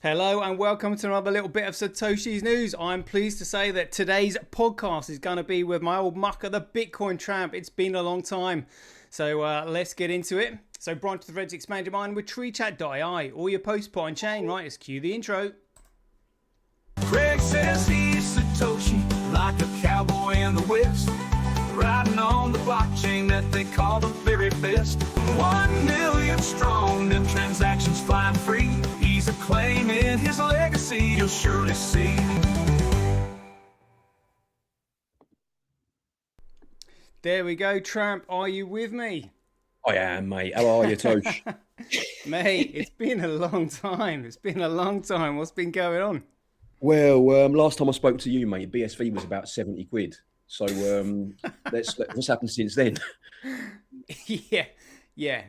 Hello and welcome to another little bit of Satoshi's news. I'm pleased to say that today's podcast is going to be with my old mucker, the Bitcoin Tramp. It's been a long time. So let's get into it. So branch the threads, expand your mind with treechat.ai. All your posts put on chain. Right, let's cue the intro. Craig says he's Satoshi, like a cowboy in the West, riding on the blockchain that they call the very best. 1 million strong and transactions flying free. He's acclaiming his legacy, you'll surely see. There we go, Tramp. Are you with me? I am, mate. How are you, Tosh? Mate, it's been a long time. It's been a long time. What's been going on? Well, last time I spoke to you, mate, BSV was about 70 quid. So what's happened since then? Yeah.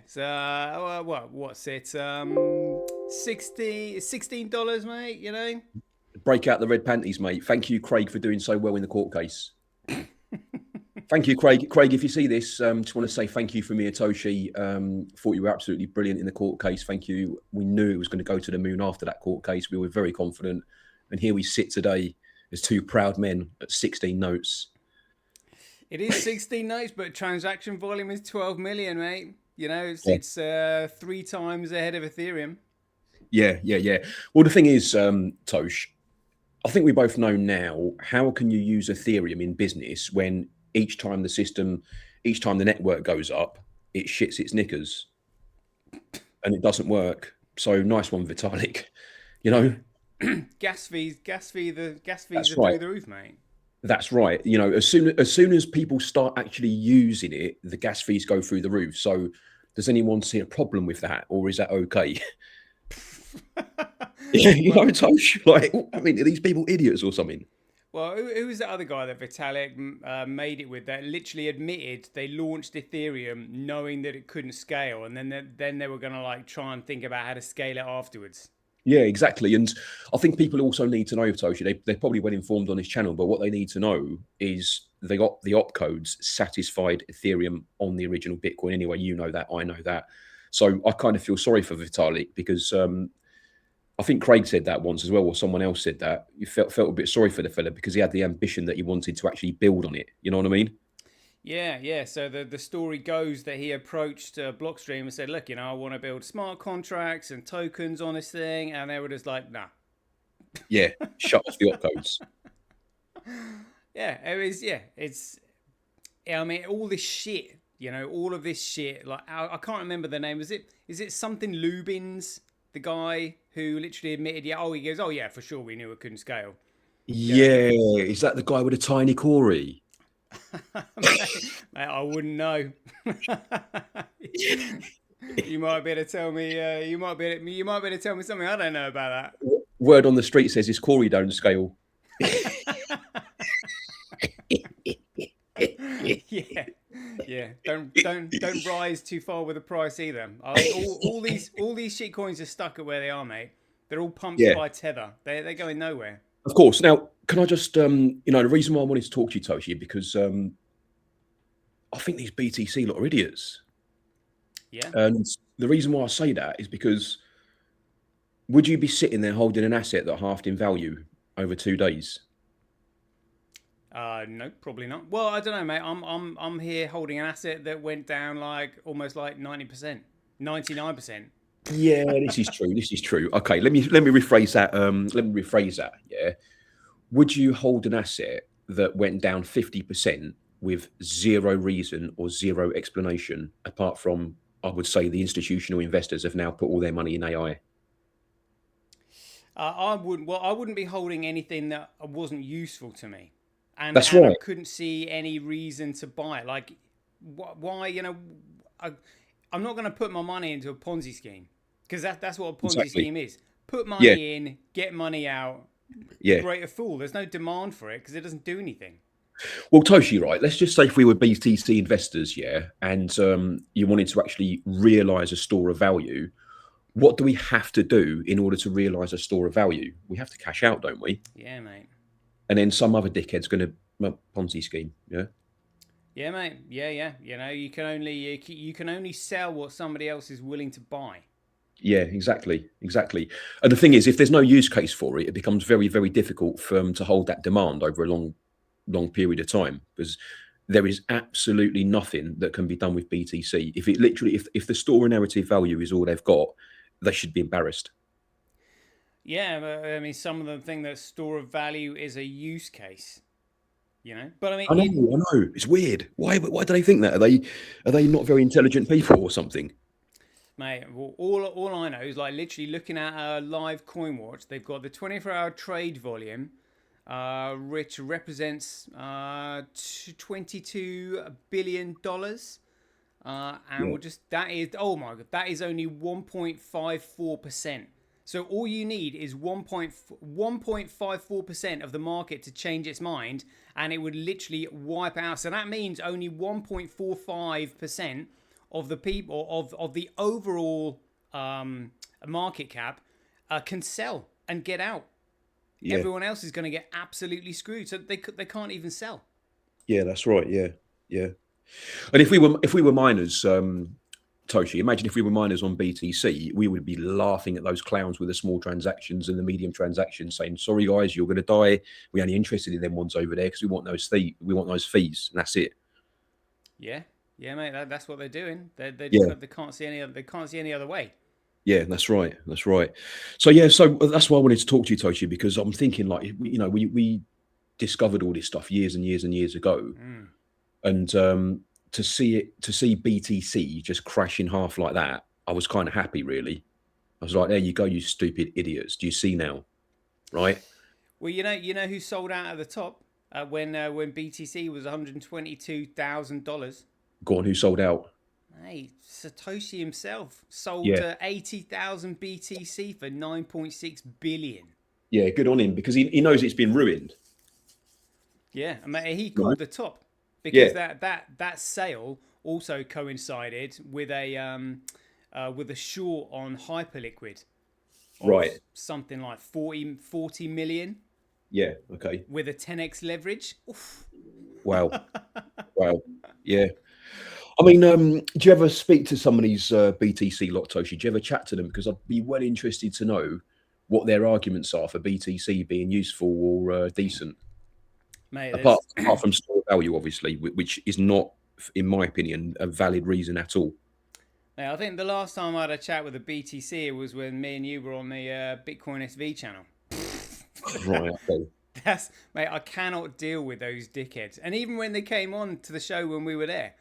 So what's it? $16, mate. You know. Break out the red panties, mate. Thank you, Craig, for doing so well in the court case. Thank you, Craig. Craig, if you see this, just want to say thank you from me, Satoshi. Thought you were absolutely brilliant in the court case. Thank you. We knew it was going to go to the moon after that court case. We were very confident. And here we sit today as two proud men at 16 notes. It is 16 notes, but transaction volume is 12 million, mate. You know, it's 3 times ahead of Ethereum. Yeah. Well, the thing is, Tosh, I think we both know now, how can you use Ethereum in business when each time the network goes up, it shits its knickers and it doesn't work. So nice one, Vitalik. You know, gas fees are right. through the roof, mate. That's right. You know, as soon as people start actually using it, the gas fees go through the roof. So does anyone see a problem with that, or is that okay? You know, Tosh, like, I mean, are these people idiots or something? Well, who was the other guy that Vitalik made it with that literally admitted they launched Ethereum knowing that it couldn't scale, and then they were going to like try and think about how to scale it afterwards? Yeah, exactly. And I think people also need to know, Toshi, they're probably well informed on this channel, but what they need to know is they got the opcodes satisfied Ethereum on the original Bitcoin anyway. You know that, I know that. So I kind of feel sorry for Vitalik because I think Craig said that once as well, or someone else said that. You felt a bit sorry for the fella because he had the ambition that he wanted to actually build on it. You know what I mean? Yeah. So the story goes that he approached Blockstream and said, look, you know, I want to build smart contracts and tokens on this thing. And they were just like, nah. Yeah, shut off the opcodes. Yeah, I mean, all this shit, you know, all of this shit, like, I can't remember the name. Is it something Lubins, the guy who literally admitted, he goes, oh yeah, for sure, we knew it couldn't scale. Yeah, is that the guy with a tiny Corey? Mate, I wouldn't know. You might be able to tell me. You might be able to tell me something I don't know about that. Word on the street says his Corey don't scale. Yeah. Don't rise too far with the price either. All these shit coins are stuck at where they are, mate. They're all pumped by Tether. They're going nowhere. Of course. Now, can I just, the reason why I wanted to talk to you, Toshi, because I think these BTC lot are idiots. Yeah. And the reason why I say that is because would you be sitting there holding an asset that halved in value over 2 days? No, probably not. Well, I don't know, mate. I'm here holding an asset that went down like almost like 90%, 99%. Yeah, this is true. Okay, let me rephrase that. Yeah. Would you hold an asset that went down 50% with zero reason or zero explanation, apart from, I would say, the institutional investors have now put all their money in AI? I wouldn't be holding anything that wasn't useful to me. And That's right. I couldn't see any reason to buy it. Like, why? You know, I'm not going to put my money into a Ponzi scheme because that's what a Ponzi scheme is. Put money in, get money out. Yeah. Create a fool. There's no demand for it because it doesn't do anything. Well, Toshi, right? Let's just say if we were BTC investors, and you wanted to actually realise a store of value, what do we have to do in order to realise a store of value? We have to cash out, don't we? Yeah, mate. And then some other dickhead's going to Ponzi scheme, yeah. Yeah, mate. Yeah. You know, you can only sell what somebody else is willing to buy. Yeah, exactly, exactly. And the thing is, if there's no use case for it, it becomes very, very difficult for them to hold that demand over a long period of time, because there is absolutely nothing that can be done with BTC. If it literally, if the store narrative value is all they've got, they should be embarrassed. Yeah, but, I mean, some of them think that store of value is a use case, But I mean, I know, I know. It's weird. Why do they think that? Are they not very intelligent people or something? mate, well, all I know is like literally looking at a live coin watch. They've got the 24-hour trade volume, which represents $22 billion. And Yeah, we'll just that is oh my god, that is only 1.54%. So all you need is 1.54% of the market to change its mind, and it would literally wipe out. So that means only 1.45% of the people of the overall market cap can sell and get out. yeah, Everyone else is going to get absolutely screwed. So they can't even sell. yeah. That's right. Yeah, yeah. And if we were miners, Toshi, imagine if we were miners on BTC, we would be laughing at those clowns with the small transactions and the medium transactions, saying, "Sorry guys, you're going to die. We're only interested in them ones over there because we want those fees, and that's it." Yeah, yeah, mate. That's what they're doing. Yeah, They can't see any other. They can't see any other way. yeah, that's right, that's right. So yeah, so that's why I wanted to talk to you, Toshi, because I'm thinking like we discovered all this stuff years and years and years ago, Mm. and to see BTC just crash in half like that, I was kind of happy, really. I was like, there you go, you stupid idiots. Do you see now? Right? Well, you know who sold out at the top when BTC was $122,000. Go on, who sold out? Hey, Satoshi himself sold Yeah. 80,000 BTC for 9.6 billion. Yeah, good on him, because he knows it's been ruined. Yeah, I mean, he Right? called the top because Yeah, that sale also coincided with a short on Hyperliquid of right. something like 40 million Yeah, okay. with a 10x leverage. Oof. Wow. Wow. Yeah. I mean, do you ever speak to some of these BTC lot, Toshi? Do you ever chat to them? Because I'd be well interested to know what their arguments are for BTC being useful or decent. Mate, Apart, there's apart from store value, obviously, which is not, in my opinion, a valid reason at all. Mate, I think the last time I had a chat with a BTC was when me and you were on the Bitcoin SV channel. Right. Okay. Mate, I cannot deal with those dickheads. And even when they came on to the show when we were there,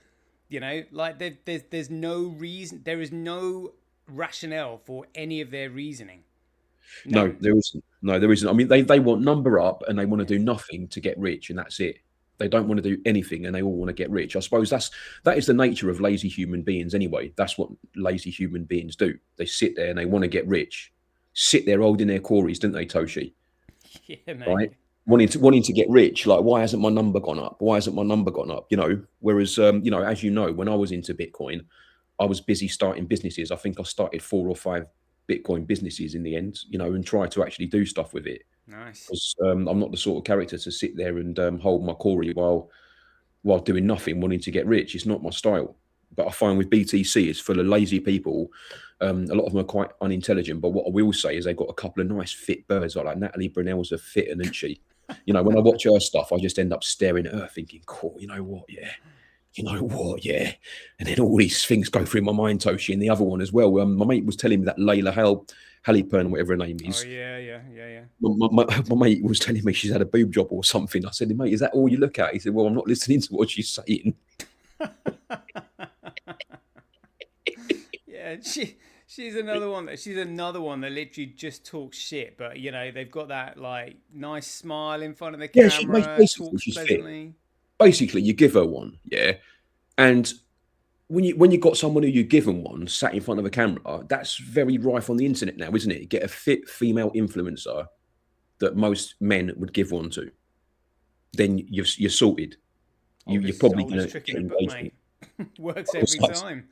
like there's no reason, there is no rationale for any of their reasoning. No, None. there isn't. No, there isn't. I mean, they want number up and they want to do nothing to get rich, and that's it. They don't want to do anything, and they all want to get rich. I suppose that is the nature of lazy human beings anyway. That's what lazy human beings do. They sit there and they want to get rich. Sit there holding their quarries, didn't they, Toshi? Yeah, mate. Right? Wanting to get rich. Like, why hasn't my number gone up? Why hasn't my number gone up? Whereas as you know, when I was into Bitcoin, I was busy starting businesses. I think I started 4 or 5 Bitcoin businesses in the end, and try to actually do stuff with it. Nice. Because I'm not the sort of character to sit there and hold my quarry while doing nothing, wanting to get rich. It's not my style. But I find with BTC, it's full of lazy people. A lot of them are quite unintelligent. But what I will say is they've got a couple of nice fit birds. Like Natalie Brunell's a fit, isn't she? When I watch her stuff, I just end up staring at her thinking, cool, you know what? Yeah. You know what? Yeah. And then all these things go through my mind, Toshi, and the other one as well. My mate was telling me that Layla Halliburton, whatever her name Oh is. yeah. My mate was telling me she's had a boob job or something. I said, mate, is that all you look at? He said, well, I'm not listening to what she's saying. Yeah, she's another one that literally just talks shit, but they've got that like nice smile in front of the Yeah, camera, basically talks she's fit. pleasantly. Basically, you give her one, yeah. And when you got someone who you've given one sat in front of a camera, that's very rife on the internet now, isn't it? Get a fit female influencer that most men would give one to, then you're sorted. You're probably going Oldest to trick get in the book, engagement. mate. Works every time.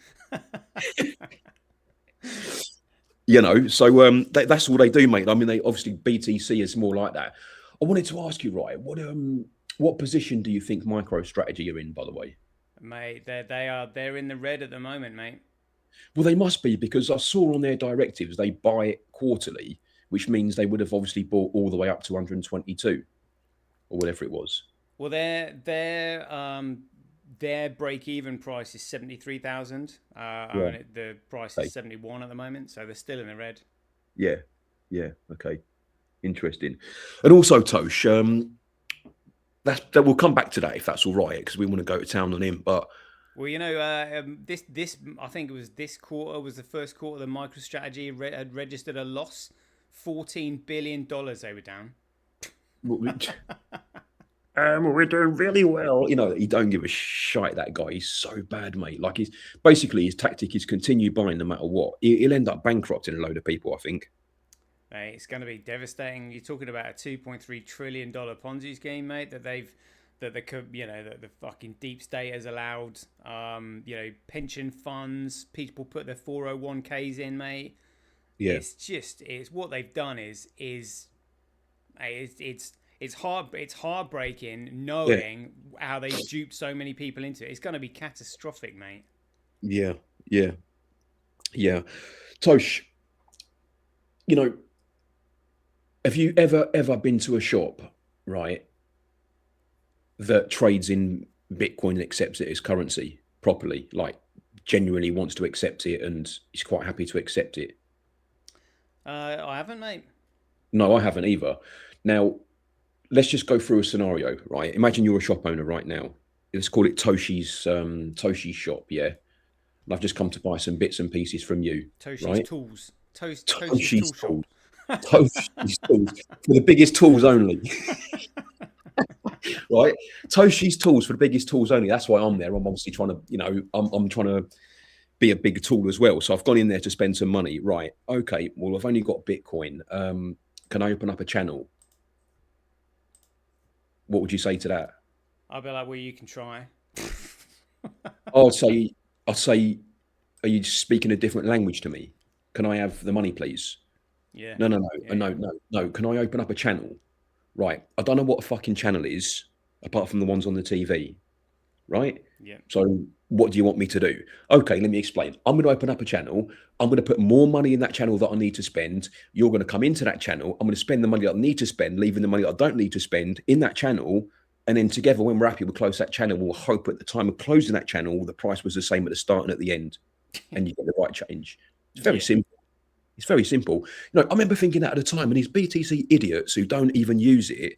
So that's all they do, mate. I mean, they obviously BTC is more like that. I wanted to ask you, right? What position do you think MicroStrategy are in, by the way? Mate, they're in the red at the moment, mate. Well, they must be, because I saw on their directives they buy it quarterly, which means they would have obviously bought all the way up to 122 or whatever it was. Well, their break-even price is 73,000. Yeah. The price Okay. is 71 at the moment, so they're still in the red. Yeah. Yeah. Okay. Interesting. And also, Tosh, that we'll come back to that if that's all right, because we want to go to town on him. But Well, this I think it was this quarter was the first quarter the MicroStrategy had registered a loss. $14 billion they were down. we're doing really well. He don't give a shite, that guy. He's so bad, mate. Like, basically his tactic is continue buying no matter what. He'll end up bankrupting a load of people, I think. Mate, it's going to be devastating. You're talking about a $2.3 trillion Ponzi scheme, mate, that the fucking deep state has allowed. Pension funds, people put their 401ks in, mate. Yeah. It's what they've done is it's heartbreaking knowing how they duped so many people into it. It's going to be catastrophic, mate. Yeah. Tosh, have you ever been to a shop, right, that trades in Bitcoin and accepts it as currency properly, like genuinely wants to accept it and is quite happy to accept it? I haven't, mate. No, I haven't either. Now, let's just go through a scenario, right? Imagine you're a shop owner right now. Let's call it Toshi's shop, yeah? And I've just come to buy some bits and pieces from you. Toshi's right? tools. Toshi's Toshi's tool shop. Toshi's tools for the biggest tools only. Right? Toshi's tools for the biggest tools only. That's why I'm there. I'm obviously trying to, I'm trying to be a big tool as well. So I've gone in there to spend some money. Right. Okay. Well, I've only got Bitcoin. Can I open up a channel? What would you say to that? I'll be like, well, you can try. I'll say, are you speaking a different language to me? Can I have the money, please? Yeah. No. Yeah. No. Can I open up a channel? Right. I don't know what a fucking channel is, apart from the ones on the TV. Right? Yeah. So what do you want me to do? Okay, let me explain. I'm going to open up a channel. I'm going to put more money in that channel that I need to spend. You're going to come into that channel. I'm going to spend the money that I need to spend, leaving the money that I don't need to spend in that channel. And then together, when we're happy, we'll close that channel. We'll hope at the time of closing that channel, the price was the same at the start and at the end. And you get the right change. It's very simple. It's very simple. I remember thinking that at the time, and these BTC idiots who don't even use it,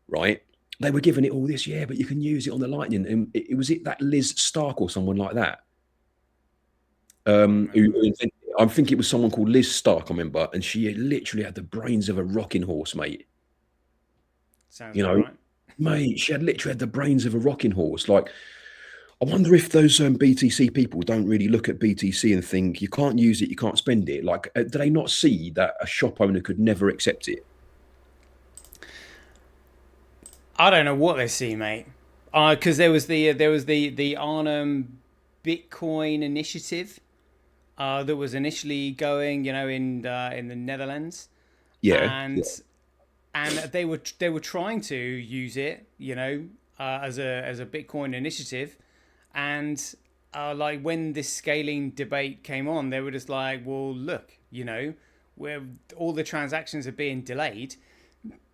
right? They were giving it all this, but you can use it on the Lightning. And was it that Liz Stark or someone like that? I think it was someone called Liz Stark, I remember. And she literally had the brains of a rocking horse, mate. Sounds right. Mate, she literally had the brains of a rocking horse. Like, I wonder if those BTC people don't really look at BTC and think, you can't use it, you can't spend it. Like, do they not see that a shop owner could never accept it? I don't know what they see, mate. Because there was the Arnhem Bitcoin initiative that was initially going, in the Netherlands. Yeah. And they were trying to use it, as a Bitcoin initiative, and like when this scaling debate came on, they were just like, well, look, where all the transactions are being delayed.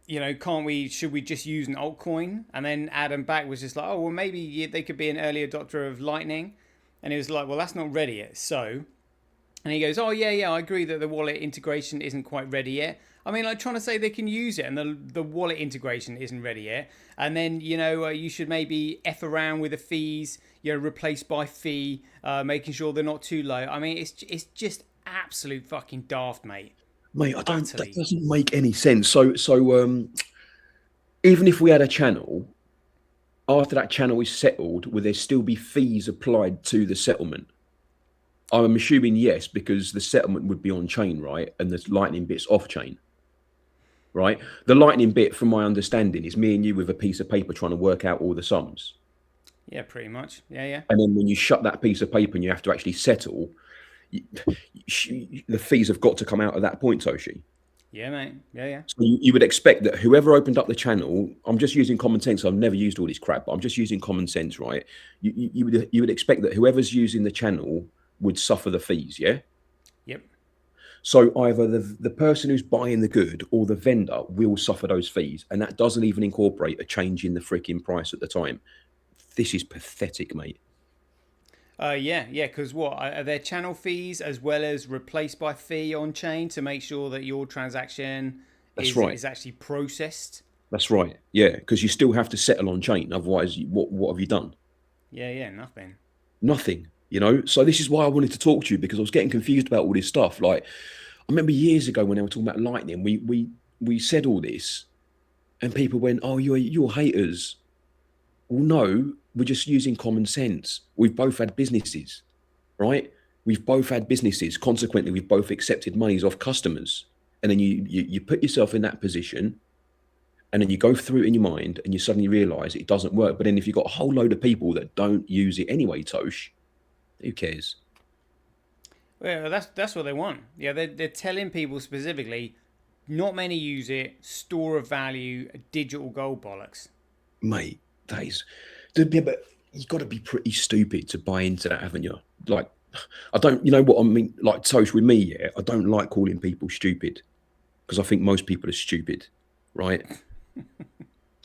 Should we just use an altcoin? And then Adam Back was just like, oh, well, maybe they could be an early adopter of Lightning. And he was like, well, that's not ready yet. So, and he goes, oh, yeah, I agree that the wallet integration isn't quite ready yet. I mean, like trying to say they can use it and the wallet integration isn't ready yet. And then, you should maybe F around with the fees, replace by fee, making sure they're not too low. I mean, it's just absolute fucking daft, mate. Mate, that doesn't make any sense. So even if we had a channel, after that channel is settled, will there still be fees applied to the settlement? I'm assuming yes, because the settlement would be on chain, right? And the Lightning bit's off chain, right? The Lightning bit, from my understanding, is me and you with a piece of paper trying to work out all the sums. Yeah, pretty much. Yeah. And then when you shut that piece of paper and you have to actually settle, the fees have got to come out at that point, Toshi. Yeah, mate. Yeah. So you would expect that whoever opened up the channel, I'm just using common sense. I've never used all this crap, but I'm just using common sense, right? You would expect that whoever's using the channel would suffer the fees, yeah? Yep. So either the person who's buying the good or the vendor will suffer those fees, and that doesn't even incorporate a change in the freaking price at the time. This is pathetic, mate. Yeah, because what are there channel fees as well as replaced by fee on chain to make sure that your transaction That's right. is actually processed? That's right. Yeah, because you still have to settle on chain. Otherwise, what have you done? Yeah, nothing. Nothing. You know. So this is why I wanted to talk to you, because I was getting confused about all this stuff. Like, I remember years ago when they were talking about Lightning, we said all this, and people went, "Oh, you're haters." Well, no, we're just using common sense. We've both had businesses, right? We've both had businesses. Consequently, we've both accepted monies off customers. And then you put yourself in that position, and then you go through it in your mind, and you suddenly realize it doesn't work. But then if you've got a whole load of people that don't use it anyway, Tosh, who cares? Well, that's what they want. Yeah, they're telling people specifically, not many use it. Store of value, digital gold bollocks. Mate, that is, yeah, but you've got to be pretty stupid to buy into that, haven't you? Like, I don't, you know what I mean? Like, Tosh, with me, yeah, I don't like calling people stupid, because I think most people are stupid, right?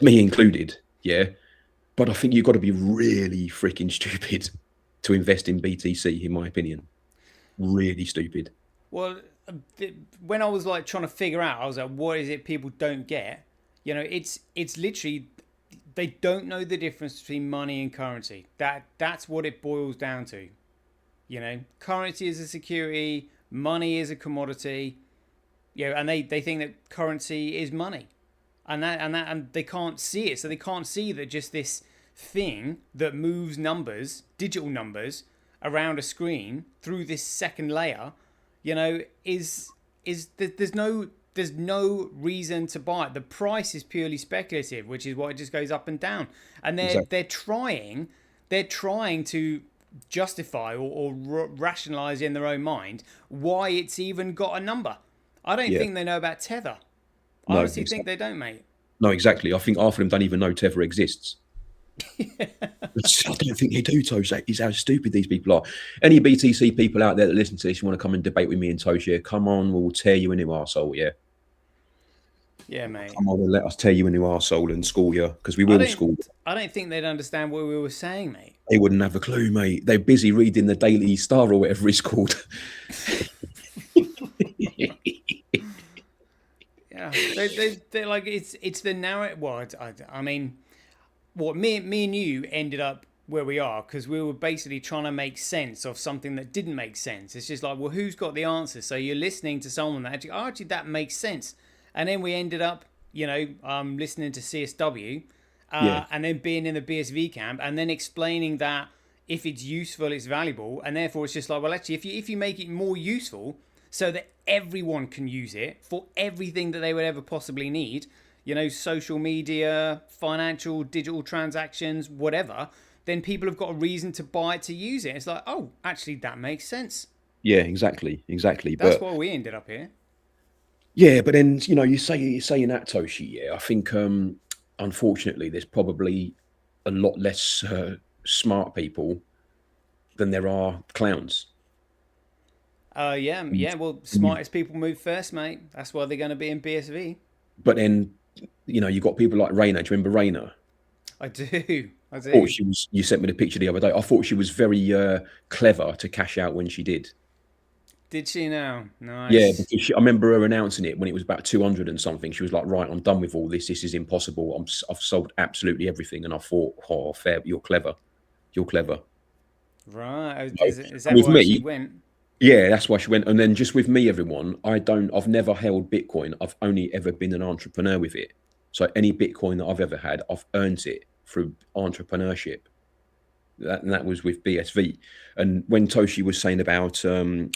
Me included, yeah. But I think you've got to be really freaking stupid to invest in BTC, in my opinion. Really stupid. Well, when I was like trying to figure out, I was like, what is it people don't get? You know, it's literally they don't know the difference between money and currency. That's what it boils down to. You know, currency is a security, money is a commodity. You know, and they think that currency is money, and they can't see it. So they can't see that just this thing that moves numbers, digital numbers, around a screen through this second layer, you know, is there's no reason to buy it. The price is purely speculative, which is why it just goes up and down. And they're trying to justify or rationalize in their own mind why it's even got a number. I don't think they know about Tether. I honestly think they don't, mate. No, exactly. I think half of them don't even know Tether exists. I don't think they do, Tosh. That is how stupid these people are. Any BTC people out there that listen to this, you want to come and debate with me and Tosh, yeah, come on, we'll tear you a new arsehole, yeah? Yeah, mate. Come on, let us tear you a new arsehole and school you, because we will school. I don't think they'd understand what we were saying, mate. They wouldn't have a clue, mate. They're busy reading the Daily Star or whatever it's called. Yeah, they're like it's the narrative. Well, I mean, what me and you ended up where we are because we were basically trying to make sense of something that didn't make sense. It's just like, well, who's got the answer? So you're listening to someone that actually that makes sense, and then we ended up, you know, listening to CSW, and then being in the BSV camp, and then explaining that if it's useful, it's valuable, and therefore it's just like, well, actually, if you make it more useful, so that everyone can use it for everything that they would ever possibly need, you know, social media, financial, digital transactions, whatever, then people have got a reason to buy it, to use it. It's like, oh, actually, that makes sense. Yeah, exactly. That's why we ended up here. Yeah, but then, you know, you're saying that, Toshi, yeah. I think, unfortunately, there's probably a lot less smart people than there are clowns. Yeah. Well, smartest people move first, mate. That's why they're going to be in BSV. But then, you know, you've got people like Raina. Do you remember Raina? I do. You sent me the picture the other day. I thought she was very clever to cash out when she did. Did she now? Nice. Yeah, because I remember her announcing it when it was about 200 and something. She was like, right, I'm done with all this. This is impossible. I've sold absolutely everything. And I thought, oh, fair, you're clever. You're clever. Right. Is that why she went? Yeah, that's why she went. And then just with me, everyone, I've never held Bitcoin. I've only ever been an entrepreneur with it. So any Bitcoin that I've ever had, I've earned it through entrepreneurship. And that was with BSV. And when Toshi was saying about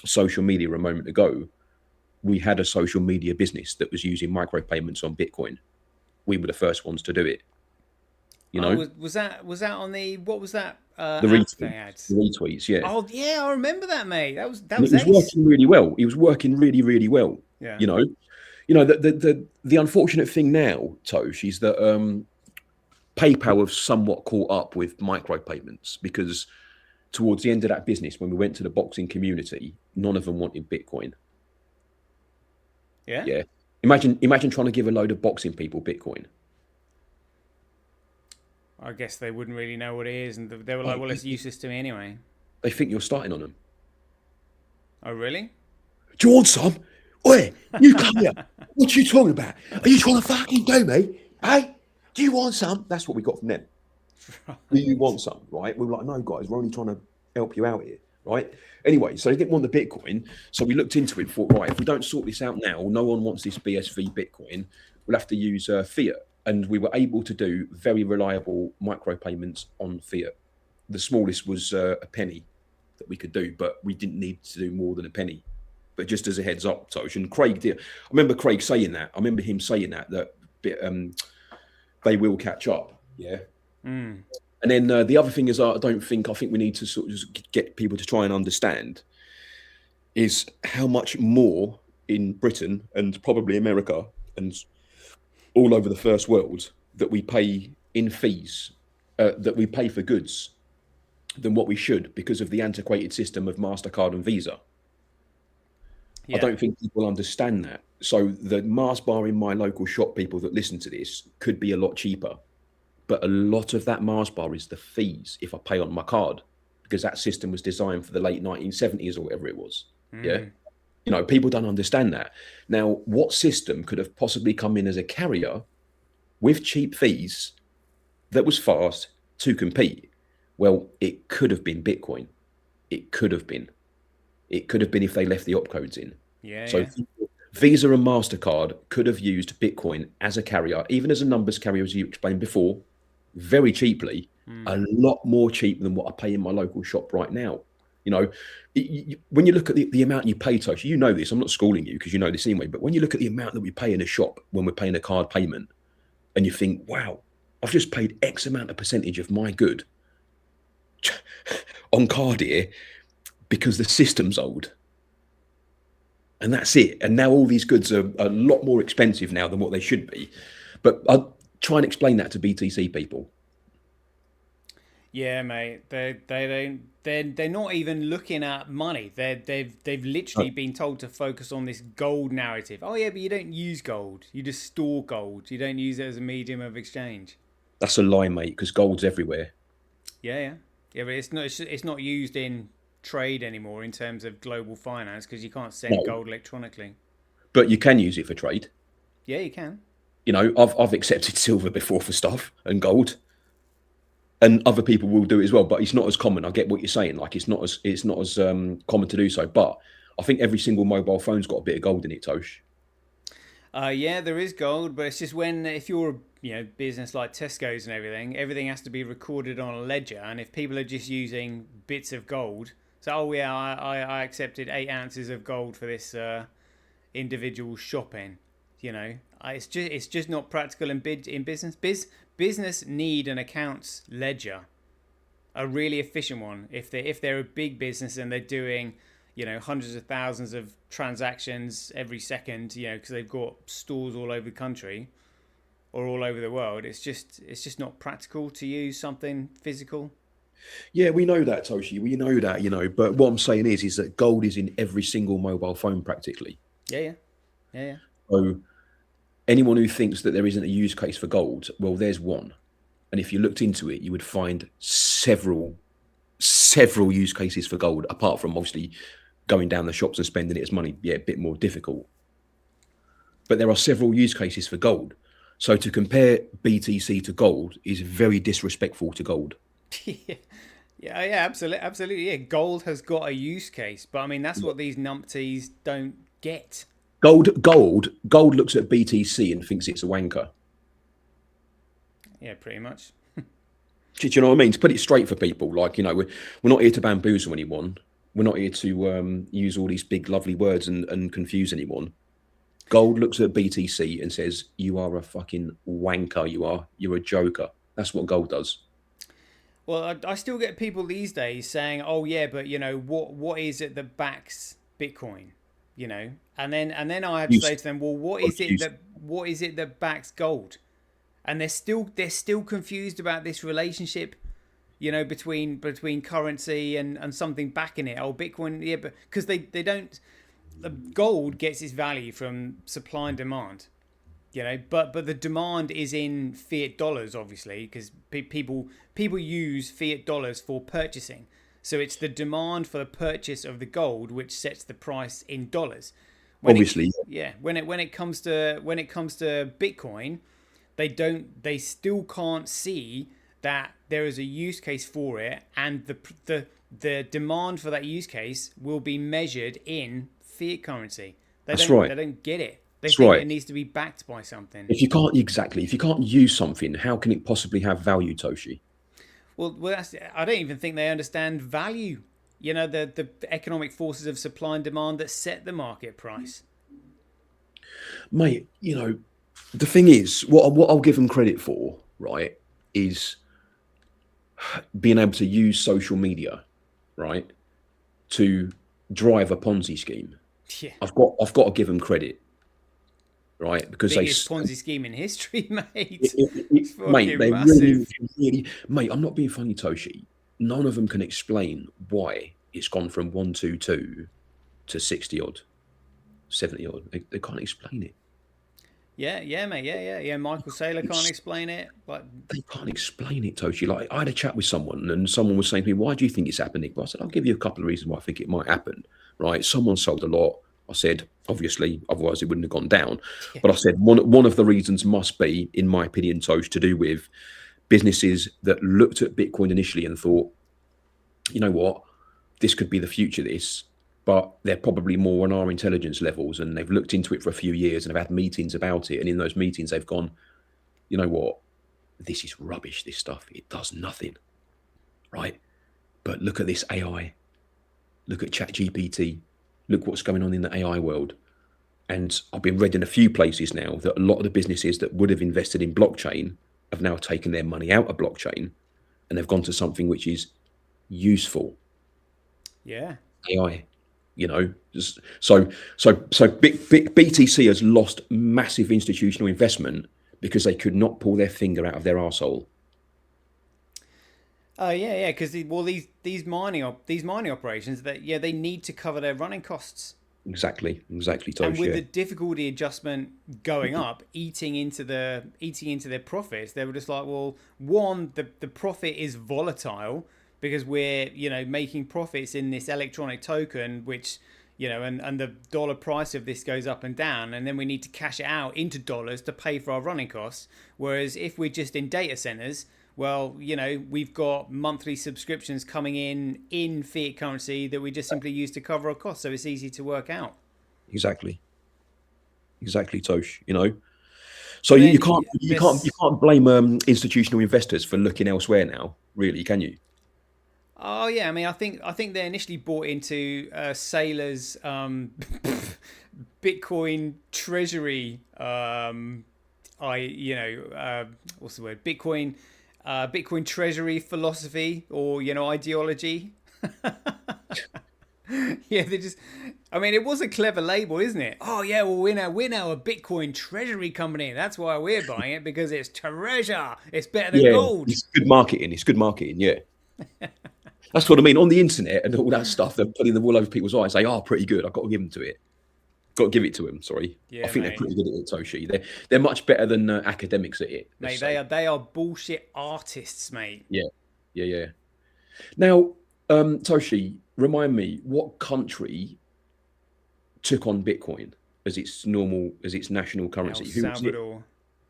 social media a moment ago, we had a social media business that was using micropayments on Bitcoin. We were the first ones to do it. You know, was that on the, what was that? The retweets, yeah. Oh yeah, I remember that, mate. That was it was working really well. It was working really, really well. Yeah. You know, the unfortunate thing now, Tosh, is that PayPal have somewhat caught up with micropayments because towards the end of that business, when we went to the boxing community, none of them wanted Bitcoin. Yeah. Yeah. Imagine trying to give a load of boxing people Bitcoin. I guess they wouldn't really know what it is, and they were like, "Well, it's useless to me anyway." They think you're starting on them. Oh, really? Do you want some? Oi, you come here. What you talking about? Are you trying to fucking do me? Hey, do you want some? That's what we got from them. Do you want some? Right? We were like, no, guys, we're only trying to help you out here. Right? Anyway, so they didn't want the Bitcoin. So we looked into it and thought, right, if we don't sort this out now, no one wants this BSV Bitcoin. We'll have to use fiat. And we were able to do very reliable micropayments on fiat. The smallest was a penny that we could do, but we didn't need to do more than a penny. But just as a heads up, Tosh, and Craig did. I remember Craig saying that. I remember him saying that they will catch up. Yeah. Mm. And then the other thing is, I think we need to sort of just get people to try and understand is how much more in Britain and probably America and all over the first world that we pay in fees, that we pay for goods than what we should because of the antiquated system of MasterCard and Visa. Yeah. I don't think people understand that. So the Mars bar in my local shop, people that listen to this, could be a lot cheaper. But a lot of that Mars bar is the fees if I pay on my card, because that system was designed for the late 1970s or whatever it was. Mm. Yeah. You know, people don't understand that. Now, what system could have possibly come in as a carrier with cheap fees that was fast to compete? Well, it could have been Bitcoin. It could have been. It could have been if they left the opcodes in. Yeah. So Visa and MasterCard could have used Bitcoin as a carrier, even as a numbers carrier, as you explained before, very cheaply, a lot more cheap than what I pay in my local shop right now. You know, when you look at the amount you pay, Tosh, you know this, I'm not schooling you because you know this anyway, but when you look at the amount that we pay in a shop when we're paying a card payment and you think, wow, I've just paid X amount of percentage of my good on card here because the system's old. And that's it. And now all these goods are a lot more expensive now than what they should be. But I'll try and explain that to BTC people. Yeah, mate. They're not even looking at money. They've literally been told to focus on this gold narrative. Oh yeah, but you don't use gold. You just store gold. You don't use it as a medium of exchange. That's a lie, mate, because gold's everywhere. Yeah. But it's not used in trade anymore in terms of global finance because you can't send gold electronically. But you can use it for trade. Yeah, you can. You know, I've accepted silver before for stuff and gold, and other people will do it as well. But it's not as common. I get what you're saying. Like it's not as common to do so. But I think every single mobile phone's got a bit of gold in it, Tosh. Yeah, there is gold, but it's just if you're a business like Tesco's and everything has to be recorded on a ledger, and if people are just using bits of gold. So, I accepted 8 ounces of gold for this individual shopping. You know, it's just not practical in business. Business need an accounts ledger, a really efficient one. If they're a big business and they're doing hundreds of thousands of transactions every second, because they've got stores all over the country or all over the world, it's just not practical to use something physical. Yeah, we know that, Toshi. We know that, but what I'm saying is that gold is in every single mobile phone practically. Yeah. So anyone who thinks that there isn't a use case for gold, well, there's one. And if you looked into it, you would find several use cases for gold, apart from obviously going down the shops and spending it as money. Yeah, a bit more difficult. But there are several use cases for gold. So to compare BTC to gold is very disrespectful to gold. Yeah, absolutely. Yeah, gold has got a use case, but I mean that's what these numpties don't get. Gold looks at BTC and thinks it's a wanker. Yeah, pretty much. Do you know what I mean? To put it straight for people, like we're not here to bamboozle anyone. We're not here to use all these big lovely words and confuse anyone. Gold looks at BTC and says, "You are a fucking wanker. You're a joker." That's what gold does. Well, I still get people these days saying, "Oh yeah, but what is it that backs Bitcoin?" And then I have to say to them, "Well, what is it that backs gold?" And they're still confused about this relationship. you know, between currency and something backing it. Oh, Bitcoin, yeah, but because they don't, the gold gets its value from supply and demand, you know, but the demand is in fiat dollars, obviously, because people use fiat dollars for purchasing. So it's the demand for the purchase of the gold which sets the price in dollars. Obviously. When it comes to Bitcoin, they still can't see that there is a use case for it, and the demand for that use case will be measured in fiat currency. That's right. They don't get it. They That's think right. it needs to be backed by something. If you can't use something, how can it possibly have value, Toshi? Well, I don't even think they understand value. You know, the economic forces of supply and demand that set the market price. Mate, you know, the thing is, what I'll give them credit for, right, is being able to use social media, right, to drive a Ponzi scheme. Yeah. I've got to give them credit, right, because biggest Ponzi scheme in history, mate. Mate, they massive. really, mate. I'm not being funny, Toshi. None of them can explain why it's gone from 122 to 60 odd, 70 odd. They can't explain it. Yeah, mate. Yeah. Michael Saylor can't explain it. But they can't explain it, Toshi. Like, I had a chat with someone, and someone was saying to me, "Why do you think it's happening?" But I said, "I'll give you a couple of reasons why I think it might happen." Right? Someone sold a lot. I said, obviously, otherwise it wouldn't have gone down. Yeah. But I said one of the reasons must be, in my opinion, Tosh, to do with businesses that looked at Bitcoin initially and thought, you know what, this could be the future. But they're probably more on our intelligence levels, and they've looked into it for a few years and have had meetings about it. And in those meetings, they've gone, you know what, this is rubbish. This stuff, it does nothing, right? But look at this AI. Look at ChatGPT. Look what's going on in the AI world. And I've been read in a few places now that a lot of the businesses that would have invested in blockchain have now taken their money out of blockchain and they've gone to something which is useful. Yeah. AI, you know. So BTC has lost massive institutional investment because they could not pull their finger out of their arsehole. Yeah, because these mining operations they need to cover their running costs. Exactly, Tosh, and with the difficulty adjustment going up, eating into their profits, they were just like, well, one, the profit is volatile because we're making profits in this electronic token, which and the dollar price of this goes up and down, and then we need to cash it out into dollars to pay for our running costs. Whereas if we're just in data centers, well, we've got monthly subscriptions coming in fiat currency that we just simply use to cover our costs, so it's easy to work out. Exactly, Tosh. So you can't blame institutional investors for looking elsewhere now, really, can you? Oh yeah, I mean, I think they initially bought into Saylor's Bitcoin treasury. What's the word? Bitcoin treasury philosophy or ideology. Yeah, it was a clever label, isn't it? Oh yeah, well we're now a Bitcoin treasury company. That's why we're buying it, because it's treasure. It's better than gold. It's good marketing. Yeah. That's what I mean. On the internet and all that stuff, they're putting them all over people's eyes. Say, "Oh, pretty good. I've got to give them to it. Got to give it to them." Sorry, yeah, I think they're pretty good at it, Toshi. They're much better than academics at it. Mate, they are bullshit artists, mate. Yeah. Now, Toshi, remind me, what country took on Bitcoin as its national currency?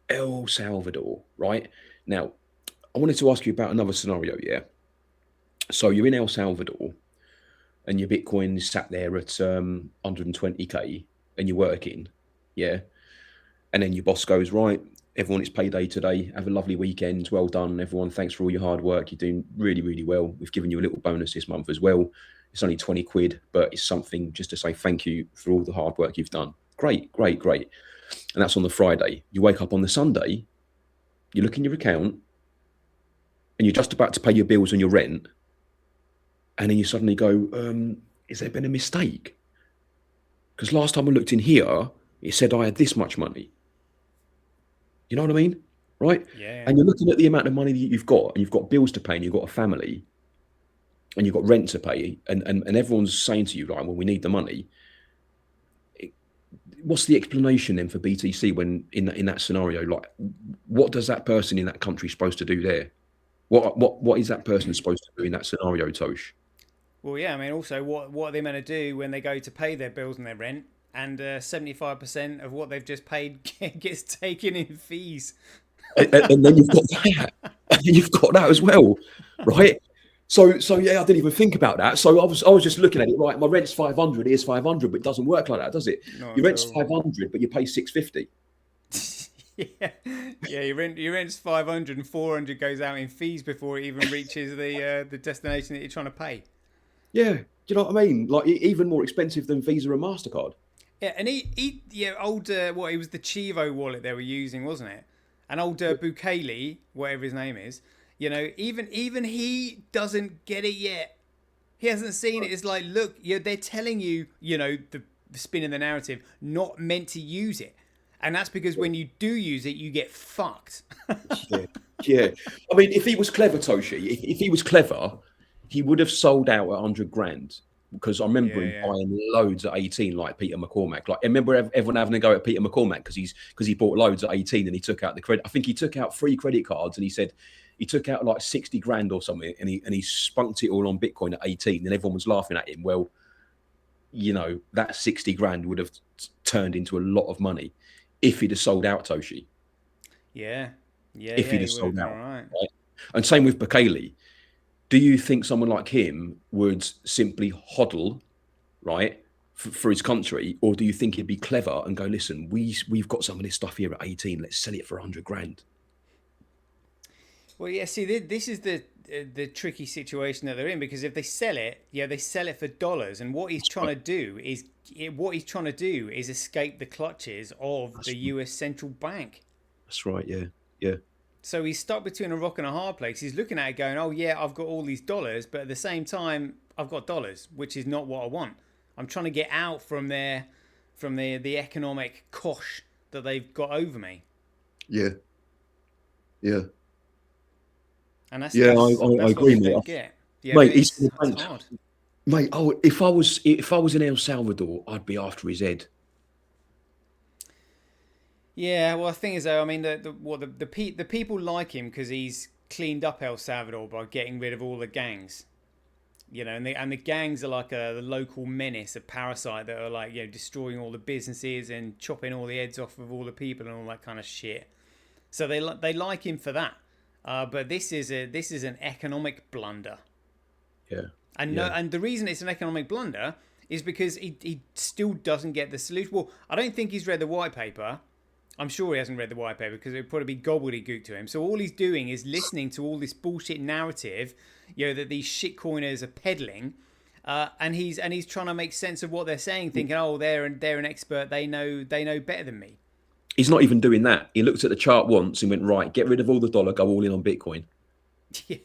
El Salvador, right? Now, I wanted to ask you about another scenario. Yeah. So you're in El Salvador and your Bitcoin is sat there at 120K and you're working, yeah? And then your boss goes, right, everyone, it's payday today. Have a lovely weekend. Well done, everyone. Thanks for all your hard work. You're doing really, really well. We've given you a little bonus this month as well. It's only 20 quid, but it's something just to say thank you for all the hard work you've done. Great. And that's on the Friday. You wake up on the Sunday, you look in your account and you're just about to pay your bills and your rent. And then you suddenly go, has there been a mistake? Because last time I looked in here, it said I had this much money. You know what I mean? right? Yeah. And you're looking at the amount of money that you've got, and you've got bills to pay, and you've got a family, and you've got rent to pay, and everyone's saying to you, like, well, we need the money. What's the explanation then for BTC when in that scenario? Like, what does that person in that country supposed to do there? What is that person supposed to do in that scenario, Tosh? Well, yeah. I mean, also, what are they meant to do when they go to pay their bills and their rent, and 75% of what they've just paid gets taken in fees? And then you've got that. And then you've got that as well, right? So yeah, I didn't even think about that. So I was just looking at it, right? My rent's 500, here's 500, but it doesn't work like that, does it? Not Your at rent's all. 500, but you pay 650. Yeah, yeah. Your rent's 500 and 400 goes out in fees before it even reaches the destination that you're trying to pay. Yeah, do you know what I mean? Like even more expensive than Visa and Mastercard. Yeah, and it was the Chivo wallet they were using, wasn't it? And old Bukele, whatever his name is, even he doesn't get it yet. He hasn't seen it. It's like, look, they're telling you, the spin in the narrative, not meant to use it. And that's because when you do use it, you get fucked. Yeah, yeah. I mean, if he was clever, Toshi, if he was clever, he would have sold out at 100 grand. Because I remember him buying loads at 18, like Peter McCormack. Like I remember everyone having a go at Peter McCormack because he bought loads at 18 and he took out the credit. I think he took out 3 credit cards and he said he took out like 60 grand or something, and he spunked it all on Bitcoin at 18, and everyone was laughing at him. Well, that 60 grand would have turned into a lot of money if he'd have sold out, Toshi. Yeah. If he'd have sold out. Right. And same with Bukele. Do you think someone like him would simply hodl, right, for his country, or do you think he'd be clever and go, listen, we've got some of this stuff here at 18, let's sell it for 100 grand? Well, yeah. See, this is the tricky situation that they're in, because if they sell it, they sell it for dollars, and what he's trying to do is escape the clutches of the U.S. central bank. That's right. Yeah. Yeah. So he's stuck between a rock and a hard place. He's looking at it going, oh yeah, I've got all these dollars, but at the same time, I've got dollars, which is not what I want. I'm trying to get out from the economic cosh that they've got over me. Yeah. Yeah. And that's I agree, mate. Yeah, mate, it's hard. Mate, if I was in El Salvador, I'd be after his head. Yeah, well, the thing is, though, I mean, the people like him because he's cleaned up El Salvador by getting rid of all the gangs, and the gangs are like the local menace, a parasite that are like destroying all the businesses and chopping all the heads off of all the people and all that kind of shit. So they like him for that, but this is an economic blunder. Yeah, and the reason it's an economic blunder is because he still doesn't get the solution. Well, I don't think he's read the white paper. I'm sure he hasn't read the white paper because it would probably be gobbledygook to him. So all he's doing is listening to all this bullshit narrative, that these shitcoiners are peddling, and he's trying to make sense of what they're saying, thinking, oh, they're an expert, they know better than me. He's not even doing that. He looked at the chart once and went, right, get rid of all the dollar, go all in on Bitcoin. Yeah.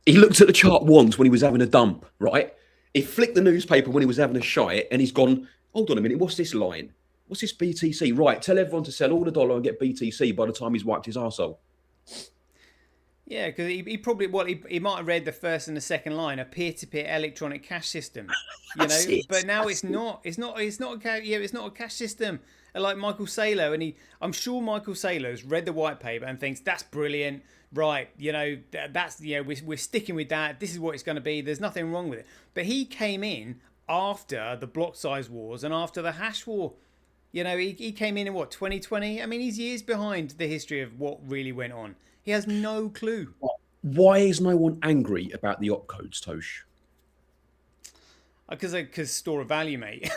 He looked at the chart once when he was having a dump, right? He flicked the newspaper when he was having a shite, and he's gone, hold on a minute, what's this line? What's this BTC? Right, tell everyone to sell all the dollar and get BTC by the time he's wiped his arsehole. Yeah, because he probably he might have read the first and the second line, a peer-to-peer electronic cash system, But now it's not a cash system. Like Michael Saylor, I'm sure Michael Saylor's read the white paper and thinks that's brilliant, right? That's we're sticking with that. This is what it's going to be. There's nothing wrong with it. But he came in after the block size wars and after the hash war. He came in what, 2020? I mean, he's years behind the history of what really went on. He has no clue. Why is no one angry about the opcodes, Tosh? Because store of value, mate.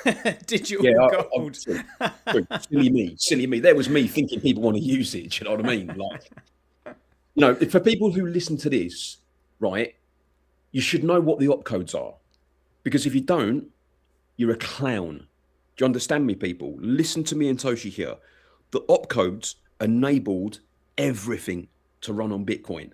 Digital gold. Silly me. There was me thinking people want to use it. Do you know what I mean? Like, for people who listen to this, right, you should know what the opcodes are. Because if you don't, you're a clown. Do you understand me, people? Listen to me and Toshi here. The opcodes enabled everything to run on Bitcoin,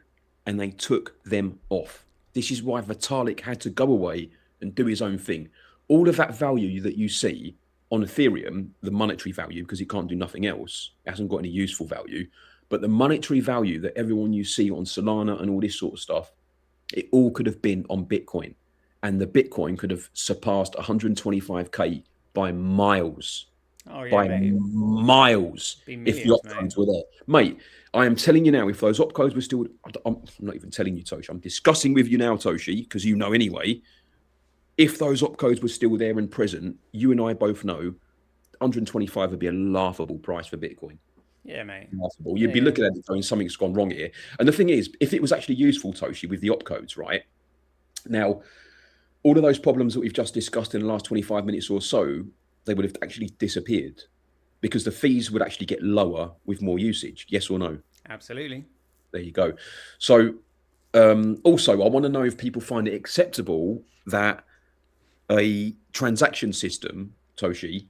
and they took them off. This is why Vitalik had to go away and do his own thing. All of that value that you see on Ethereum, the monetary value, because it can't do nothing else, it hasn't got any useful value, But the monetary value that everyone you see on Solana and all this sort of stuff, it all could have been on Bitcoin. And the Bitcoin could have surpassed 125K by miles. Oh yeah, By mate. miles Be if the millions, opcodes mate. were there. Mate, I am telling you now, if those opcodes were still... I'm not even telling you, Toshi. I'm discussing with you now, Toshi, because you know anyway. If those opcodes were still there and present, you and I both know 125 would be a laughable price for Bitcoin. Yeah, mate. Laughable. Yeah, You'd be yeah. looking at it going, something's gone wrong here. And the thing is, if it was actually useful, Toshi, with the opcodes, right? Now, all of those problems that we've just discussed in the last 25 minutes or so, they would have actually disappeared because the fees would actually get lower with more usage. Yes or no? Absolutely. There you go. So also, I want to know if people find it acceptable that a transaction system, Toshi,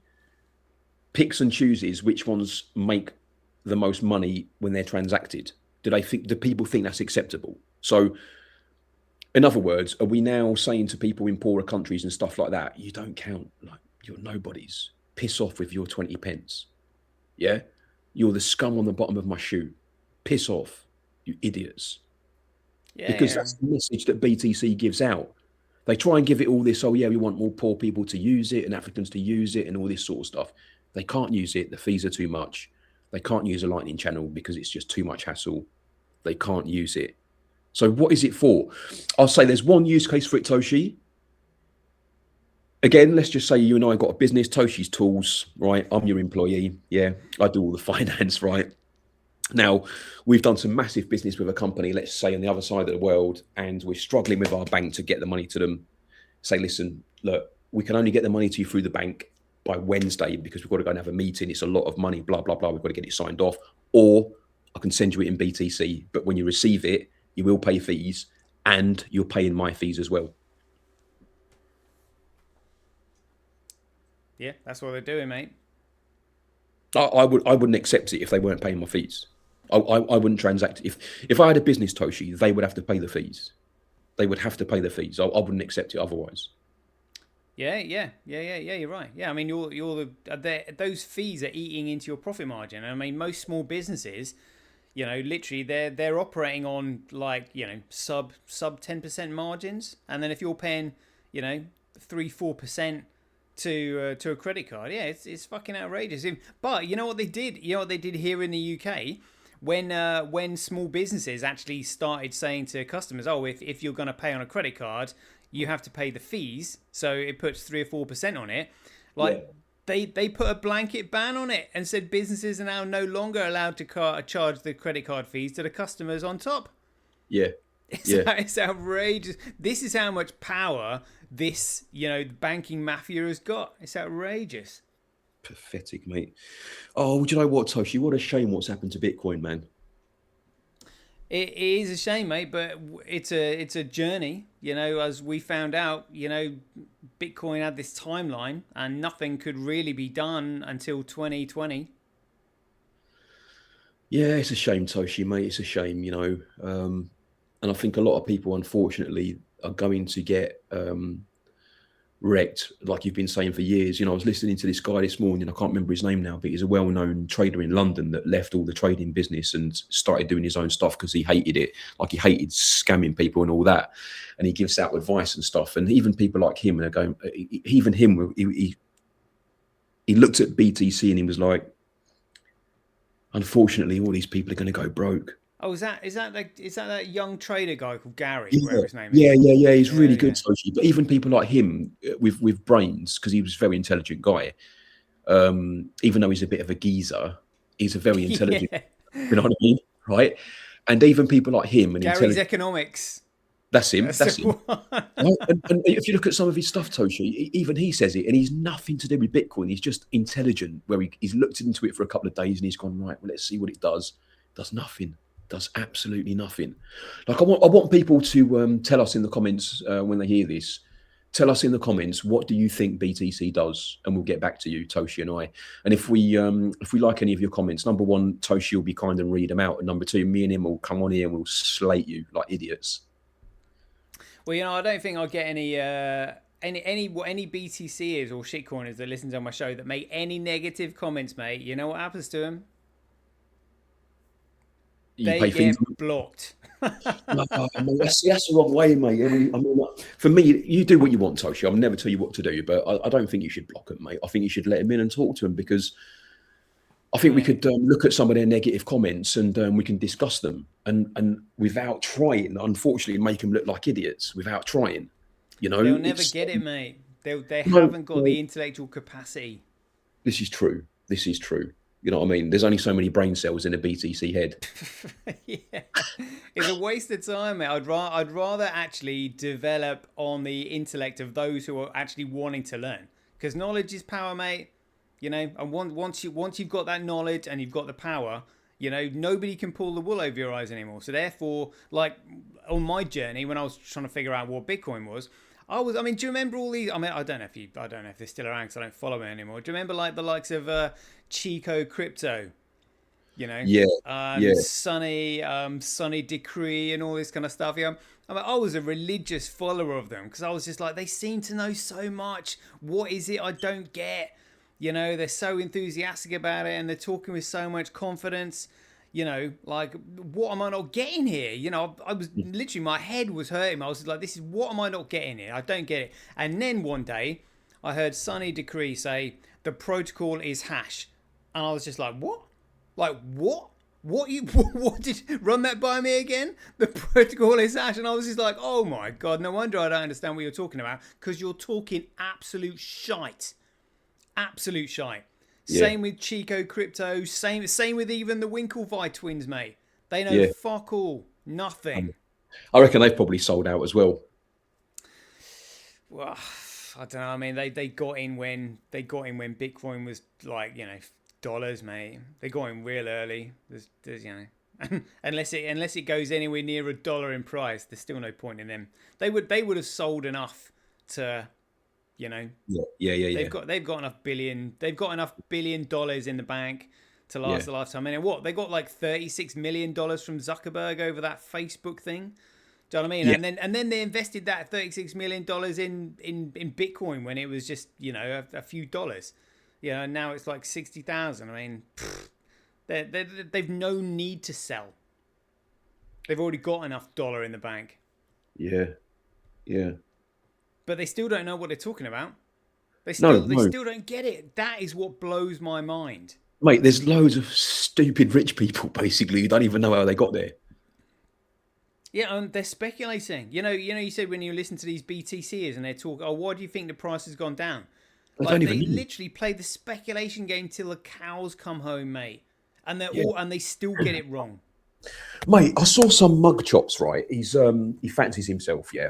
picks and chooses which ones make the most money when they're transacted. Do people think that's acceptable? So in other words, are we now saying to people in poorer countries and stuff like that, you don't count, like you're nobodies. Piss off with your 20 pence. Yeah? You're the scum on the bottom of my shoe. Piss off, you idiots. Yeah, Because yeah. that's the message that BTC gives out. They try and give it all this, oh yeah, we want more poor people to use it and Africans to use it and all this sort of stuff. They can't use it. The fees are too much. They can't use a lightning channel because it's just too much hassle. They can't use it. So what is it for? I'll say there's one use case for it, Toshi. Again, let's just say you and I got a business, Toshi's Tools, right? I'm your employee. Yeah, I do all the finance, right? Now, we've done some massive business with a company, let's say on the other side of the world, and we're struggling with our bank to get the money to them. Say, listen, look, we can only get the money to you through the bank by Wednesday because we've got to go and have a meeting. It's a lot of money, blah, blah, blah. We've got to get it signed off. Or I can send you it in BTC, but when you receive it, you will pay fees and you're paying my fees as well. Yeah, that's what they're doing, mate. I wouldn't accept it if they weren't paying my fees. I wouldn't transact. If I had a business, Toshi, they would have to pay the fees. They would have to pay the fees. I wouldn't accept it otherwise. Yeah. You're right. Yeah, I mean, those fees are eating into your profit margin. I mean, most small businesses, you know, literally they're operating on like, you know, sub 10% margins, and then if you're paying, you know, 3-4% to a credit card, yeah, it's fucking outrageous. But you know what they did? You know what they did here in the UK? When small businesses actually started saying to customers, oh, if you're going to pay on a credit card, you have to pay the fees. So it puts 3 or 4% on it. Like they put a blanket ban on it and said businesses are now no longer allowed to charge the credit card fees to the customers on top. Yeah. It's outrageous. This is how much power this, you know, banking mafia has got. It's outrageous. Pathetic, mate. Oh, do you know what, Toshi? What a shame what's happened to Bitcoin, man. It is a shame, mate, but it's a journey. You know, as we found out, you know, Bitcoin had this timeline, and nothing could really be done until 2020. Yeah, it's a shame, Toshi, mate. It's a shame, you know. And I think a lot of people, unfortunately, are going to get wrecked, like you've been saying for years. You know, I was listening to this guy this morning. I can't remember his name now, but he's a well-known trader in London that left all the trading business and started doing his own stuff because he hated it. Like he hated scamming people and all that. And he gives out advice and stuff. And even people like him are going. Even him, he looked at BTC and he was like, unfortunately, all these people are going to go broke. Oh, is that that young trader guy called Gary, Yeah, whatever his name yeah, is? yeah. He's really Yeah. good, Sochi. But even people like him with brains, because he was a very intelligent guy. Even though he's a bit of a geezer, he's a very intelligent. Yeah. You know what I mean, right? And even people like him and Gary's economics. That's him. That's That's the him. one. Right? And if you look at some of his stuff, Toshi, even he says it, and he's nothing to do with Bitcoin. He's just intelligent. Where he's looked into it for a couple of days and he's gone, right, well, let's see what it does. Does nothing. Does absolutely nothing. Like I want people to tell us in the comments when they hear this. Tell us in the comments, what do you think BTC does, and we'll get back to you, Toshi and I. And if we like any of your comments, number one, Toshi will be kind and read them out, and number two, me and him will come on here and we'll slate you like idiots. Well, you know, I don't think I'll get any BTCers or shitcoiners that listen to my show that make any negative comments, mate. You know what happens to them? You they pay fees. get blocked. No, mate, that's the wrong way, mate. For me, you do what you want, Toshi. I'll never tell you what to do, but I don't think you should block them, mate. I think you should let them in and talk to them, because I think we could look at some of their negative comments and we can discuss them, and without trying, unfortunately, make them look like idiots without trying. They'll never get it, mate. They No, haven't got no. the intellectual capacity. This is true. This is true. You know what I mean? There's only so many brain cells in a BTC head. Yeah, it's a waste of time, mate. I'd rather actually develop on the intellect of those who are actually wanting to learn, because knowledge is power, mate. And once you've got that knowledge and you've got the power, nobody can pull the wool over your eyes anymore. So therefore, like on my journey when I was trying to figure out what Bitcoin was, do you remember all these? I don't know if they're still around because I don't follow it anymore. Do you remember like the likes of Chico Crypto? Yeah. Sunny Decree and all this kind of stuff. Yeah, I was a religious follower of them because I was just like, they seem to know so much. What is it I don't get? They're so enthusiastic about it and they're talking with so much confidence. Like, what am I not getting here? I was literally, my head was hurting. I was like, this is, what am I not getting here? I don't get it. And then one day I heard Sunny Decree say the protocol is hash. And I was just like, what? Like, what? What did run that by me again? The protocol is hash. And I was just like, oh my God, no wonder I don't understand what you're talking about, because you're talking absolute shite. Absolute shite. Yeah. Same with Chico Crypto. Same with even the Winklevi twins, mate. They know fuck all, nothing. I reckon they've probably sold out as well. Well, I don't know. I mean, they got in when Bitcoin was like dollars, mate. They got in real early. There's unless it goes anywhere near $1 in price, there's still no point in them. They would have sold enough to. Yeah. They've got enough billion dollars in the bank to last a lifetime. I mean, what they got like $36 million from Zuckerberg over that Facebook thing. Do you know what I mean? Yeah. And then they invested that $36 million in Bitcoin when it was just a few dollars. And now it's like 60,000. I mean, they've no need to sell. They've already got enough dollar in the bank. Yeah. But they still don't know what they're talking about. They still don't get it. That is what blows my mind. Mate, there's loads of stupid rich people, basically, who don't even know how they got there. Yeah, and they're speculating. You said when you listen to these BTCers and they talk, oh, why do you think the price has gone down? They literally play the speculation game till the cows come home, mate. And they still get it wrong. Mate, I saw some mug chops, right? He fancies himself, yeah.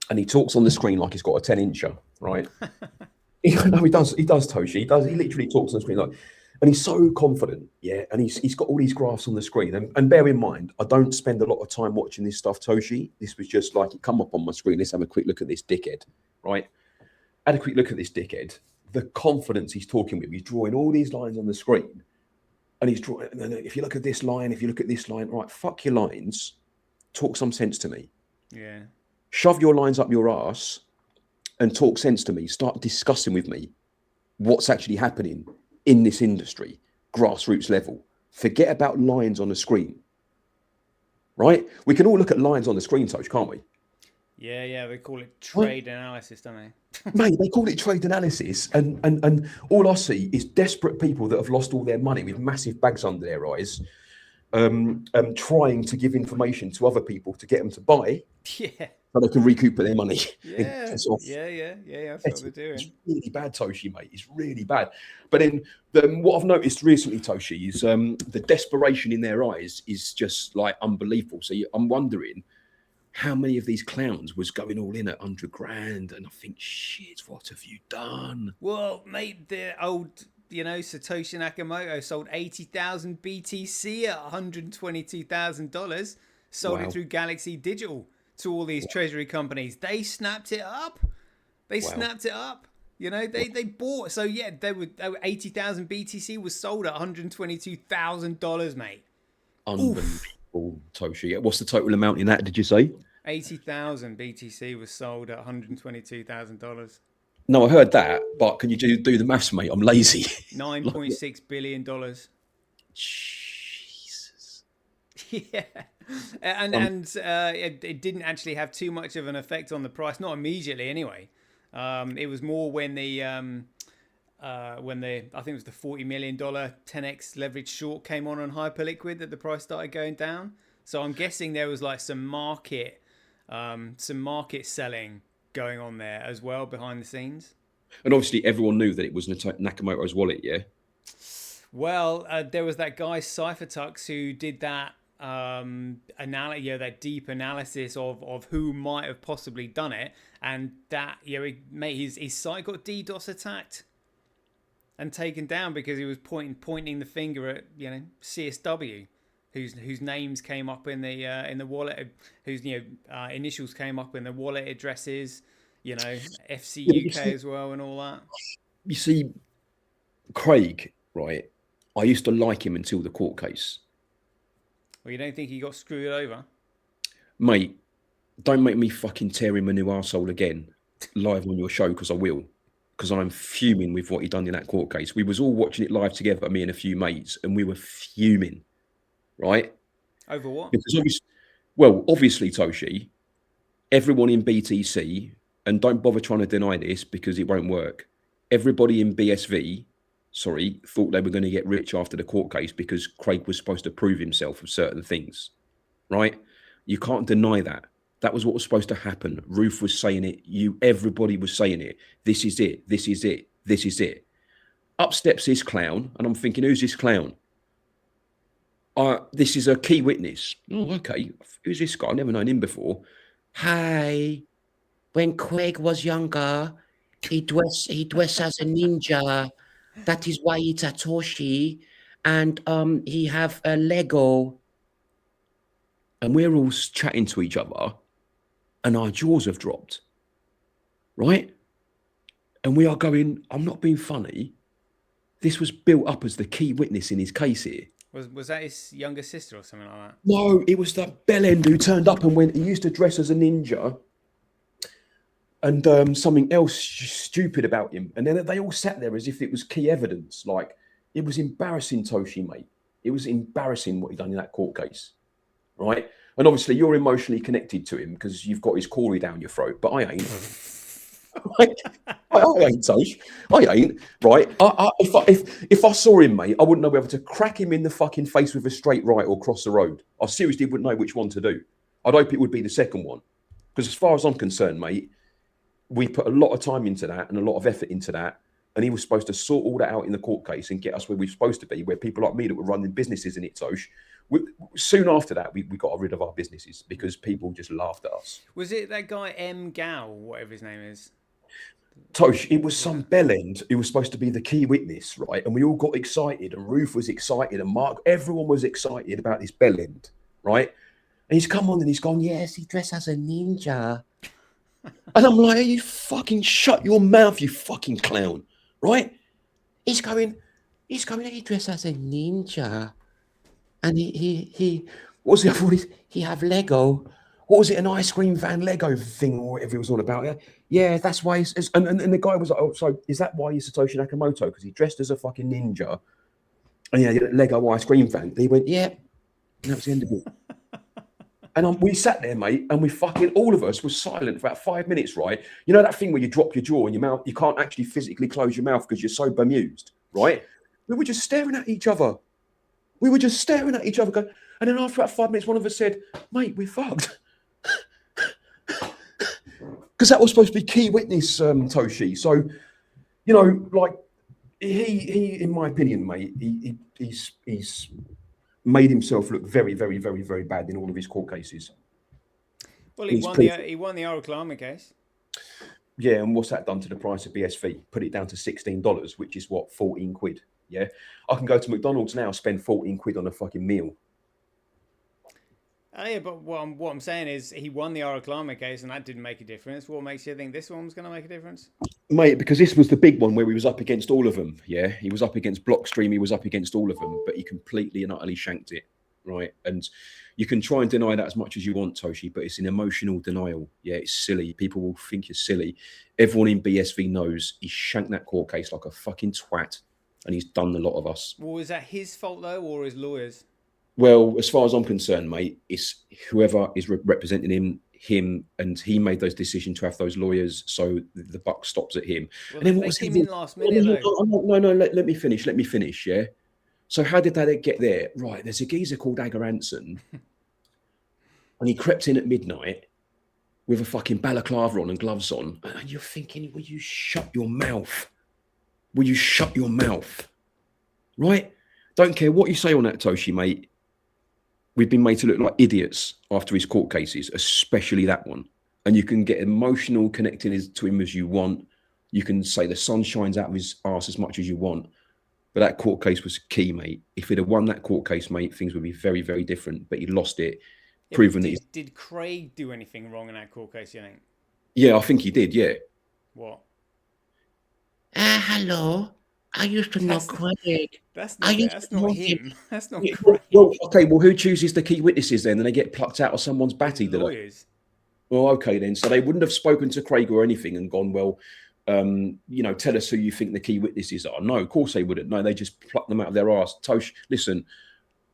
And he talks on the screen like he's got a 10-incher, right? No, he does, Toshi. He literally talks on the screen and he's so confident, yeah. And he's got all these graphs on the screen. And bear in mind, I don't spend a lot of time watching this stuff, Toshi. This was just like, it come up on my screen. Let's have a quick look at this dickhead, right? Had a quick look at this dickhead. The confidence he's talking with. He's drawing all these lines on the screen. And he's drawing, and if you look at this line, right, fuck your lines. Talk some sense to me. Yeah. Shove your lines up your ass and talk sense to me. Start discussing with me what's actually happening in this industry, grassroots level. Forget about lines on the screen, right? We can all look at lines on the screen, Tosh, can't we? Yeah, they call it trade analysis, don't they? Mate, they call it trade analysis, and all I see is desperate people that have lost all their money with massive bags under their eyes, trying to give information to other people to get them to buy. Yeah. So they can recoup their money. Yeah. That's what they're doing. It's really bad, Toshi, mate. It's really bad. But then what I've noticed recently, Toshi, is the desperation in their eyes is just like unbelievable. So I'm wondering how many of these clowns was going all in at 100 grand, and I think, shit, what have you done? Well, mate, the old, Satoshi Nakamoto sold 80,000 BTC at $122,000. Sold it through Galaxy Digital to all these treasury companies. They snapped it up. They bought. So yeah, they were 80,000 BTC was sold at $122,000, mate. Unbelievable, Toshi. What's the total amount in that, did you say? 80,000 BTC was sold at $122,000. No, I heard that, but can you do the maths, mate? I'm lazy. $9.6 billion. Jesus. Yeah, it didn't actually have too much of an effect on the price, not immediately anyway. It was more when the I think it was the $40 million 10x leverage short came on Hyperliquid that the price started going down. So I'm guessing there was like some market selling going on there as well behind the scenes. And obviously everyone knew that it was Nakamoto's wallet, yeah? Well, there was that guy CypherTux who did that that deep analysis of who might have possibly done it, and that his site got DDoS attacked and taken down because he was pointing the finger at CSW, whose names came up in the wallet, whose initials came up in the wallet addresses, FC UK as well and all that. You see, Craig, right? I used to like him until the court case. Well, you don't think he got screwed over? Mate, don't make me fucking tear him a new arsehole again live on your show, because I will. Because I'm fuming with what he done in that court case. We was all watching it live together, me and a few mates, and we were fuming, right? Over what? Because obviously, Toshi, everyone in BTC, and don't bother trying to deny this because it won't work, everybody in BSV, thought they were going to get rich after the court case because Craig was supposed to prove himself of certain things, right? You can't deny that. That was what was supposed to happen. Ruth was saying it. Everybody was saying it. This is it. This is it. This is it. Up steps this clown, and I'm thinking, who's this clown? This is a key witness. Oh, okay. Who's this guy? I've never known him before. Hi. When Craig was younger, he dressed as a ninja. That is why it's Satoshi. And he have a Lego. And we're all chatting to each other, and our jaws have dropped, right? And we are going, I'm not being funny. This was built up as the key witness in his case here. Was that his younger sister or something like that? No, it was that bellend who turned up and went, he used to dress as a ninja, and something else stupid about him. And then they all sat there as if it was key evidence. Like, it was embarrassing, Toshi, mate. It was embarrassing what he done in that court case, right? And obviously you're emotionally connected to him because you've got his Corey down your throat, but I ain't. I ain't, Tosh. I ain't, right? If I saw him, mate, I wouldn't know whether to crack him in the fucking face with a straight right or cross the road. I seriously wouldn't know which one to do. I'd hope it would be the second one. Because as far as I'm concerned, mate, we put a lot of time into that and a lot of effort into that. And he was supposed to sort all that out in the court case and get us where we're supposed to be, where people like me that were running businesses in it, Tosh. Soon after that, we got rid of our businesses because people just laughed at us. Was it that guy M. Gao, whatever his name is? Tosh, it was some bellend who was supposed to be the key witness, right? And we all got excited, and Ruth was excited, and Mark, everyone was excited about this bellend, right? And he's come on and he's gone, yes, he dressed as a ninja. And I'm like, you fucking shut your mouth, you fucking clown, right? He's going, he dressed as a ninja. And he what was the other one? He have Lego. What was it, an ice cream van Lego thing or whatever it was all about? Yeah, that's why and the guy was like, oh, so is that why he's Satoshi Nakamoto? Because he dressed as a fucking ninja and he had a Lego ice cream van. And he went, yeah. And that was the end of it. And we sat there, mate, and we fucking, all of us was silent for about 5 minutes, right? You know that thing where you drop your jaw and your mouth, you can't actually physically close your mouth because you're so bemused, right? We were just staring at each other. Going, and then after about 5 minutes, one of us said, mate, we're fucked. Because that was supposed to be key witness, Toshi. So, you know, like, he in my opinion, mate, he's made himself look very, very, very, very bad in all of his court cases. Well, he won the Oklahoma case. Yeah, and what's that done to the price of BSV? Put it down to $16, which is what, 14 quid. Yeah, I can go to McDonald's now, spend 14 quid on a fucking meal. Yeah, but what I'm saying is he won the Oklahoma case and that didn't make a difference. What makes you think this one was going to make a difference? Mate, because this was the big one where he was up against all of them. Yeah, he was up against Blockstream, he was up against all of them, but he completely and utterly shanked it, right? And you can try and deny that as much as you want, Toshi, but it's an emotional denial. Yeah, it's silly. People will think you're silly. Everyone in BSV knows he shanked that court case like a fucking twat, and he's done a lot of us. Well, is that his fault though, or his lawyers? Well, as far as I'm concerned, mate, it's whoever is representing him, and he made those decisions to have those lawyers, so the buck stops at him. Well, And then what they was came happening? in last minute, though. No, let me finish. Let me finish. Yeah. So how did they get there? Right, there's a geezer called Agaranson, and he crept in at midnight with a fucking balaclava on and gloves on, and you're thinking, will you shut your mouth? Will you shut your mouth? Right? Don't care what you say on that, Toshi, mate. We've been made to look like idiots after his court cases, especially that one. And you can get emotional connecting to him as you want. You can say the sun shines out of his arse as much as you want. But that court case was key, mate. If he'd have won that court case, mate, things would be very, very different. But he lost it, proving that did Craig do anything wrong in that court case, you think? Yeah, I think he did, yeah. What? Hello. I used to know Craig. That's not him. That's not Craig. Craig. Well, who chooses the key witnesses then? And they get plucked out of someone's batty, do they? Well, okay then. So they wouldn't have spoken to Craig or anything and gone, well, tell us who you think the key witnesses are. No, of course they wouldn't. No, they just pluck them out of their arse. Tosh, listen,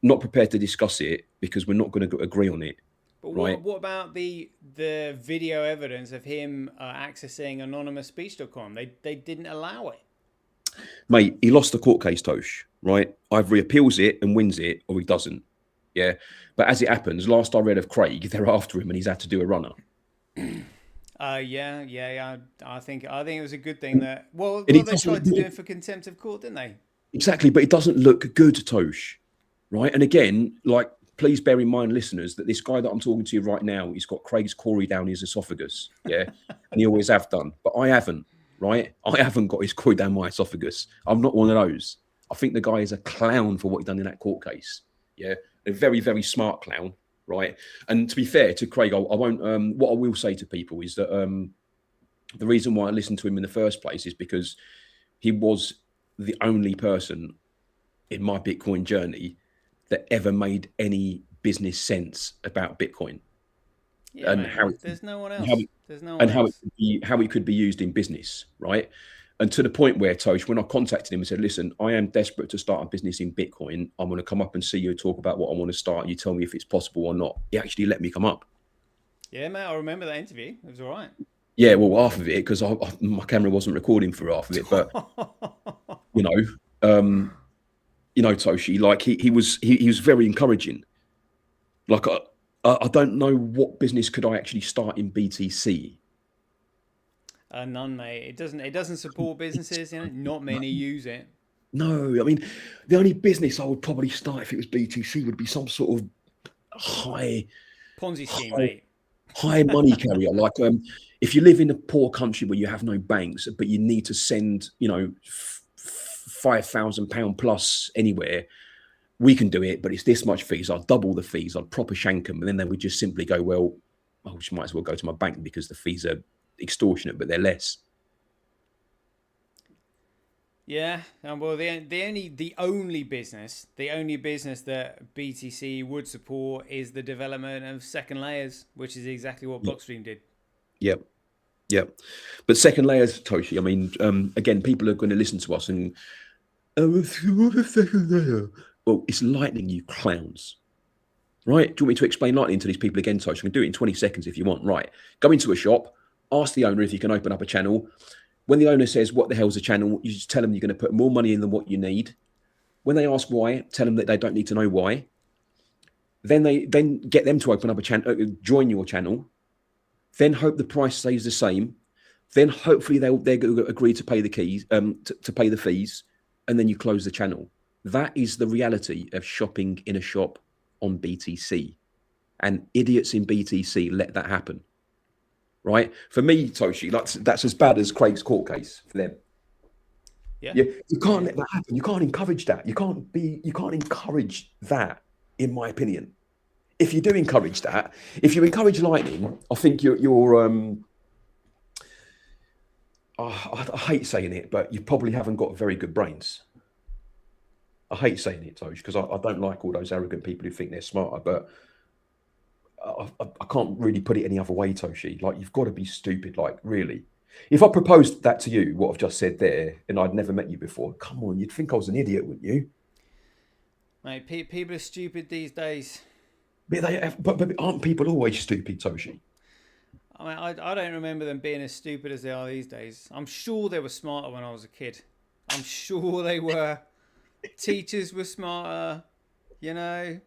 not prepared to discuss it because we're not going to agree on it. But right? What about the video evidence of him accessing anonymousspeech.com? They didn't allow it. Mate, he lost the court case, Tosh, right? Either he appeals it and wins it or he doesn't. Yeah. But as it happens, last I read of Craig, they're after him and he's had to do a runner. Yeah. I think it was a good thing that they tried to do it for contempt of court, didn't they? Exactly, but it doesn't look good, Tosh. Right? And again, like, please bear in mind, listeners, that this guy that I'm talking to you right now, he's got Craig's Corey down his esophagus. Yeah. And he always have done. But I haven't. Right? I haven't got his Corey down my esophagus. I'm not one of those. I think the guy is a clown for what he done in that court case. Yeah. A very, very smart clown. Right. And to be fair to Craig, I won't, what I will say to people is that the reason why I listened to him in the first place is because he was the only person in my Bitcoin journey that ever made any business sense about Bitcoin. Yeah, and there's no one else. How it could be used in business, right? And to the point where, Tosh, when I contacted him and said, listen, I am desperate to start a business in Bitcoin. I'm going to come up and see you and talk about what I want to start. You tell me if it's possible or not. He actually let me come up. Yeah, mate, I remember that interview. It was all right. Yeah, well, half of it, because my camera wasn't recording for half of it. But, Toshi, like he was very encouraging. Like, I don't know what business could I actually start in BTC. None, mate. It doesn't support businesses. Not many use it. No, I mean, the only business I would probably start if it was BTC would be some sort of high Ponzi scheme, mate. High money carrier. Like, if you live in a poor country where you have no banks, but you need to send, £5,000 plus anywhere, we can do it, but it's this much fees. I'd double the fees. I'd proper shank them. And then they would just simply go, well, I just might as well go to my bank because the fees are extortionate, but they're less. Yeah. Well, the only business that BTC would support is the development of second layers, which is exactly what Blockstream did. Yep. But second layers, Toshi, I mean, again, people are going to listen to us and, what's a second layer? Well, it's Lightning, you clowns. Right? Do you want me to explain Lightning to these people again, Tosh? I can do it in 20 seconds if you want. Right. Go into a shop, ask the owner if you can open up a channel. When the owner says, what the hell's a channel? You just tell them you're going to put more money in than what you need. When they ask why, tell them that they don't need to know why. Then get them to open up a channel, join your channel. Then hope the price stays the same. Then hopefully they'll agree to pay the keys, to pay the fees, and then you close the channel. That is the reality of shopping in a shop on BTC. And idiots in BTC let that happen. Right? For me, Toshi, that's as bad as Craig's court case for them. Yeah. You can't let that happen. You can't encourage that. You can't encourage that, in my opinion. If you do encourage that, if you encourage Lightning, I think you're I hate saying it, but you probably haven't got very good brains. I hate saying it, Tosh, because I don't like all those arrogant people who think they're smarter, but I can't really put it any other way, Toshi. Like, you've got to be stupid, like, really. If I proposed that to you, what I've just said there, and I'd never met you before, come on, you'd think I was an idiot, wouldn't you? Mate, people are stupid these days. But aren't people always stupid, Toshi? I mean, I don't remember them being as stupid as they are these days. I'm sure they were smarter when I was a kid. I'm sure they were. Teachers were smarter, you know.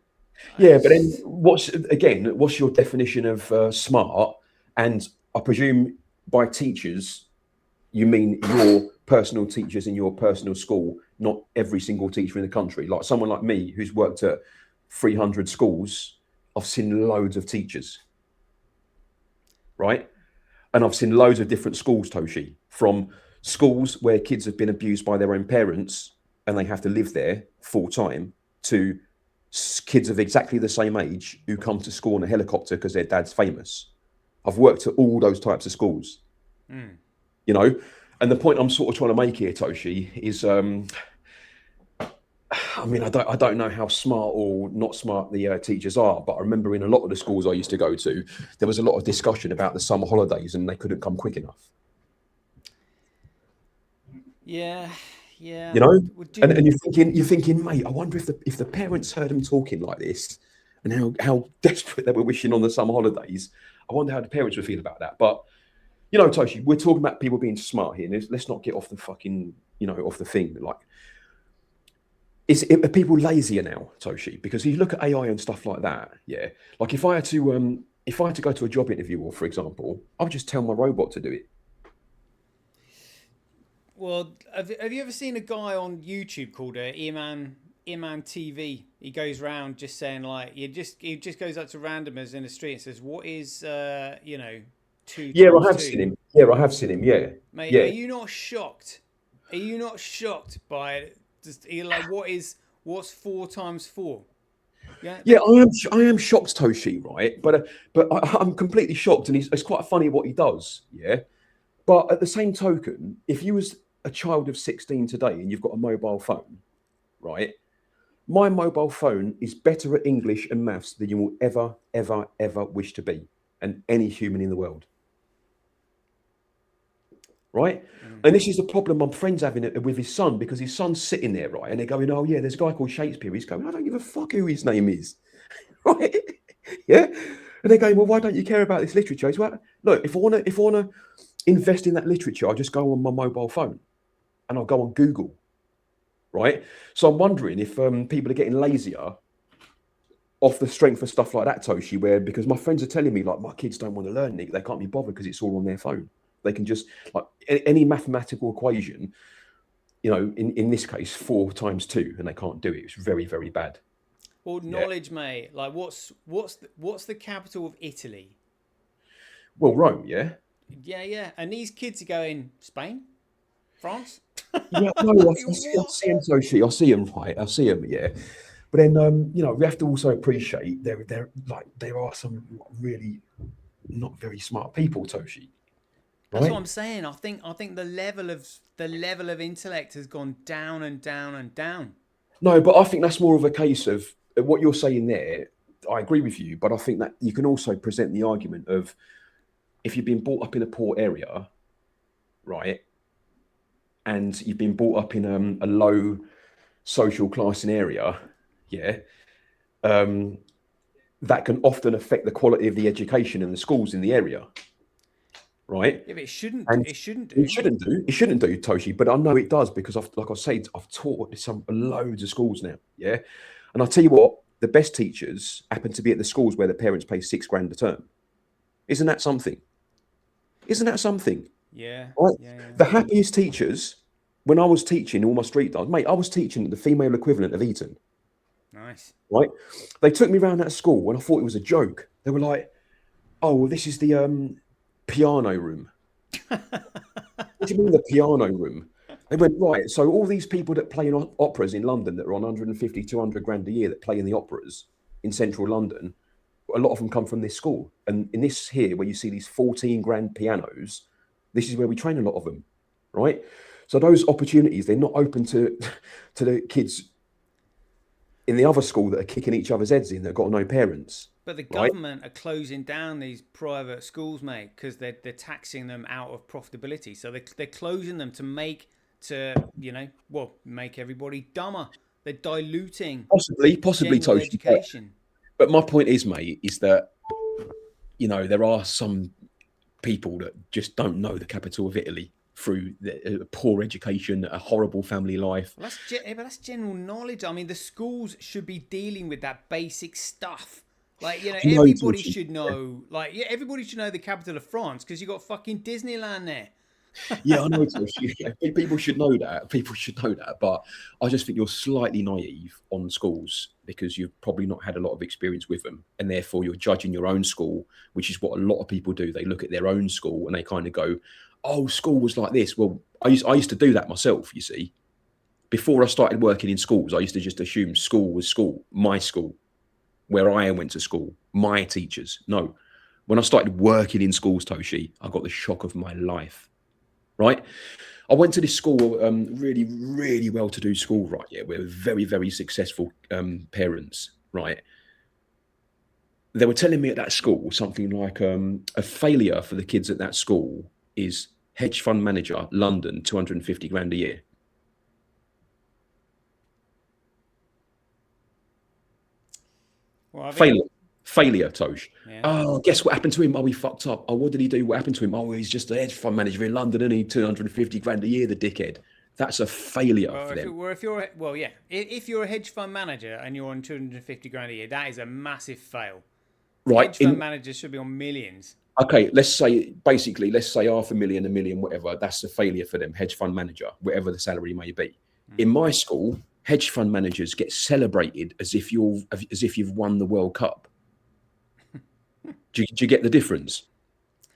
Yeah, but then what's your definition of smart? And I presume by teachers, you mean your personal teachers in your personal school, not every single teacher in the country. Like someone like me who's worked at 300 schools, I've seen loads of teachers, right? And I've seen loads of different schools, Toshi, from schools where kids have been abused by their own parents and they have to live there full time to kids of exactly the same age who come to school on a helicopter because their dad's famous. I've worked at all those types of schools, you know. And the point I'm sort of trying to make here, Toshi, is I mean, I don't know how smart or not smart the teachers are, but I remember in a lot of the schools I used to go to, there was a lot of discussion about the summer holidays and they couldn't come quick enough. Yeah, yeah. You know, and you're thinking, mate, I wonder if the parents heard them talking like this and how desperate they were wishing on the summer holidays. I wonder how the parents would feel about that. But you know, Toshi, we're talking about people being smart here. Let's not get off the fucking, you know, off the thing. Like, are people lazier now, Toshi? Because if you look at AI and stuff like that, yeah. Like if I had to go to a job interview, or for example, I would just tell my robot to do it. Well, have you ever seen a guy on YouTube called Iman TV? He goes around just saying like he just goes up to randomers in the street and says, "What is you know, 2 Yeah, times I have 2?" seen him. Yeah, I have seen him. Yeah, Mate, yeah. are you not shocked? Are you not shocked by it? Just you're like, what's 4 times 4? Yeah, Yeah, I am shocked, Toshi, right? But I'm completely shocked, and it's quite funny what he does. Yeah, but at the same token, if you was a child of 16 today and you've got a mobile phone, right? My mobile phone is better at English and maths than you will ever wish to be, and any human in the world. Right? And this is the problem my friend's having with his son, because his son's sitting there, right? And they're going, "Oh yeah, there's a guy called Shakespeare." He's going, "I don't give a fuck who his name is." Right? Yeah. And they're going, "Well, why don't you care about this literature?" He's like, "Look, if I wanna invest in that literature, I just go on my mobile phone and I'll go on Google." Right? So I'm wondering if people are getting lazier off the strength of stuff like that, Toshi, where because my friends are telling me like my kids don't want to learn it, they can't be bothered because it's all on their phone. They can just like any mathematical equation, you know, in this case, 4 times 2, and they can't do it. It's very, very bad. Well, knowledge, mate. Like, what's the capital of Italy? Well, Rome, yeah. Yeah. And these kids are going Spain, France. Yeah, no, I see him, Toshi. I see him, right? I see him, yeah. But then, you know, we have to also appreciate there are some really not very smart people, Toshi. That's Right? what I'm saying. I think the level of intellect has gone down and down and down. No, but I think that's more of a case of what you're saying there. I agree with you, but I think that you can also present the argument of if you've been brought up in a poor area, right, and you've been brought up in a low social classing area, yeah, that can often affect the quality of the education in the schools in the area. Right? Yeah, but it shouldn't. And It shouldn't do. It shouldn't do, Toshi. But I know it does because like I said, I've taught at some loads of schools now. Yeah, and I'll tell you what, the best teachers happen to be at the schools where the parents pay $6,000 a term. Isn't that something? Isn't that something? Yeah. Right? Yeah. The happiest teachers when I was teaching all my street dance, mate, I was teaching at the female equivalent of Eton. Nice. Right? They took me around that school and I thought it was a joke. They were like, "Oh, well, this is the piano room." What do you mean the piano room? They went, right, so all these people that play in operas in London that are on 150, 200 grand a year that play in the operas in central London, a lot of them come from this school. And in this here, where you see these 14 grand pianos, this is where we train a lot of them, right? So those opportunities, they're not open to the kids in the other school that are kicking each other's heads in that got no parents. But the government are closing down these private schools, mate, because they're taxing them out of profitability. So they're closing them to make everybody dumber. They're diluting Possibly, general Toshi. education. But my point is, mate, is that, you know, there are some people that just don't know the capital of Italy through poor education, a horrible family life. Well, that's general knowledge. I mean, the schools should be dealing with that basic stuff. Like, you know, You know, everybody Toshi, should know. Like, yeah, everybody should know the capital of France because you got fucking Disneyland there. yeah, I know, Toshi. People should know that. People should know that. But I just think you're slightly naive on schools because you've probably not had a lot of experience with them. And therefore, you're judging your own school, which is what a lot of people do. They look at their own school and they kind of go, oh, school was like this. Well, I used to do that myself, you see. Before I started working in schools, I used to just assume school was school, my school, where I went to school, my teachers. No. When I started working in schools, Toshi, I got the shock of my life. Right, I went to this school, really, really well-to-do school, right? Yeah, we're very, very successful parents, right? They were telling me at that school something like a failure for the kids at that school is hedge fund manager, London, 250 grand a year. Well, Failure, Tosh. Yeah. Oh, guess what happened to him? Oh, he fucked up. Oh, what did he do? What happened to him? Oh, he's just a hedge fund manager in London, and he 250 grand a year, the dickhead. That's a failure for them. If you're a hedge fund manager and you're on 250 grand a year, that is a massive fail. Right. Hedge fund managers should be on millions. Okay, let's say 500,000, a million, whatever. That's a failure for them, hedge fund manager, whatever the salary may be. In my school, hedge fund managers get celebrated as if you've won the World Cup. Do you get the difference?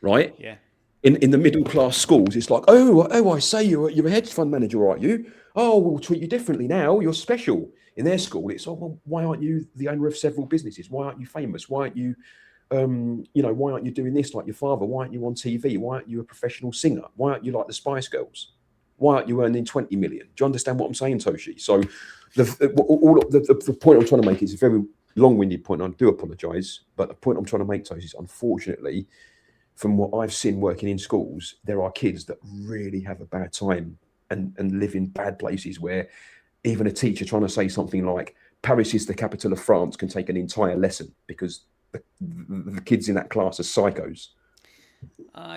Right? Yeah. In the middle class schools, it's like, oh, I say you're a hedge fund manager, aren't you? Oh, we'll treat you differently now. You're special. In their school, it's well, why aren't you the owner of several businesses? Why aren't you famous? Why aren't you, why aren't you doing this like your father? Why aren't you on TV? Why aren't you a professional singer? Why aren't you like the Spice Girls? Why aren't you earning 20 million? Do you understand what I'm saying, Toshi? So the point I'm trying to make is a very long-winded point. I do apologise, but the point I'm trying to make, Toshi, is unfortunately, from what I've seen working in schools, there are kids that really have a bad time and live in bad places where even a teacher trying to say something like Paris is the capital of France can take an entire lesson because the kids in that class are psychos.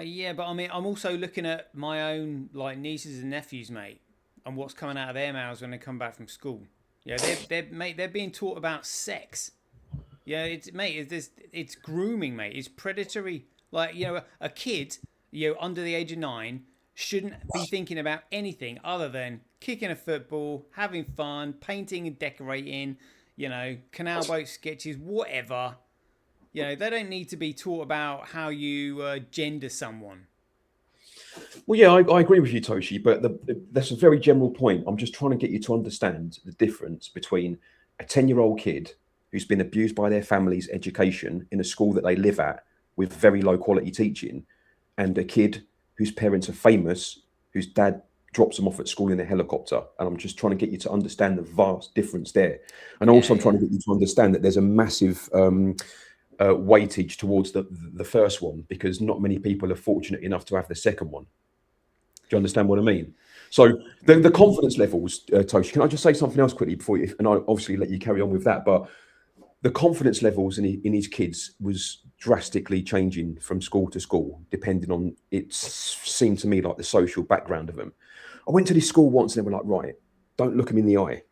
Yeah, but I mean, I'm also looking at my own like nieces and nephews, mate, and what's coming out of their mouths when they come back from school. Yeah, they're being taught about sex. Yeah, it's grooming, mate. It's predatory. Like, you know, a kid, under the age of 9 shouldn't be thinking about anything other than kicking a football, having fun, painting and decorating, canal boat sketches, whatever. They don't need to be taught about how you gender someone. Well, yeah, I agree with you, Toshi, but that's a very general point. I'm just trying to get you to understand the difference between a 10-year-old kid who's been abused by their family's education in a school that they live at with very low quality teaching, and a kid whose parents are famous, whose dad drops them off at school in a helicopter. And I'm just trying to get you to understand the vast difference there. And also I'm trying to get you to understand that there's a massive weightage towards the first one, because not many people are fortunate enough to have the second one. Do you understand what I mean? So the confidence levels, Toshi, can I just say something else quickly before you, and I'll obviously let you carry on with that, but the confidence levels in his kids was drastically changing from school to school, depending on, it seemed to me like the social background of them. I went to this school once and they were like, right, don't look him in the eye.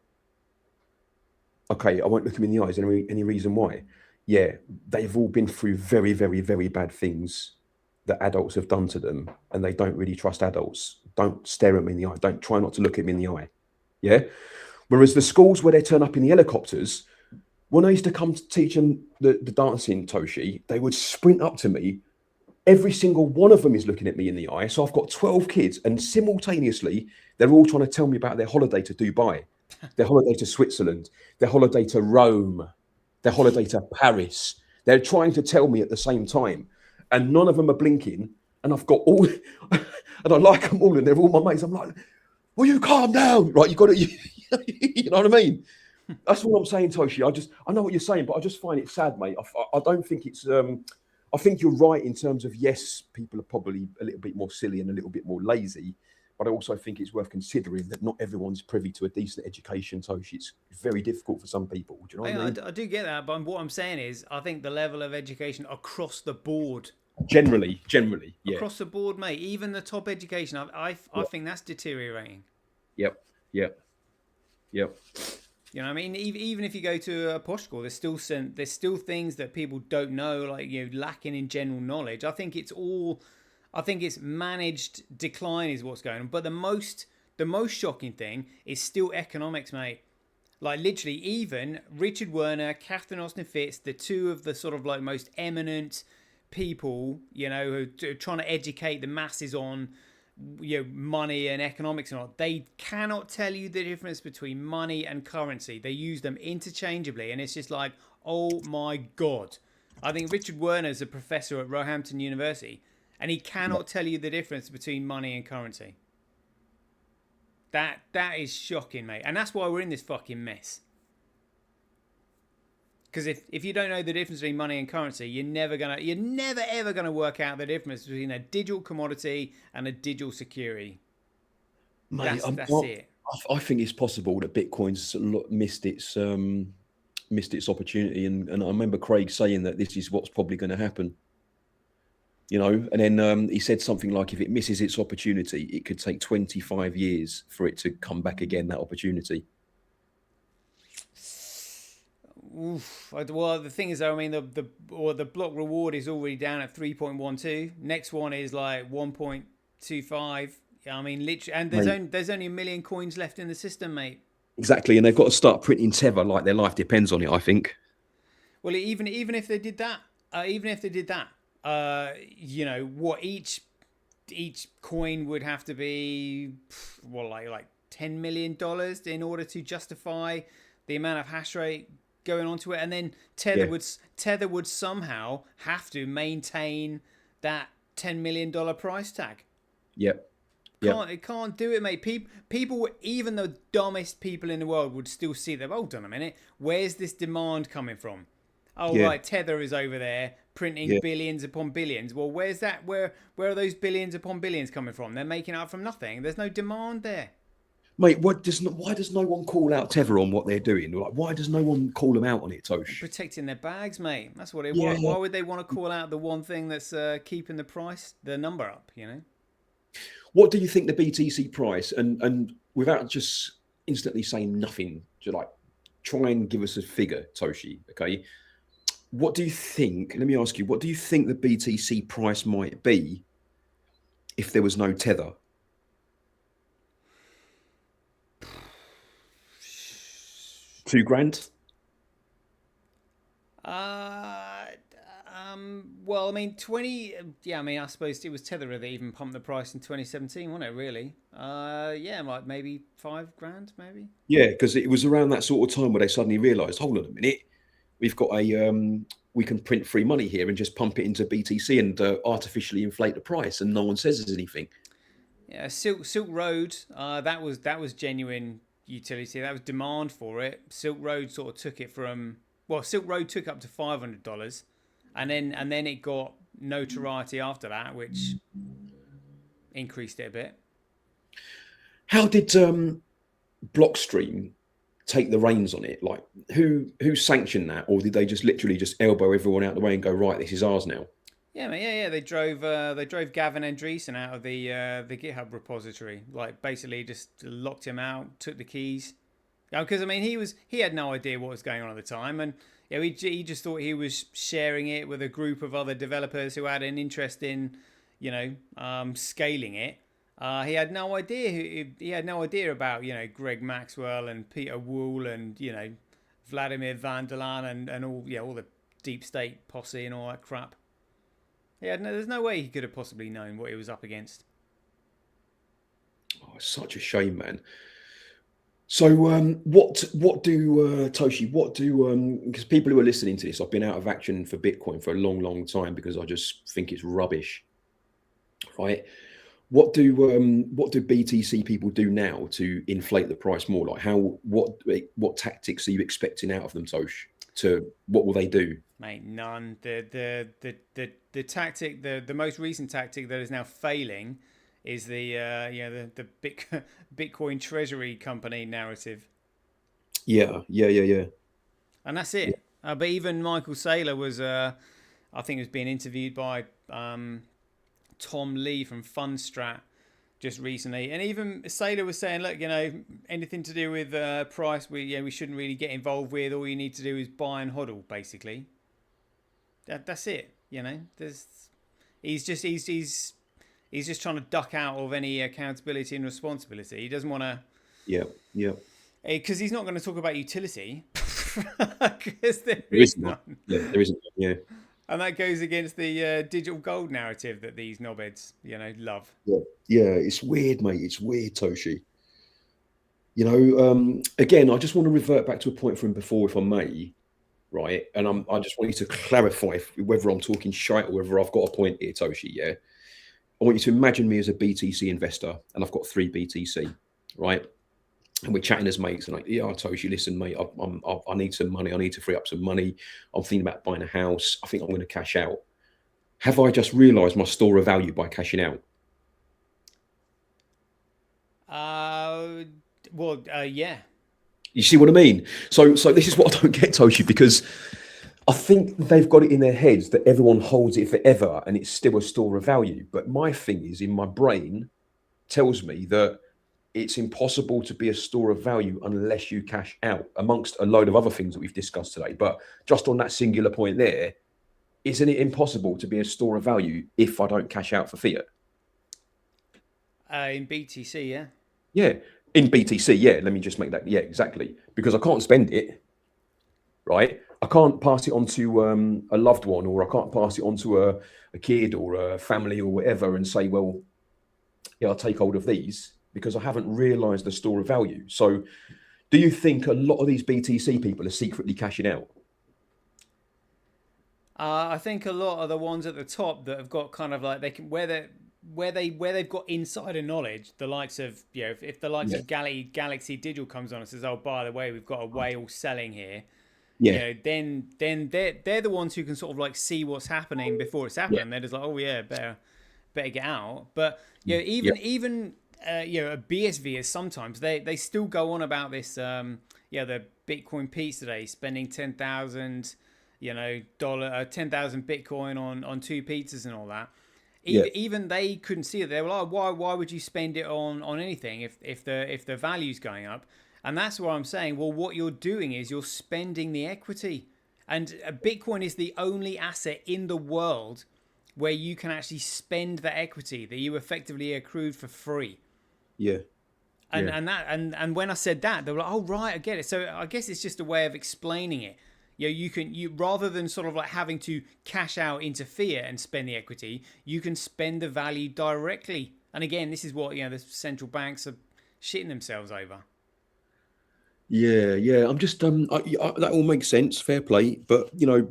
Okay, I won't look him in the eyes. Any reason why? Yeah, they've all been through very, very, very bad things that adults have done to them, and they don't really trust adults. Don't stare at me in the eye. Don't try not to look at me in the eye. Yeah. Whereas the schools where they turn up in the helicopters, when I used to come to teach them the dancing, Toshi, they would sprint up to me. Every single one of them is looking at me in the eye. So I've got 12 kids, and simultaneously, they're all trying to tell me about their holiday to Dubai, their holiday to Switzerland, their holiday to Rome, their holiday to Paris. They're trying to tell me at the same time, and none of them are blinking. And I've got all, and I like them all, and they're all my mates. I'm like, will you calm down? Right, you got to, you know what I mean? That's what I'm saying, Toshi. I know what you're saying, but I just find it sad, mate. I don't think it's. I think you're right in terms of, yes, people are probably a little bit more silly and a little bit more lazy, but I also think it's worth considering that not everyone's privy to a decent education, Toshi. It's very difficult for some people. Do you know what I mean? I do get that, but what I'm saying is, I think the level of education across the board, Generally, yeah. across the board, mate, even the top education, I think that's deteriorating. Yep. You know what I mean? Even if you go to a posh school, there's still things that people don't know, like, you know, lacking in general knowledge. I think it's managed decline is what's going on. But the most shocking thing is still economics, mate. Like, literally, even Richard Werner, Catherine Austin Fitts, the two of the sort of like most eminent people, you know, who are trying to educate the masses on, you know, money and economics and all, they cannot tell you the difference between money and currency. They use them interchangeably, and it's just like, oh my god. I think Richard Werner is a professor at Roehampton University, and he cannot tell you the difference between money and currency. That is shocking, mate, and that's why we're in this fucking mess. Because if you don't know the difference between money and currency, you're never ever gonna work out the difference between a digital commodity and a digital security. Mate, That's it. I think it's possible that Bitcoin's missed its opportunity, and I remember Craig saying that this is what's probably going to happen. You know, and then he said something like, if it misses its opportunity, it could take 25 years for it to come back again. That opportunity. Oof. Well, the thing is, though, I mean, the block reward is already down at 3.12. Next one is like 1.25. I mean, literally, and there's only 1 million coins left in the system, mate. Exactly, and they've got to start printing tether like their life depends on it, I think. Well, even if they did that, you know, what each coin would have to be, well, like $10 million in order to justify the amount of hash rate going onto it, and then Tether would somehow have to maintain that $10 million price tag. Yep. It can't do it, mate. People, even the dumbest people in the world, would still see that. Hold on a minute, where's this demand coming from? Oh, right, Tether is over there printing billions upon billions. Well, where's that? Where are those billions upon billions coming from? They're making it up from nothing. There's no demand there. Mate, why does no one call out Tether on what they're doing? Like, why does no one call them out on it, Tosh? Protecting their bags, mate. That's what it. Why would they want to call out the one thing that's keeping the number up? You know. What do you think the BTC price, and without just instantly saying nothing, to like try and give us a figure, Toshi? Okay. What do you think? Let me ask you. What do you think the BTC price might be if there was no Tether? $2,000? Well, I mean, 20. Yeah, I mean, I suppose it was Tether that even pumped the price in 2017, wasn't it? Really? Yeah, like maybe $5,000, maybe. Yeah, because it was around that sort of time where they suddenly realised, hold on a minute, we've got we can print free money here and just pump it into BTC and artificially inflate the price, and no one says anything. Yeah, Silk Road. That was genuine utility. That was demand for it. Silk Road sort of took it from. Well, Silk Road took up to $500, and then it got notoriety after that, which increased it a bit. How did Blockstream take the reins on it? Like, who sanctioned that, or did they just literally just elbow everyone out the way and go, right, this is ours now? Yeah, man, yeah. They drove Gavin Andreessen out of the GitHub repository. Like, basically just locked him out, took the keys. Because I mean, he had no idea what was going on at the time, and he just thought he was sharing it with a group of other developers who had an interest in, scaling it. He had no idea. He had no idea about Greg Maxwell and Peter Wool and Vladimir van der Laan and all the deep state posse and all that crap. There's no way he could have possibly known what he was up against. Oh, it's such a shame, man. So what do Toshi? Because people who are listening to this, I've been out of action for Bitcoin for a long time because I just think it's rubbish, right? What do BTC people do now to inflate the price more? Like what tactics are you expecting out of them, Tosh? What will they do? Mate, none. The tactic, the most recent tactic that is now failing is the the Bitcoin treasury company narrative. Yeah. And that's it. But even Michael Saylor was, I think, he was being interviewed by Tom Lee from Fundstrat just recently, and even Saylor was saying, look, anything to do with price, we shouldn't really get involved with. All you need to do is buy and hodl, basically. That's it. He's just trying to duck out of any accountability and responsibility. He doesn't want to. Yeah. Because he's not going to talk about utility. Because there There is isn't none. one. Yeah, there isn't. Yeah. And that goes against the digital gold narrative that these knobheads, love. Yeah, it's weird, mate. It's weird, Toshi. Again, I just want to revert back to a point from before, if I may, right? And I just want you to clarify whether I'm talking shite or whether I've got a point here, Toshi. Yeah, I want you to imagine me as a BTC investor, and I've got 3 BTC, right? And we're chatting as mates, and Toshi, listen, mate, I need some money. I need to free up some money. I'm thinking about buying a house. I think I'm going to cash out. Have I just realised my store of value by cashing out? Yeah. You see what I mean? So this is what I don't get, Toshi, because I think they've got it in their heads that everyone holds it forever and it's still a store of value. But my thing is, in my brain, tells me that it's impossible to be a store of value unless you cash out, amongst a load of other things that we've discussed today. But just on that singular point there, isn't it impossible to be a store of value if I don't cash out for fiat? In BTC, yeah. Yeah, in BTC, yeah. Let me just make that. Yeah, exactly. Because I can't spend it, right? I can't pass it on to a loved one, or I can't pass it on to a kid or a family or whatever and say, well, yeah, I'll take hold of these, because I haven't realised the store of value. So do you think a lot of these BTC people are secretly cashing out? I think a lot of the ones at the top that have got kind of like, they can where they've got insider knowledge, the likes of, if the likes of Galaxy Digital comes on and says, oh, by the way, we've got a whale selling here. Yeah. Then they're the ones who can sort of like see what's happening before it's happening. They're just like, oh yeah, better get out. But even a BSV is sometimes they still go on about this. The Bitcoin Pete's today spending $10,000 Bitcoin on 2 pizzas and all that. Even they couldn't see it. They were like, why would you spend it on anything if the value's going up? And that's why I'm saying, well, what you're doing is you're spending the equity. And Bitcoin is the only asset in the world where you can actually spend the equity that you effectively accrued for free. Yeah. And when I said that, they were like, oh right, I get it. So I guess it's just a way of explaining it. You rather than sort of like having to cash out into fiat and spend the equity, you can spend the value directly. And again, this is what the central banks are shitting themselves over. Yeah. I'm just that all makes sense. Fair play, but the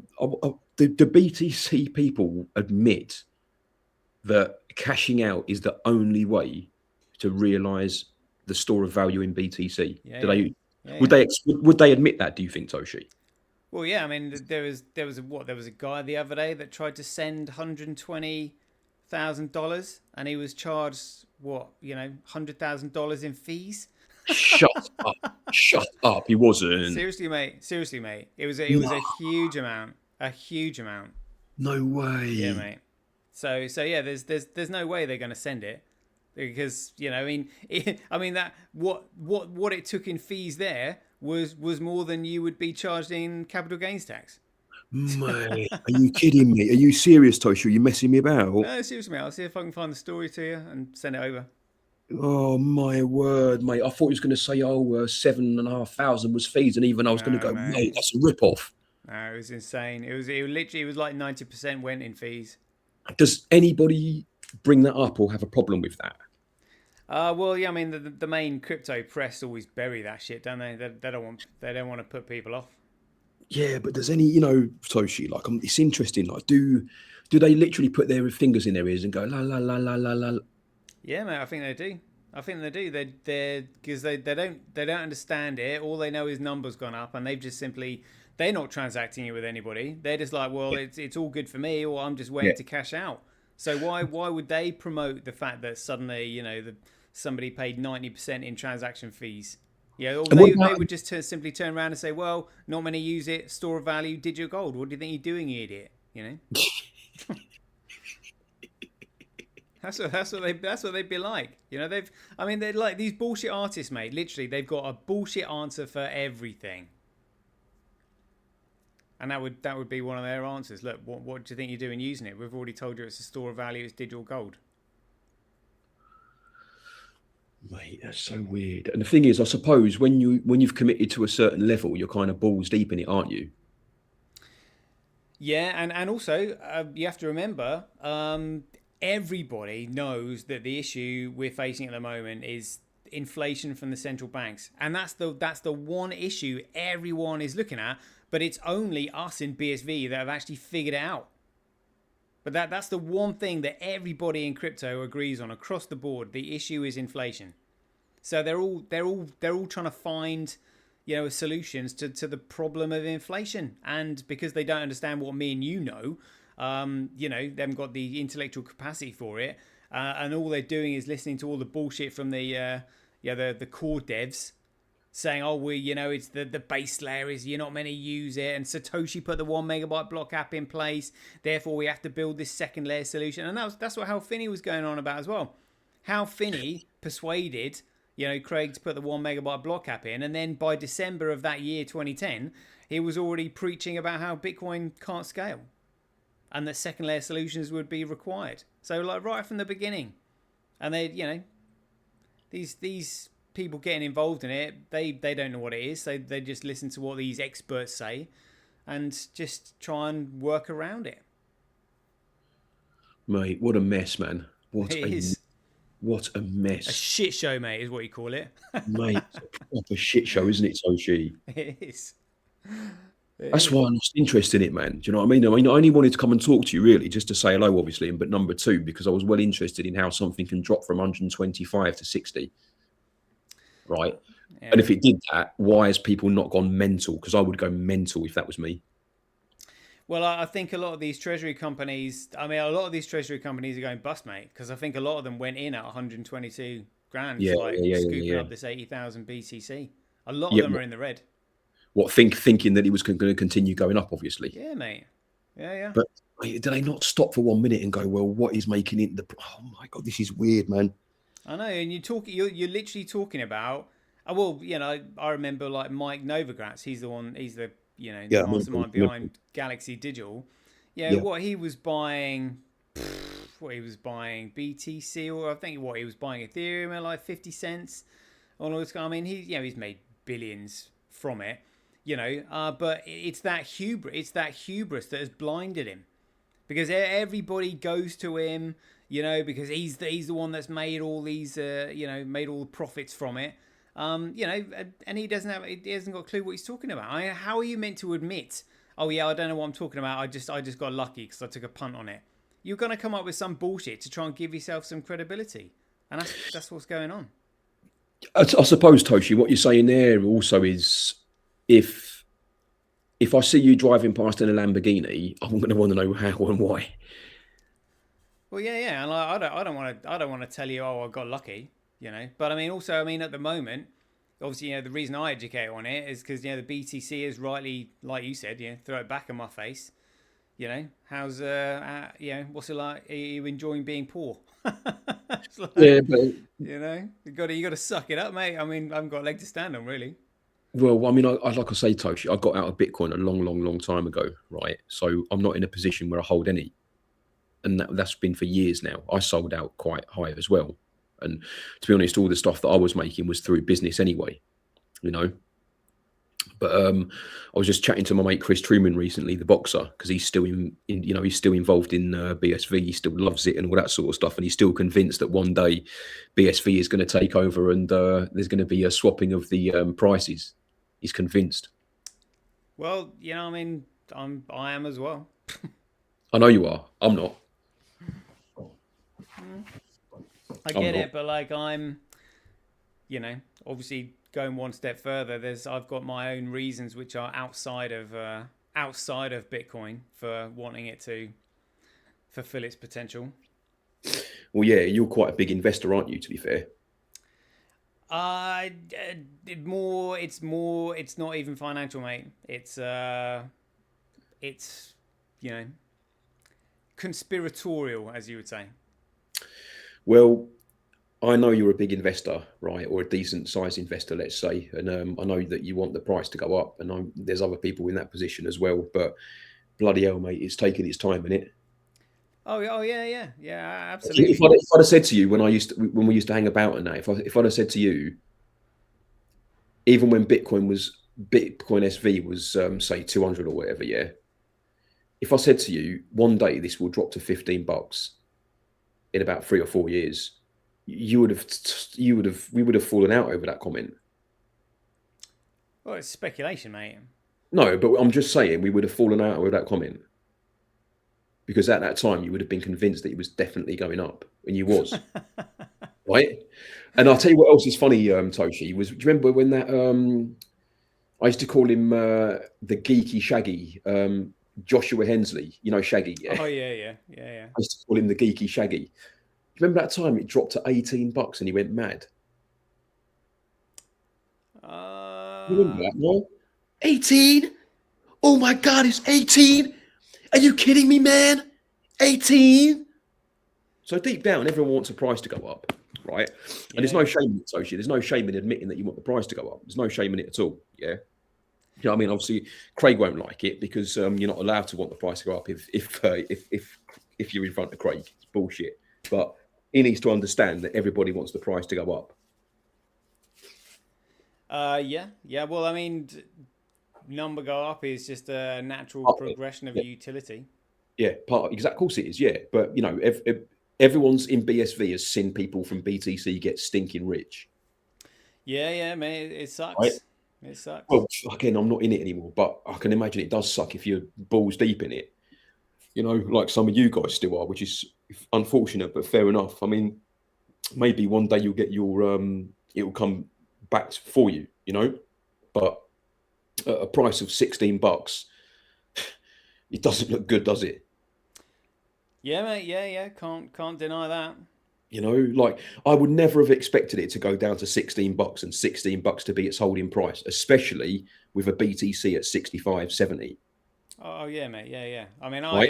BTC people admit that cashing out is the only way to realise the store of value in BTC. Would they admit that? Do you think, Toshi? Well, yeah. I mean, there was a guy the other day that tried to send $120,000, and he was charged $100,000 in fees. Shut up! He wasn't. Seriously, mate. It was a huge amount. A huge amount. No way. Yeah, mate. So yeah, there's no way they're going to send it, because that what it took in fees there was more than you would be charged in capital gains tax. Mate, are you kidding me? Are you serious, Toshi? Are you messing me about? No, seriously, mate. I'll see if I can find the story to you and send it over. Oh my word, mate! I thought he was going to say, 7,500 was fees, and even I was going to go, mate, that's a rip-off. No, it was insane. It was like 90% went in fees. Does anybody bring that up or have a problem with that? Well, yeah. I mean, the main crypto press always bury that shit, don't they? They don't want to put people off. Yeah, but does any, Toshi, like, it's interesting. Like, do they literally put their fingers in their ears and go la la la la la la? Yeah, mate. I think they do. They're because they don't understand it. All they know is numbers gone up, and they're not transacting it with anybody. They're just like, well, it's all good for me, or I'm just waiting to cash out. So why would they promote the fact that suddenly, you know, somebody paid 90% in transaction fees? Yeah, or And what they about, would just simply turn around and say, well, not many use it, store of value, digital gold. What do you think you're doing, you idiot? You know? That's what they'd be like. You know, they're like these bullshit artists, mate. Literally, they've got a bullshit answer for everything. And that would be one of their answers. Look, what do you think you're doing using it? We've already told you it's a store of value, it's digital gold. mate, that's so weird. And the thing is, I suppose when you've committed to a certain level, you're kind of balls deep in it, aren't you? Yeah, and also you have to remember, everybody knows that the issue we're facing at the moment is inflation from the central banks, and that's the one issue everyone is looking at. But it's only us in BSV that have actually figured it out. But that's the one thing that everybody in crypto agrees on across the board. The issue is inflation. So they're all trying to find, you know, solutions to the problem of inflation. And because they don't understand what me and you know, you know, they haven't got the intellectual capacity for it, and all they're doing is listening to all the bullshit from the core devs saying, oh, you know, it's the base layer is you're not meant to use it, and Satoshi put the 1 megabyte block app in place, therefore we have to build this second layer solution. And that's what Hal Finney was going on about as well. Hal Finney persuaded, you know, Craig to put the 1 megabyte block app in, and then by December of that year 2010 he was already preaching about how Bitcoin can't scale and that second layer solutions would be required. So like right from the beginning. And they, you know, these people getting involved in it, they don't know what it is. They just listen to what these experts say and just try and work around it. Mate, what a mess, man. It is What a mess. a shit show, mate, is what you call it. Mate, it's a proper shit show, isn't it, Toshi? It is. That's why I lost interest in it, man. Do you know what I mean? I mean, I only wanted to come and talk to you really just to say hello, obviously, but number two, because I was well interested in how something can drop from 125 to 60. Right. Yeah. And if it did that, why has people not gone mental? Because I would go mental if that was me. Well, I think a lot of these treasury companies, a lot of these treasury companies are going bust, mate, because I think a lot of them went in at 122 grand, scooping up this 80,000 BTC. A lot of them are in the red. What, thinking that it was going to continue going up, obviously. Yeah, mate. Yeah. But did they not stop for 1 minute and go, well, what is making it oh my God, this is weird, man. I know, and you're literally talking about. Well, you know, I remember like Mike Novogratz. He's the the mastermind behind Galaxy Digital. Yeah, what he was buying, BTC, or I think what he was buying Ethereum at like 50 cents on all this. I mean, he's made billions from it, you know. But it's that hubris that has blinded him, because everybody goes to him. You know, because he's the one that's made all these, made all the profits from it. And he hasn't got a clue what he's talking about. How are you meant to admit, oh yeah, I don't know what I'm talking about. I just got lucky because I took a punt on it. You're going to come up with some bullshit to try and give yourself some credibility, and that's what's going on. I suppose, Toshi, what you're saying there also is if I see you driving past in a Lamborghini, I'm going to want to know how and why. Well, yeah, and I don't want to tell you, oh, I got lucky, you know. But also, at the moment, obviously, you know, the reason I educate on it is because, you know, the BTC is rightly, like you said, you know, throw it back in my face. You know, how's what's it like? Are you enjoying being poor? Like, yeah, but you know, you got to suck it up, mate. I haven't got a leg to stand on, really. Well, I like I say, Toshi, I got out of Bitcoin a long time ago, right? So I'm not in a position where I hold any. And that's been for years now. I sold out quite high as well. And to be honest, all the stuff that I was making was through business anyway, you know. But I was just chatting to my mate Chris Truman recently, the boxer, because he's still he's still involved in BSV. He still loves it and all that sort of stuff. And he's still convinced that one day BSV is going to take over and there's going to be a swapping of the prices. He's convinced. Well, you know, I am as well. I know you are. I'm not. I get it, but like I'm, you know, obviously going one step further. I've got my own reasons which are outside of Bitcoin for wanting it to fulfill its potential. Well, yeah, you're quite a big investor, aren't you? To be fair. It's not even financial, mate. It's you know, conspiratorial, as you would say. Well, I know you're a big investor, right, or a decent sized investor, let's say, and I know that you want the price to go up, and there's other people in that position as well. But bloody hell, mate, it's taking its time, innit? Oh yeah, If absolutely. I'd have said to you when we used to hang about and that, if I'd have said to you, even when Bitcoin SV was say 200 or whatever, yeah. If I said to you one day this will drop to $15 in about 3 or 4 years, we would have fallen out over that comment. Well, it's speculation, mate. No, but I'm just saying we would have fallen out over that comment because at that time you would have been convinced that it was definitely going up, and you was. Right? And I'll tell you what else is funny, Toshi, do you remember when that I used to call him the geeky Shaggy, Joshua Hensley, you know Shaggy, yeah? Oh yeah. I used to call him the geeky Shaggy. Do you remember that time it dropped to $18 and he went mad? You remember that, no? 18? Oh my God, it's 18? Are you kidding me, man? 18? So deep down, everyone wants a price to go up, right? And there's no shame in it, Sochi. There's no shame in admitting that you want the price to go up. There's no shame in it at all, yeah? You know what I mean? Obviously, Craig won't like it because you're not allowed to want the price to go up if you're in front of Craig. It's bullshit. But he needs to understand that everybody wants the price to go up. Yeah. Well, I mean, number go up is just a natural progression of utility. Yeah, of course it is. Yeah, but you know, everyone's in BSV has seen people from BTC get stinking rich. Yeah, mate. It sucks. Right? It sucks. Well, again, I'm not in it anymore, but I can imagine it does suck if you're balls deep in it. You know, like some of you guys still are, which is unfortunate, but fair enough. I mean, maybe one day you'll get your it'll come back for you, you know, but at a price of $16, it doesn't look good, does it? Yeah, mate. Yeah. Can't deny that. You know, like I would never have expected it to go down to $16 and $16 to be its holding price, especially with a BTC at 65, 70. Oh yeah, mate. Yeah. I mean, Right?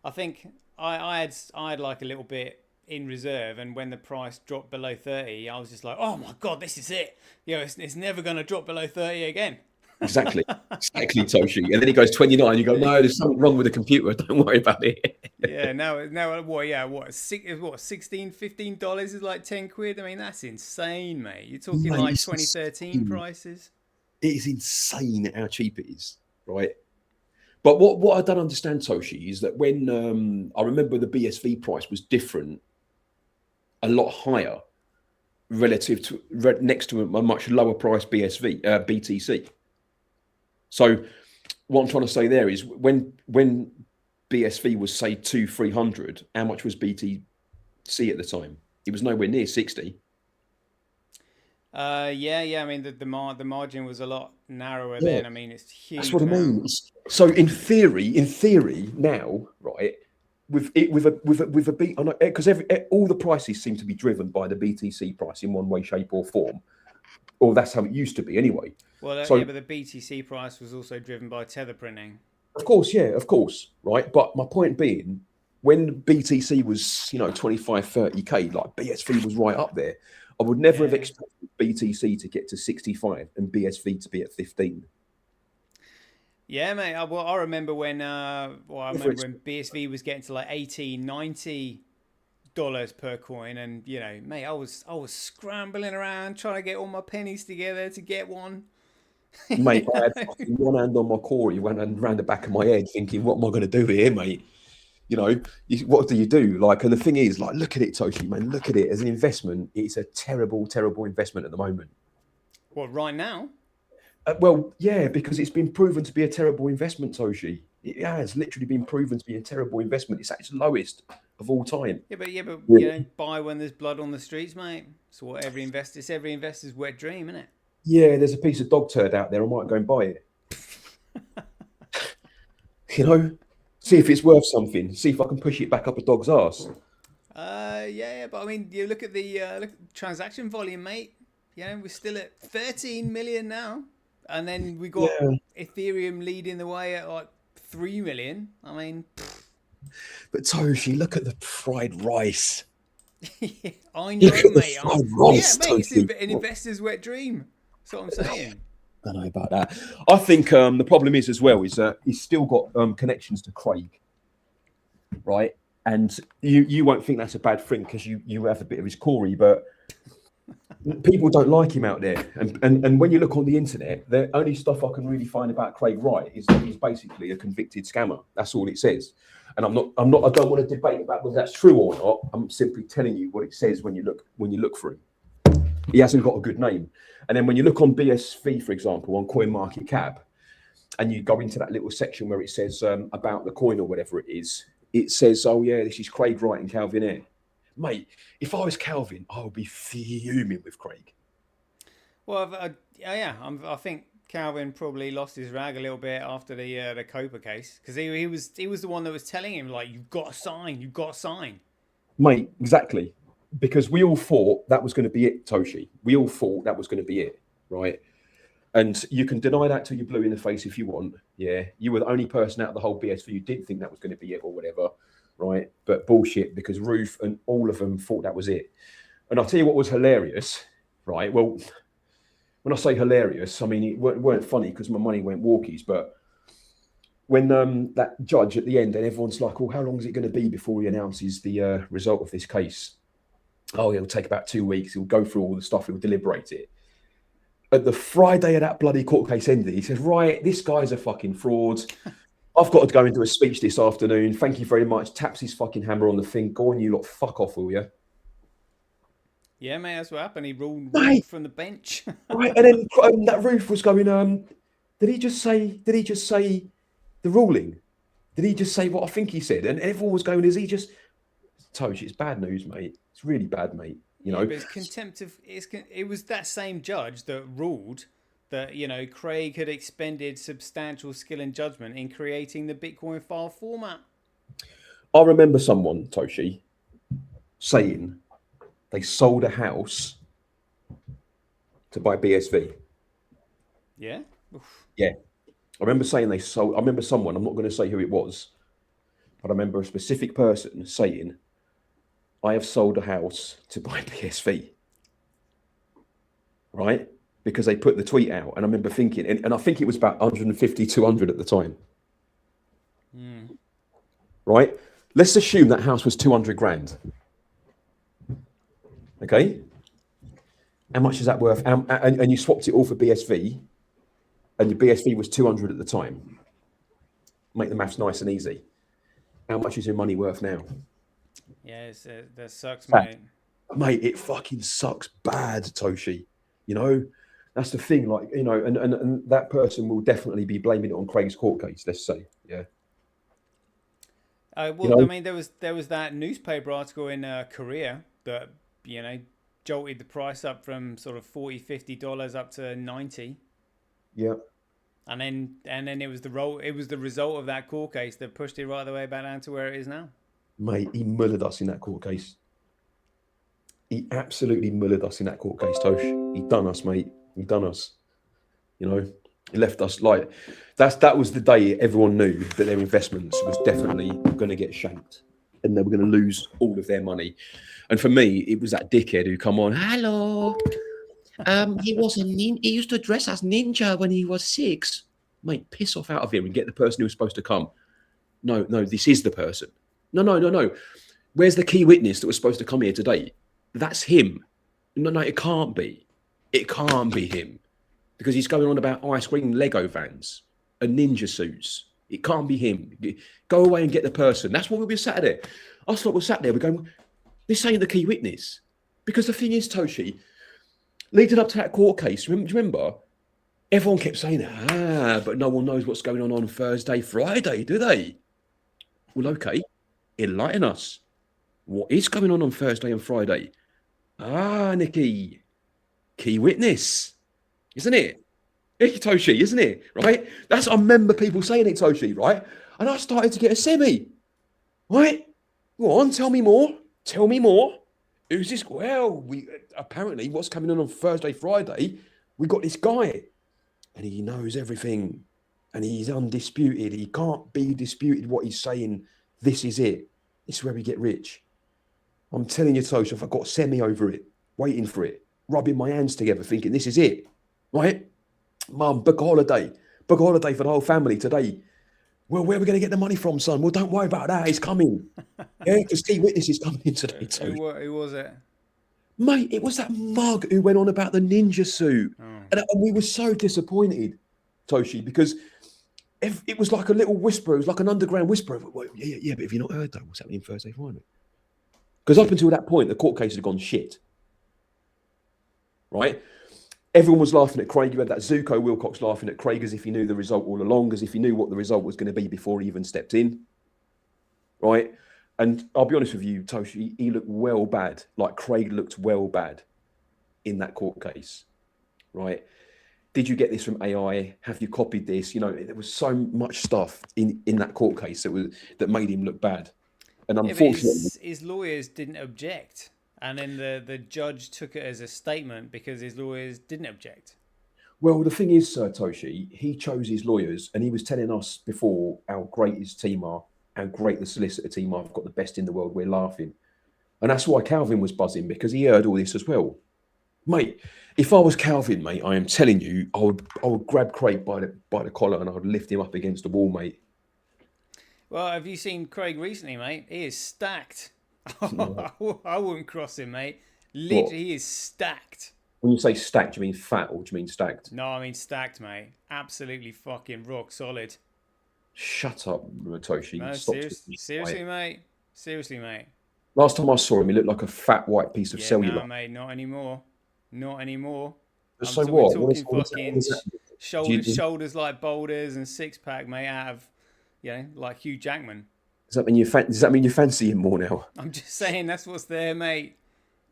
I think I had like a little bit in reserve, and when the price dropped below 30, I was just like, oh my God, this is it. You know, it's never going to drop below 30 again. Exactly, Toshi. And then he goes 29. You go, no, there's something wrong with the computer. Don't worry about it. Yeah, now what? Yeah, what? $15 is like 10 quid. I mean, that's insane, mate. You're talking Mate, like it's 2013 insane. prices. It is insane how cheap it is, right? But what I don't understand, Toshi, is that when I remember the BSV price was different, a lot higher relative to next to a much lower price BTC. So what I'm trying to say there is when BSV was say 200-300, how much was BTC at the time? It was nowhere near 60. Yeah. I mean, the margin was a lot narrower then. I mean, it's huge. That's what now. I mean. So in theory, now, right, with a beat, because all the prices seem to be driven by the BTC price in one way, shape, or form, or that's how it used to be anyway. Well, So, yeah, but the BTC price was also driven by tether printing. of course, right. But my point being, when BTC was 25, 30K, like BSV was right up there. I would never have expected BTC to get to 65 and BSV to be at 15. Yeah, mate. I remember when BSV was getting to like $80, $90 per coin, and mate, I was scrambling around trying to get all my pennies together to get one. Mate, I had fucking one hand on my core, he went around the back of my head thinking, what am I going to do here, mate? What do you do? Like, and the thing is, like, look at it, Toshi, man, look at it. As an investment, it's a terrible, terrible investment at the moment. Well, right now? Well, yeah, because it's been proven to be a terrible investment, Toshi. It has literally been proven to be a terrible investment. It's at its lowest of all time. Yeah, but you don't buy when there's blood on the streets, mate. So what every investor's wet dream, isn't it? Yeah, there's a piece of dog turd out there. I might go and buy it. See if it's worth something. See if I can push it back up a dog's ass. Yeah, but I mean, you look at the transaction volume, mate. Yeah, we're still at 13 million now, and then we got Yeah. Ethereum leading the way at like 3 million. I mean, But Toshi, look at the fried rice. I Look know, at the mate. fried Yeah, rice, mate, it's Toshi. an investor's wet dream. That's what I'm saying. I don't know about that. I think the problem is as well is that he's still got connections to Craig, right? And you won't think that's a bad thing because you have a bit of his Corey, but people don't like him out there. And when you look on the internet, the only stuff I can really find about Craig Wright is that he's basically a convicted scammer. That's all it says. And I don't want to debate about whether that's true or not. I'm simply telling you what it says when you look for him. He hasn't got a good name. And then when you look on BSV, for example, on CoinMarketCap, and you go into that little section where it says about the coin or whatever it is, it says, oh yeah, this is Craig Wright and Calvin Air. Mate, if I was Calvin, I would be fuming with Craig. Well, I think Calvin probably lost his rag a little bit after the Copa case because he was the one that was telling him like, you've got to sign. Mate, exactly. Because we all thought that was going to be it, Toshi. We all thought that was going to be it, right? And you can deny that till you're blue in the face if you want. Yeah, you were the only person out of the whole BSV who didn't think that was going to be it or whatever, right? But bullshit, because Ruth and all of them thought that was it. And I'll tell you what was hilarious, right? Well, when I say hilarious, I mean, it weren't funny because my money went walkies, but when that judge at the end and everyone's like, oh, how long is it going to be before he announces the result of this case? Oh, it'll take about 2 weeks. He'll go through all the stuff. He'll deliberate it. At the Friday of that bloody court case ended, he said, right, this guy's a fucking fraud. I've got to go and do a speech this afternoon. Thank you very much. Taps his fucking hammer on the thing. Go on, you lot, fuck off, will you? Yeah, mate, that's what happened. He ruled from the bench. Right, and then that Ruth was going, did he just say the ruling? Did he just say what I think he said? And everyone was going, is he just... Tosh, it's bad news, mate. It's really bad, mate. You know, but it's contempt of. It was that same judge that ruled that Craig had expended substantial skill and judgment in creating the Bitcoin file format. I remember someone, Toshi, saying they sold a house to buy BSV. Yeah. Oof. Yeah, I remember saying they sold. I remember someone. I'm not going to say who it was, but I remember a specific person saying, I have sold a house to buy BSV, right? Because they put the tweet out. And I remember thinking, and I think it was about 150, 200 at the time. Right? Let's assume that house was 200 grand. Okay? How much is that worth? And you swapped it all for BSV, and your BSV was 200 at the time. Make the maths nice and easy. How much is your money worth now? Yeah, that sucks, mate. Mate, it fucking sucks bad, Toshi. You know, that's the thing. Like, and that person will definitely be blaming it on Craig's court case. Let's say, yeah. Well, I mean, there was that newspaper article in Korea that jolted the price up from sort of $40-50 up to 90. Yeah. And then it was the result of that court case that pushed it right the way back down to where it is now. Mate, he mullered us in that court case. He absolutely mullered us in that court case, Tosh. He done us, mate. He done us. He left us like that was the day everyone knew that their investments was definitely going to get shanked and they were going to lose all of their money. And for me, it was that dickhead who come on, Hello. He was he used to dress as ninja when he was 6. mate, piss off out of here and get the person who was supposed to come. No, this is the person. No. Where's the key witness that was supposed to come here today? That's him. No, it can't be. It can't be him. Because he's going on about ice cream Lego vans and ninja suits. It can't be him. Go away and get the person. That's what we were sat there. I thought we're sat there. We're going, this ain't the key witness. Because the thing is, Toshi, leading up to that court case, do you remember? Everyone kept saying, but no one knows what's going on Thursday, Friday, do they? Well, okay. Enlighten us. What is going on Thursday and Friday? Nikki. Key witness. Isn't it? Toshi, isn't it? Right? I remember people saying it, Toshi, right? And I started to get a semi. Right? Go on, tell me more. Tell me more. Who's this? Well, we apparently what's coming on Thursday, Friday, we got this guy. And he knows everything. And he's undisputed. He can't be disputed what he's saying. This is it. This is where we get rich. I'm telling you, Tosh, I've got semi over it, waiting for it, rubbing my hands together, thinking this is it. Right? Mum, book a holiday. Book a holiday for the whole family today. Well, where are we going to get the money from, son? Well, don't worry about that. It's coming. Yeah, because Key Witness is coming in today, Tosh. Who was it? Mate, it was that mug who went on about the ninja suit. Oh. And we were so disappointed, Toshi, because it was like a little whisper. It was like an underground whisper. Well, yeah, but have you not heard, though, what's happening Thursday, Friday? Because up until that point, the court case had gone shit. Right? Everyone was laughing at Craig. You had that Zuko Wilcox laughing at Craig as if he knew the result all along, as if he knew what the result was going to be before he even stepped in. Right? And I'll be honest with you, Toshi, he looked well bad. Like Craig looked well bad in that court case. Right? Did you get this from AI? Have you copied this? You know, there was so much stuff in that court case that made him look bad. And unfortunately, his lawyers didn't object. And then the judge took it as a statement because his lawyers didn't object. Well, the thing is, SirToshi, he chose his lawyers and he was telling us before how great his team are, how great the solicitor team are. I've got the best in the world. We're laughing. And that's why Calvin was buzzing, because he heard all this as well. Mate, if I was Calvin, mate, I am telling you, I would grab Craig by the collar and I would lift him up against the wall, mate. Well, have you seen Craig recently, mate? He is stacked. I wouldn't cross him, mate. Literally, what? He is stacked. When you say stacked, do you mean fat or do you mean stacked? No, I mean stacked, mate. Absolutely fucking rock solid. Shut up, Satoshi. No, seriously, mate. Seriously, mate. Last time I saw him, he looked like a fat white piece of cellular. No, mate, not anymore. Not anymore. So what? We're talking fucking shoulders like boulders and six-pack, mate, out of, like Hugh Jackman. Does that mean you fancy him more now? I'm just saying that's what's there, mate.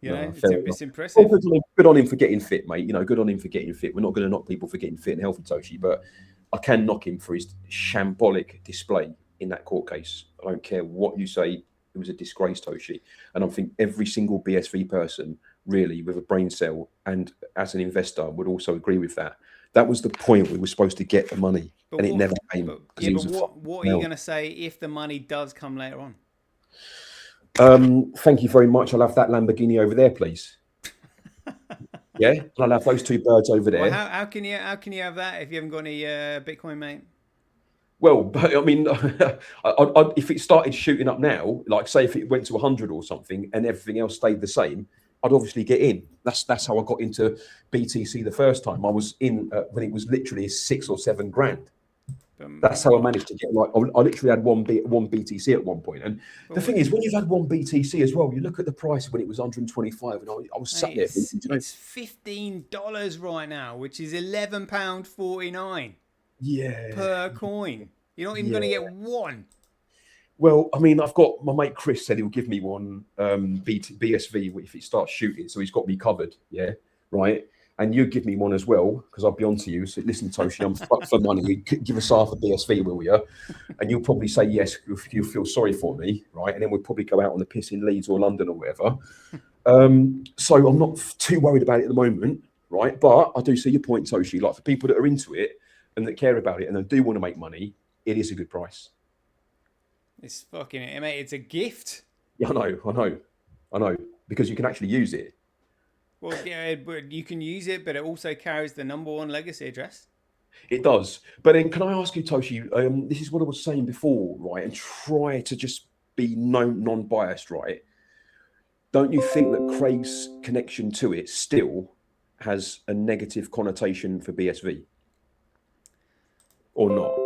It's impressive. Well, good on him for getting fit, mate. Good on him for getting fit. We're not going to knock people for getting fit and healthy, Toshi, but I can knock him for his shambolic display in that court case. I don't care what you say. It was a disgrace, Toshi. And I think every single BSV person, really, with a brain cell and as an investor, would also agree with that. That was the point we were supposed to get the money, and it never came. What are you going to say if the money does come later on? Thank you very much. I'll have that Lamborghini over there, please. Yeah, I'll have those two birds over there. Well, how can you have that if you haven't got any Bitcoin, mate? Well, I mean, if it started shooting up now, like say if it went to 100 or something, and everything else stayed the same, I'd obviously get in. That's how I got into BTC the first time. I was in when it was literally 6 or 7 grand. That's how I managed to get. Like, I literally had one BTC at one point. And the thing is, when you've had one BTC as well, you look at the price when it was 125, and I was sat there. It's $15 right now, which is £11.49. Yeah. Per coin. You're not even going to get one. Well, I mean, I've got my mate Chris said he'll give me one BSV if it starts shooting, so he's got me covered. Yeah, right. And you give me one as well, because I'll be on to you. So listen, Toshi, I'm fucked for money. Give us half a BSV, will you? And you'll probably say yes if you feel sorry for me, right? And then we'll probably go out on the piss in Leeds or London or whatever. So I'm not too worried about it at the moment, right? But I do see your point, Toshi. Like for people that are into it and that care about it and that do want to make money, it is a good price. It's fucking, mate, it's a gift. Yeah, I know, because you can actually use it. Well, yeah, but you can use it, but it also carries the #1 legacy address. It does. But then can I ask you, Toshi, this is what I was saying before, right? And try to just be non-biased, right? Don't you think that Craig's connection to it still has a negative connotation for BSV? Or not?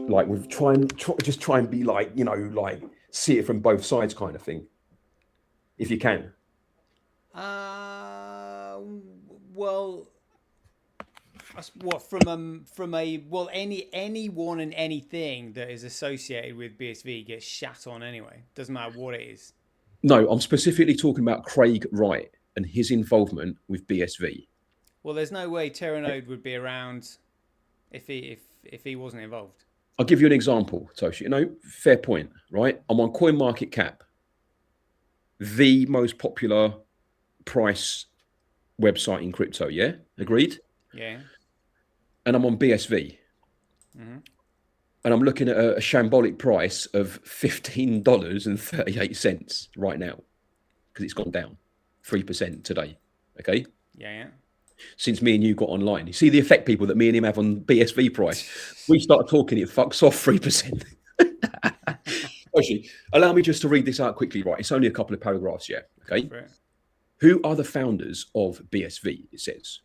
Like, we've try and be like, like see it from both sides kind of thing. If you can. Well, what anyone and anything that is associated with BSV gets shat on anyway. Doesn't matter what it is. No, I'm specifically talking about Craig Wright and his involvement with BSV. Well, there's no way Terranode would be around if he wasn't involved. I'll give you an example, Toshi. Fair point, right? I'm on CoinMarketCap, the most popular price website in crypto. Yeah, agreed. Yeah. And I'm on BSV, and I'm looking at a shambolic price of $15.38 right now because it's gone down 3% today. Okay. Yeah. Since me and you got online, you see the effect, people, that me and him have on BSV price. We start talking, it fucks off 3%. Actually, allow me just to read this out quickly, right? It's only a couple of paragraphs, yeah. Okay. Who are the founders of BSV? It says,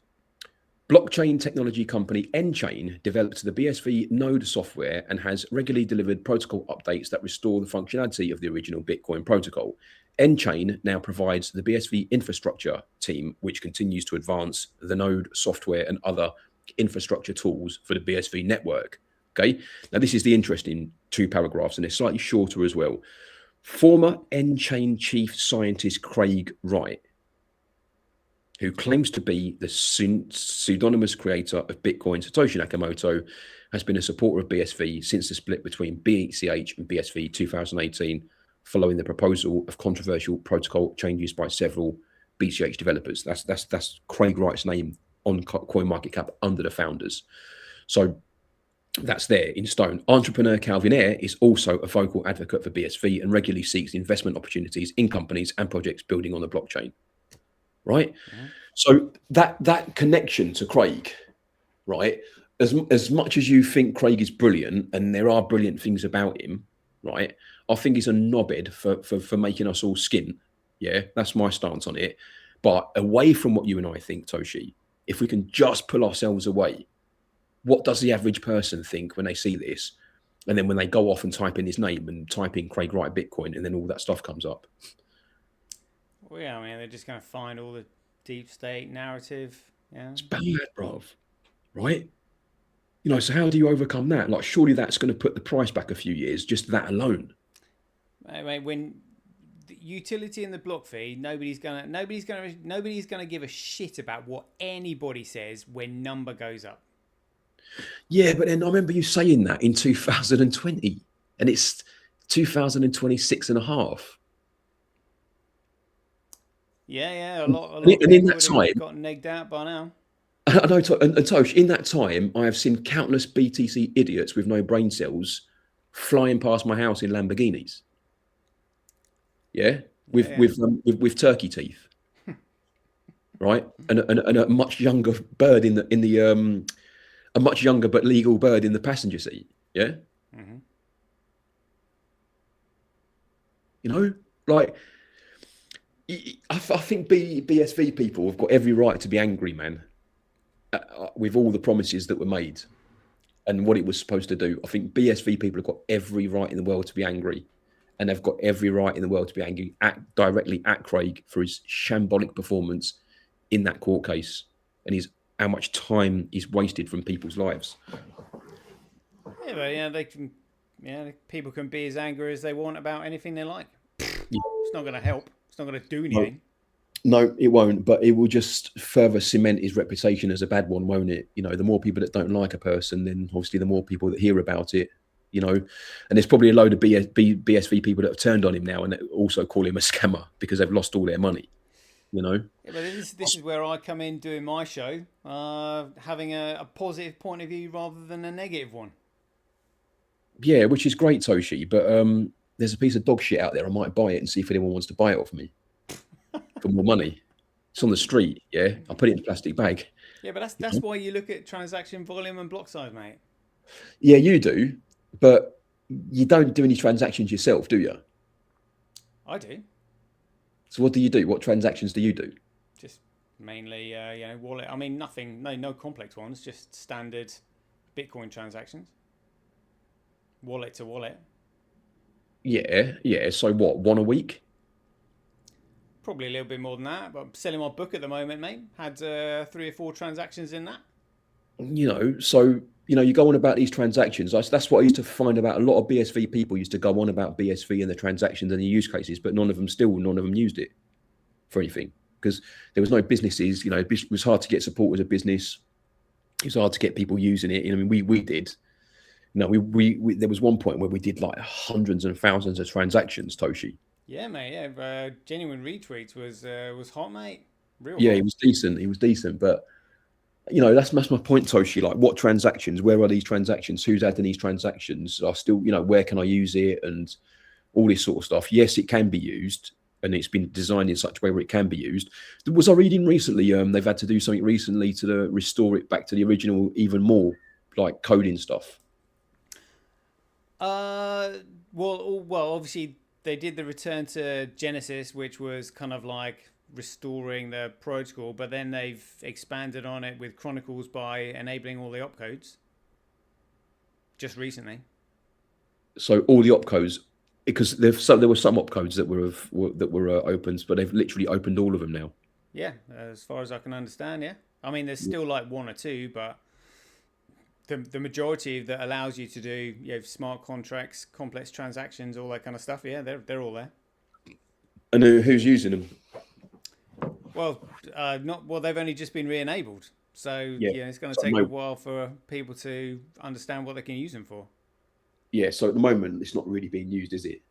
blockchain technology company nChain developed the BSV node software and has regularly delivered protocol updates that restore the functionality of the original Bitcoin protocol. nChain now provides the BSV infrastructure team, which continues to advance the node software and other infrastructure tools for the BSV network. Okay. Now, this is the interesting 2 paragraphs, and they're slightly shorter as well. Former nChain chief scientist Craig Wright, who claims to be the pseudonymous creator of Bitcoin, Satoshi Nakamoto, has been a supporter of BSV since the split between BCH and BSV 2018, following the proposal of controversial protocol changes by several BCH developers. That's Craig Wright's name on CoinMarketCap under the founders. So that's there in stone. Entrepreneur Calvin Ayre is also a vocal advocate for BSV and regularly seeks investment opportunities in companies and projects building on the blockchain. Right. So that connection to Craig, right, as much as you think Craig is brilliant, and there are brilliant things about him, right, I think he's a knobhead for making us all skin. Yeah, that's my stance on it. But away from what you and I think, Toshi, if we can just pull ourselves away, what does the average person think when they see this? And then when they go off and type in his name and type in Craig Wright Bitcoin, and then all that stuff comes up. Well, yeah, I mean, they're just going to find all the deep state narrative. Yeah, it's bad, bruv. Right? So how do you overcome that? Like, surely that's going to put the price back a few years, just that alone. Mate, when the utility in the block fee, nobody's gonna give a shit about what anybody says when number goes up. Yeah, but then I remember you saying that in 2020, and it's 2026 and a half. Yeah, a lot and in that time, got negged out by now. I know, and Tosh, in that time, I have seen countless BTC idiots with no brain cells flying past my house in Lamborghinis. Yeah, with turkey teeth, right, and a much younger bird a much younger but legal bird in the passenger seat. Yeah, like. I think BSV people have got every right to be angry, man, with all the promises that were made and what it was supposed to do. I think BSV people have got every right in the world to be angry, and they've got every right in the world to be angry directly at Craig for his shambolic performance in that court case and how much time he's wasted from people's lives. Yeah, but they can. Yeah, people can be as angry as they want about anything they like. Yeah. It's not going to help. It's not going to do anything. No, it won't. But it will just further cement his reputation as a bad one, won't it? The more people that don't like a person, then obviously the more people that hear about it. And there's probably a load of BSV people that have turned on him now and also call him a scammer because they've lost all their money. Yeah, but this is where I come in doing my show, having a positive point of view rather than a negative one. Yeah, which is great, Toshi. But there's a piece of dog shit out there. I might buy it and see if anyone wants to buy it off me for more money. It's on the street. Yeah, I'll put it in a plastic bag. Yeah, but that's why you look at transaction volume and block size, mate. Yeah, you do, but you don't do any transactions yourself, do you? I do. So what do you do? What transactions do you do? Just mainly, wallet. I mean, nothing, no complex ones. Just standard Bitcoin transactions, wallet to wallet. Yeah. So what? One a week? Probably a little bit more than that. But I'm selling my book at the moment, mate. Had 3 or 4 transactions in that. So you go on about these transactions. That's what I used to find about a lot of BSV people used to go on about BSV and the transactions and the use cases, but none of them used it for anything because there was no businesses. It was hard to get support as a business. It was hard to get people using it. I mean, we did. No, we there was one point where we did like hundreds and thousands of transactions, Toshi. Yeah, mate. Yeah, genuine retweets was hot, mate. Real Yeah, hot. he was decent. He was decent, but that's my point, Toshi. Like, what transactions? Where are these transactions? Who's adding these transactions? Are still, where can I use it and all this sort of stuff. Yes, it can be used, and it's been designed in such a way where it can be used. Was I reading recently? They've had to do something recently to restore it back to the original, even more like coding stuff. Well, obviously they did the return to Genesis, which was kind of like restoring the protocol, but then they've expanded on it with Chronicles by enabling all the opcodes just recently. So all the opcodes, because there were some opcodes that were opened, but they've literally opened all of them now. Yeah, as far as I can understand, yeah. I mean, there's still like one or two, but the majority that allows you to do smart contracts, complex transactions, all that kind of stuff, yeah, they're all there. And who's using them? Well, they've only just been re-enabled, so it's going to take a while for people to understand what they can use them for. Yeah, so at the moment it's not really being used, is it?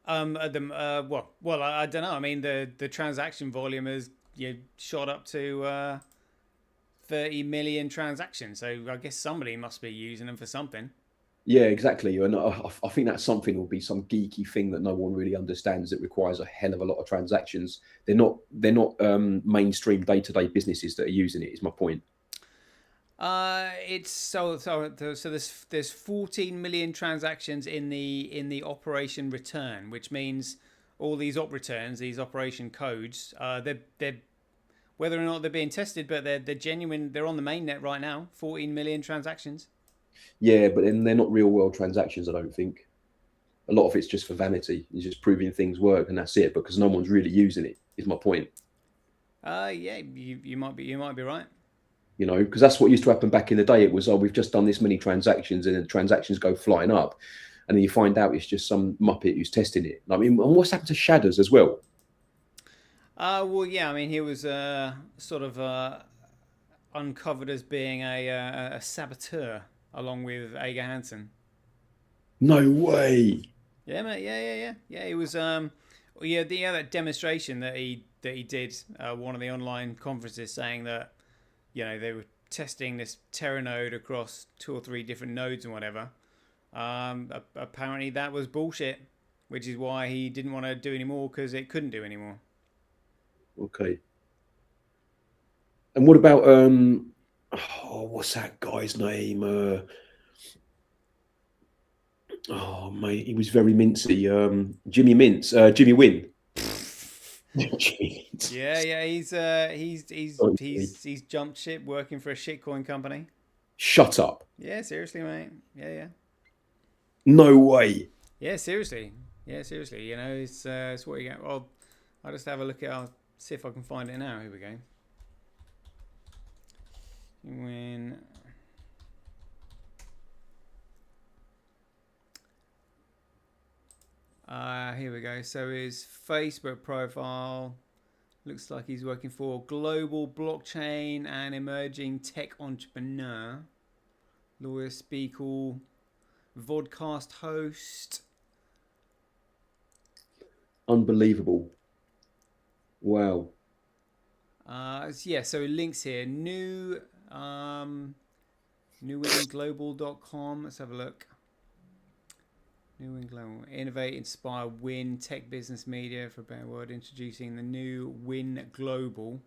I don't know. I mean, the transaction volume has shot up to 30 million transactions, so I guess somebody must be using them for something. Yeah, exactly. And I think that something will be some geeky thing that no one really understands. It requires a hell of a lot of transactions. They're not mainstream day-to-day businesses that are using it. Is my point. It's so there's 14 million transactions in the operation return, which means all these op returns, these operation codes, they're whether or not they're being tested, but they're genuine. They're on the mainnet right now. 14 million transactions. Yeah, but then they're not real world transactions. I don't think. A lot of it's just for vanity. It's just proving things work, and that's it. Because no one's really using it. Is my point. Yeah, you might be right. Because that's what used to happen back in the day. It was, we've just done this many transactions, and the transactions go flying up, and then you find out it's just some muppet who's testing it. I mean, and what's happened to Shadows as well? Well, yeah. I mean, he was sort of uncovered as being a saboteur along with A.G. Hansen. No way. Yeah, mate. Yeah. He was that demonstration that he did one of the online conferences, saying that they were testing this Terra node across 2 or 3 different nodes and whatever. Apparently that was bullshit, which is why he didn't want to do anymore, because it couldn't do anymore. Okay. And what about what's that guy's name? Mate, he was very mincy. Jimmy Mince, Jimmy Wynn. Yeah. He's jumped ship working for a shitcoin company. Shut up. Yeah, seriously, mate. Yeah. No way. Yeah, seriously. It's what you get. Well, I'll just have a look at. I'll see if I can find it now. Here we go. Here we go. So his Facebook profile looks like he's working for global blockchain and emerging tech entrepreneur, lawyer, speaker, vodcast host. Unbelievable. Wow. So links here. newwinglobal.com. Let's have a look. New Win Global. Innovate, inspire, win. Tech business media, for a better word. Introducing the new Win Global.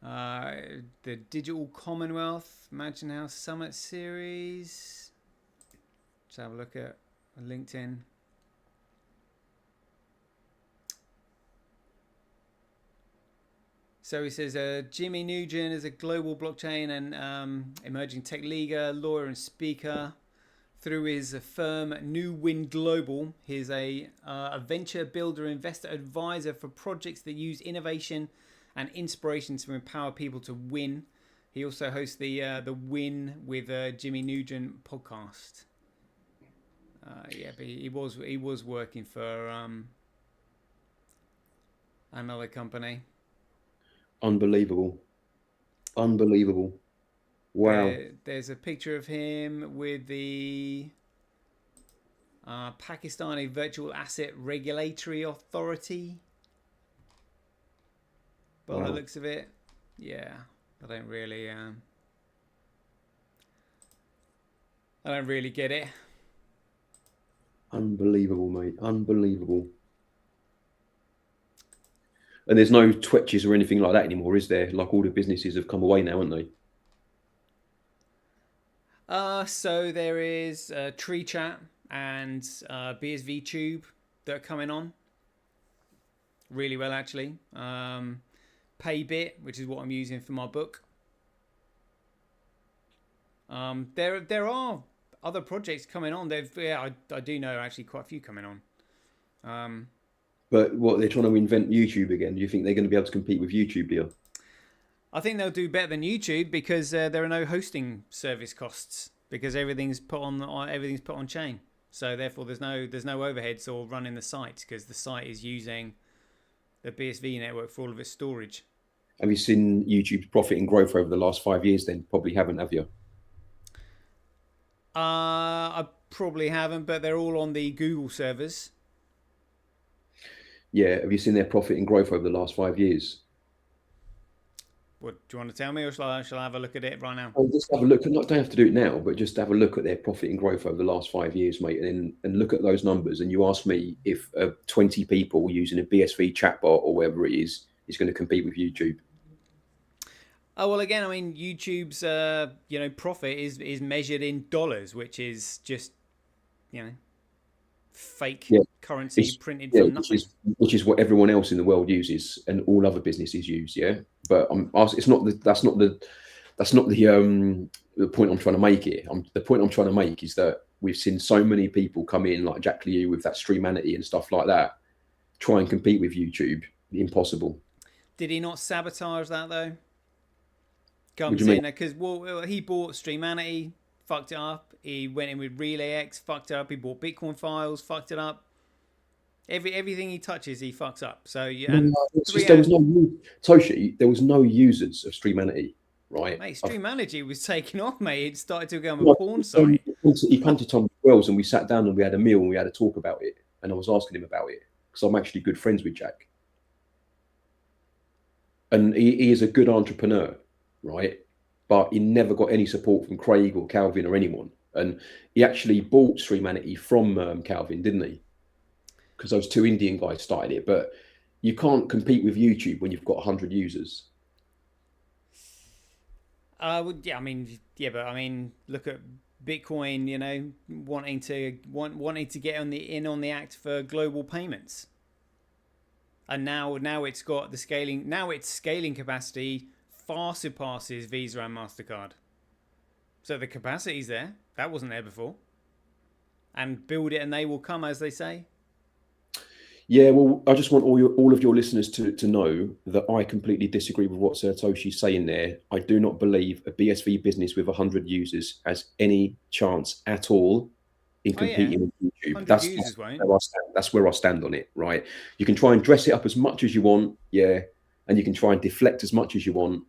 The Digital Commonwealth Mansion House Summit Series. Let's have a look at LinkedIn. So he says, Jimmy Nugent is a global blockchain and emerging tech leader, lawyer and speaker. Through his firm New Win Global, he's a venture builder, investor, advisor for projects that use innovation and inspiration to empower people to win. He also hosts the Win with Jimmy Nugent podcast. But he was working for another company. Unbelievable. Wow. There's a picture of him with the Pakistani Virtual Asset Regulatory Authority. By the looks of it, yeah, I don't really get it. Unbelievable, mate. Unbelievable. And there's no twitches or anything like that anymore, is there? Like all the businesses have come away now, haven't they? So there is Tree Chat and BSV Tube that are coming on really well, actually. Paybit, which is what I'm using for my book. There are other projects coming on. I do know actually quite a few coming on. But what, they're trying to invent YouTube again? Do you think they're going to be able to compete with YouTube, Leo? I think they'll do better than YouTube because there are no hosting service costs because everything's put on chain. So therefore, there's no overheads or running the site because the site is using the BSV network for all of its storage. Have you seen YouTube's profit and growth over the last 5 years? Then probably haven't, have you? I probably haven't, but they're all on the Google servers. Yeah. Have you seen their profit and growth over the last 5 years? What do you want to tell me, or shall I have a look at it right now? Oh, just have a look. Don't have to do it now, but just have a look at their profit and growth over the last 5 years, mate, and look at those numbers. And you ask me if 20 people using a BSV chatbot or whatever it is going to compete with YouTube. Oh well, again, I mean, YouTube's profit is measured in dollars, which is just fake currency printed from nothing. Which is what everyone else in the world uses and all other businesses use. Yeah, but it's not that's not the point I'm trying to make here. The point I'm trying to make is that we've seen so many people come in like Jack Liu with that Streamanity and stuff like that, try and compete with YouTube. Impossible. Did he not sabotage that though? Comes in because he bought Streamanity, fucked it up. He went in with RelayX, fucked it up. He bought Bitcoin Files, fucked it up. Everything he touches, he fucks up. So yeah, there was no Toshi. There was no users of Streamanity, right? Mate, Streamanity was taking off, mate. It started to become a porn site. He come to Tom Wells and we sat down and we had a meal and we had a talk about it. And I was asking him about it because I'm actually good friends with Jack. And he is a good entrepreneur, right? But he never got any support from Craig or Calvin or anyone. And he actually bought Streamanity from Calvin, didn't he? Because those two Indian guys started it. But you can't compete with YouTube when you've got 100 users. But I mean, look at Bitcoin. Wanting to get on the act for global payments, and now it's got the scaling. Now its scaling capacity far surpasses Visa and MasterCard. So the capacity's there. That wasn't there before. And build it and they will come, as they say. Yeah, well, I just want all of your listeners to know that I completely disagree with what SirToshi's saying there. I do not believe a BSV business with 100 users has any chance at all in competing with YouTube. That's where I stand on it, right? You can try and dress it up as much as you want, yeah, and you can try and deflect as much as you want.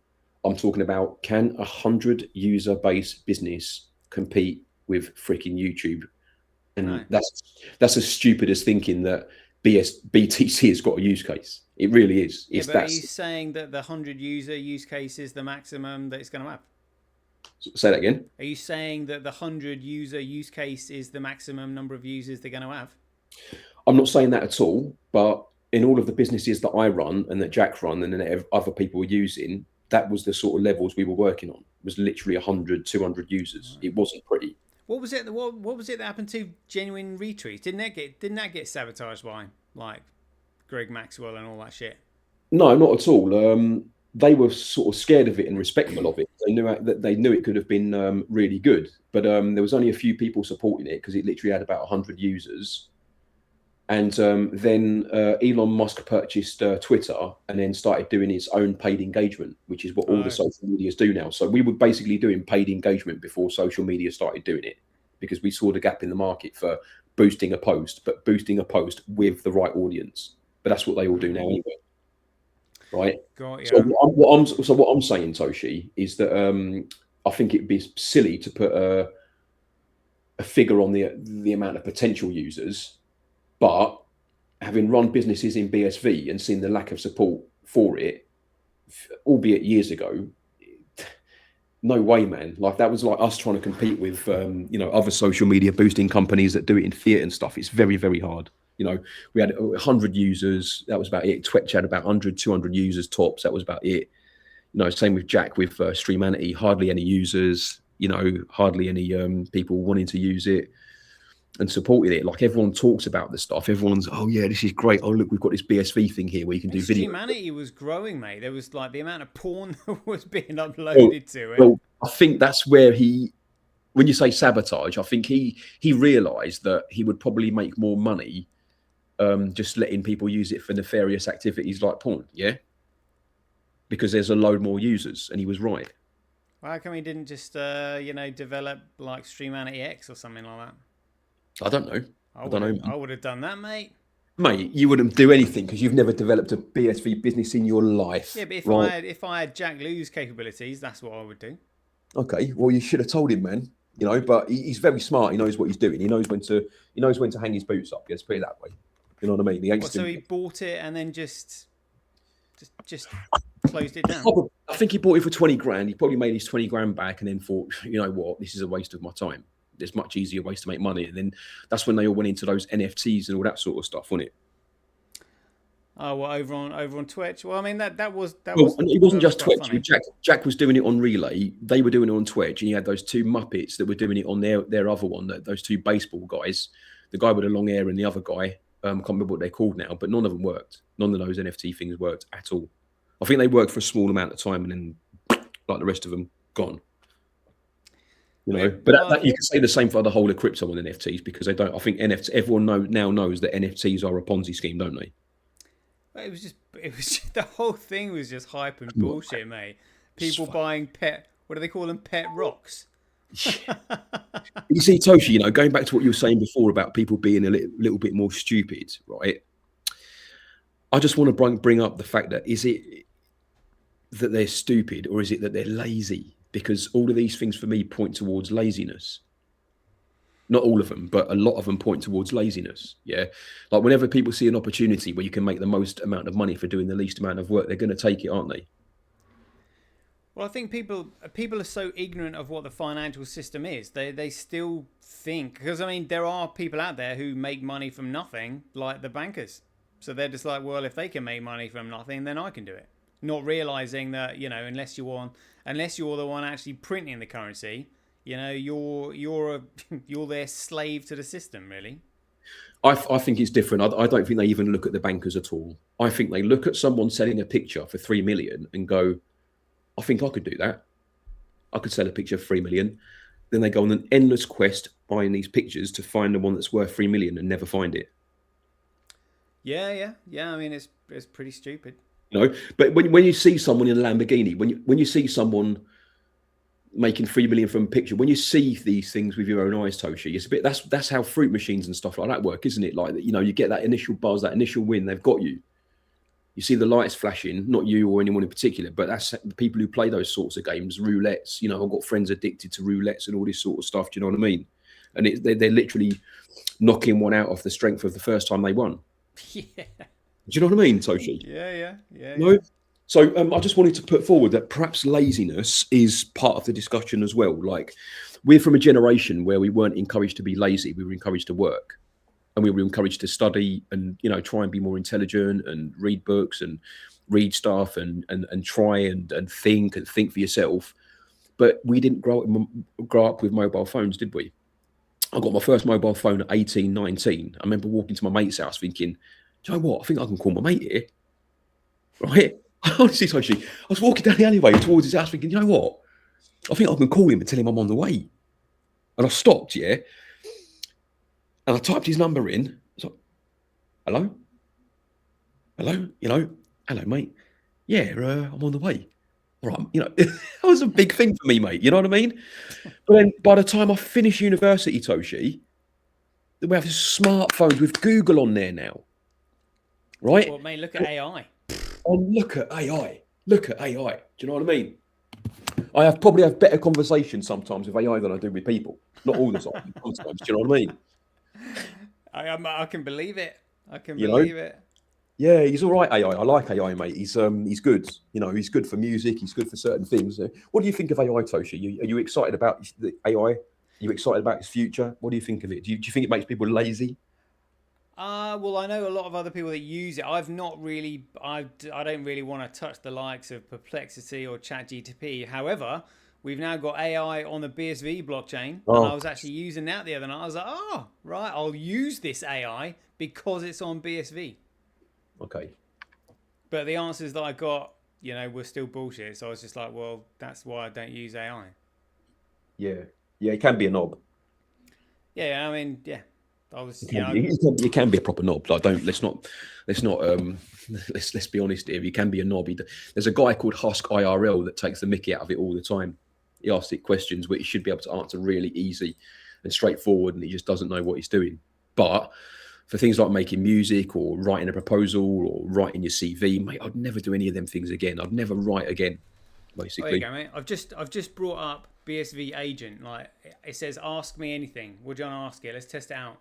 I'm talking about, can 100 user base business compete with freaking YouTube? And that's as stupid as thinking that BTC has got a use case. It really is. But are you saying that the 100 user use case is the maximum that it's going to have? Say that again. Are you saying that the 100 user use case is the maximum number of users they're going to have? I'm not saying that at all, but in all of the businesses that I run and that Jack run and then other people were using, that was the sort of levels we were working on. It was literally 100, 200 users. It wasn't pretty. What was it? What was it that happened to Genuine Retweets? Didn't that get sabotaged by like Greg Maxwell and all that shit? No, not at all. They were sort of scared of it and respectful of it. They knew it could have been really good, but there was only a few people supporting it because it literally had about 100 users. And then Elon Musk purchased Twitter and then started doing his own paid engagement, which is what all the social medias do now. So we were basically doing paid engagement before social media started doing it because we saw the gap in the market for boosting a post, but boosting a post with the right audience. But that's what they all do now anyway. Right? Got you. So what I'm saying, Toshi, is that I think it'd be silly to put a figure on the amount of potential users, but having run businesses in BSV and seen the lack of support for it, albeit years ago, no way, man. Like that was like us trying to compete with, other social media boosting companies that do it in theatre and stuff. It's very, very hard. We had 100 users. That was about it. Twitch had about 100, 200 users tops. That was about it. Same with Jack with Streamanity. Hardly any users. Hardly any people wanting to use it and supported it. Like everyone talks about the stuff. Everyone's, oh yeah, this is great. Oh look, we've got this BSV thing here where you can do video. Streamanity was growing, mate. There was like the amount of porn that was being uploaded to it. Well, I think that's where when you say sabotage, I think he realised that he would probably make more money just letting people use it for nefarious activities like porn. Yeah, because there's a load more users, and he was right. Well, how come he didn't just develop like Streamanity X or something like that? I don't know. I don't know. I would have done that, mate. Mate, you wouldn't do anything because you've never developed a BSV business in your life. Yeah, but if I had Jack Lou's capabilities, that's what I would do. Okay, well, you should have told him, man. But he's very smart. He knows what he's doing. He knows when to hang his boots up. Let's put it that way. You know what I mean? He ain't so he bought it and then just closed it down. I think he bought it for 20 grand. He probably made his 20 grand back and then thought, you know what, this is a waste of my time. There's much easier ways to make money. And then that's when they all went into those NFTs and all that sort of stuff, wasn't it? Oh, well, over on Twitch. Well, I mean that was. It wasn't just Twitch. Jack was doing it on Relay. They were doing it on Twitch, and you had those two Muppets that were doing it on their other one. Those two baseball guys, the guy with the long hair and the other guy. Can't remember what they're called now, but none of them worked. None of those NFT things worked at all. I think they worked for a small amount of time, and then like the rest of them, gone. But you can say the same for the whole of crypto and NFTs because they don't. I think NFTs. Everyone now knows that NFTs are a Ponzi scheme, don't they? It was just the whole thing was just hype and bullshit, mate. People buying what do they call them? Pet rocks. You see, Toshi, going back to what you were saying before about people being a little bit more stupid, right? I just want to bring up the fact that is it that they're stupid or is it that they're lazy? Because all of these things for me point towards laziness. Not all of them, but a lot of them point towards laziness. Yeah. Like whenever people see an opportunity where you can make the most amount of money for doing the least amount of work, they're going to take it, aren't they? Well, I think people are so ignorant of what the financial system is. They still think, because I mean, there are people out there who make money from nothing, like the bankers. So they're just like, well, if they can make money from nothing, then I can do it. Not realizing that, unless you're the one actually printing the currency, you're their slave to the system, really. I think it's different. I don't think they even look at the bankers at all. I think they look at someone selling a picture for 3 million and go, I think I could do that. I could sell a picture for 3 million. Then they go on an endless quest buying these pictures to find the one that's worth 3 million and never find it. Yeah. I mean, it's pretty stupid. But when you see someone in a Lamborghini, when you see someone making 3 million from a picture, when you see these things with your own eyes, Toshi, it's a bit that's how fruit machines and stuff like that work, isn't it? Like that, you get that initial buzz, that initial win, they've got you. You see the lights flashing, not you or anyone in particular, but that's the people who play those sorts of games, roulettes. I've got friends addicted to roulettes and all this sort of stuff. Do you know what I mean? And they're literally knocking one out off the strength of the first time they won. Yeah. Do you know what I mean, Toshi? Yeah. No. So I just wanted to put forward that perhaps laziness is part of the discussion as well. Like we're from a generation where we weren't encouraged to be lazy. We were encouraged to work. And we were encouraged to study and, try and be more intelligent and read books and read stuff and try and think for yourself. But we didn't grow up with mobile phones, did we? I got my first mobile phone at 18, 19. I remember walking to my mate's house thinking, do you know what? I think I can call my mate here. Right? Honestly, Toshi, I was walking down the alleyway towards his house thinking, you know what? I think I can call him and tell him I'm on the way. And I stopped, yeah? And I typed his number in. I was like, hello? Hello, mate. Yeah, I'm on the way. All right, that was a big thing for me, mate. You know what I mean? But then by the time I finished university, Toshi, we have smartphones with Google on there now. Right? Well, mate, look at AI. Oh, look at AI. Do you know what I mean? I probably have better conversations sometimes with AI than I do with people. Not all the time. Sometimes, do you know what I mean? I can believe it. I can You know? believe it. Yeah, he's all right. AI. I like AI, mate. He's good. You know, he's good for music. He's good for certain things. What do you think of AI, Toshi? Are you excited about the AI? Are you excited about its future? What do you think of it? Do you think it makes people lazy? Well, I know a lot of other people that use it. I've not really, I don't really want to touch the likes of Perplexity or ChatGPT. However, we've now got AI on the BSV blockchain, and I Oh, was actually using that the other night. I was like, oh, right, I'll use this AI because it's on BSV. okay. But the answers that I got, were still bullshit. So I was just like, well, that's why I don't use AI. Yeah, yeah. It can be a knob. Yeah, I mean, yeah, I was, It can be a proper knob. Like, let's not let's be honest here. He can be a knob. There's a guy called Husk IRL that takes the mickey out of it all the time. He asks it questions which he should be able to answer really easy and straightforward, and he just doesn't know what he's doing. But for things like making music or writing a proposal or writing your CV, mate, I'd never do any of them things again. I'd never write again, oh, there you basically. go, mate. I've just brought up BSV agent. Like it says, ask me anything. What do you want to ask it? Let's test it out.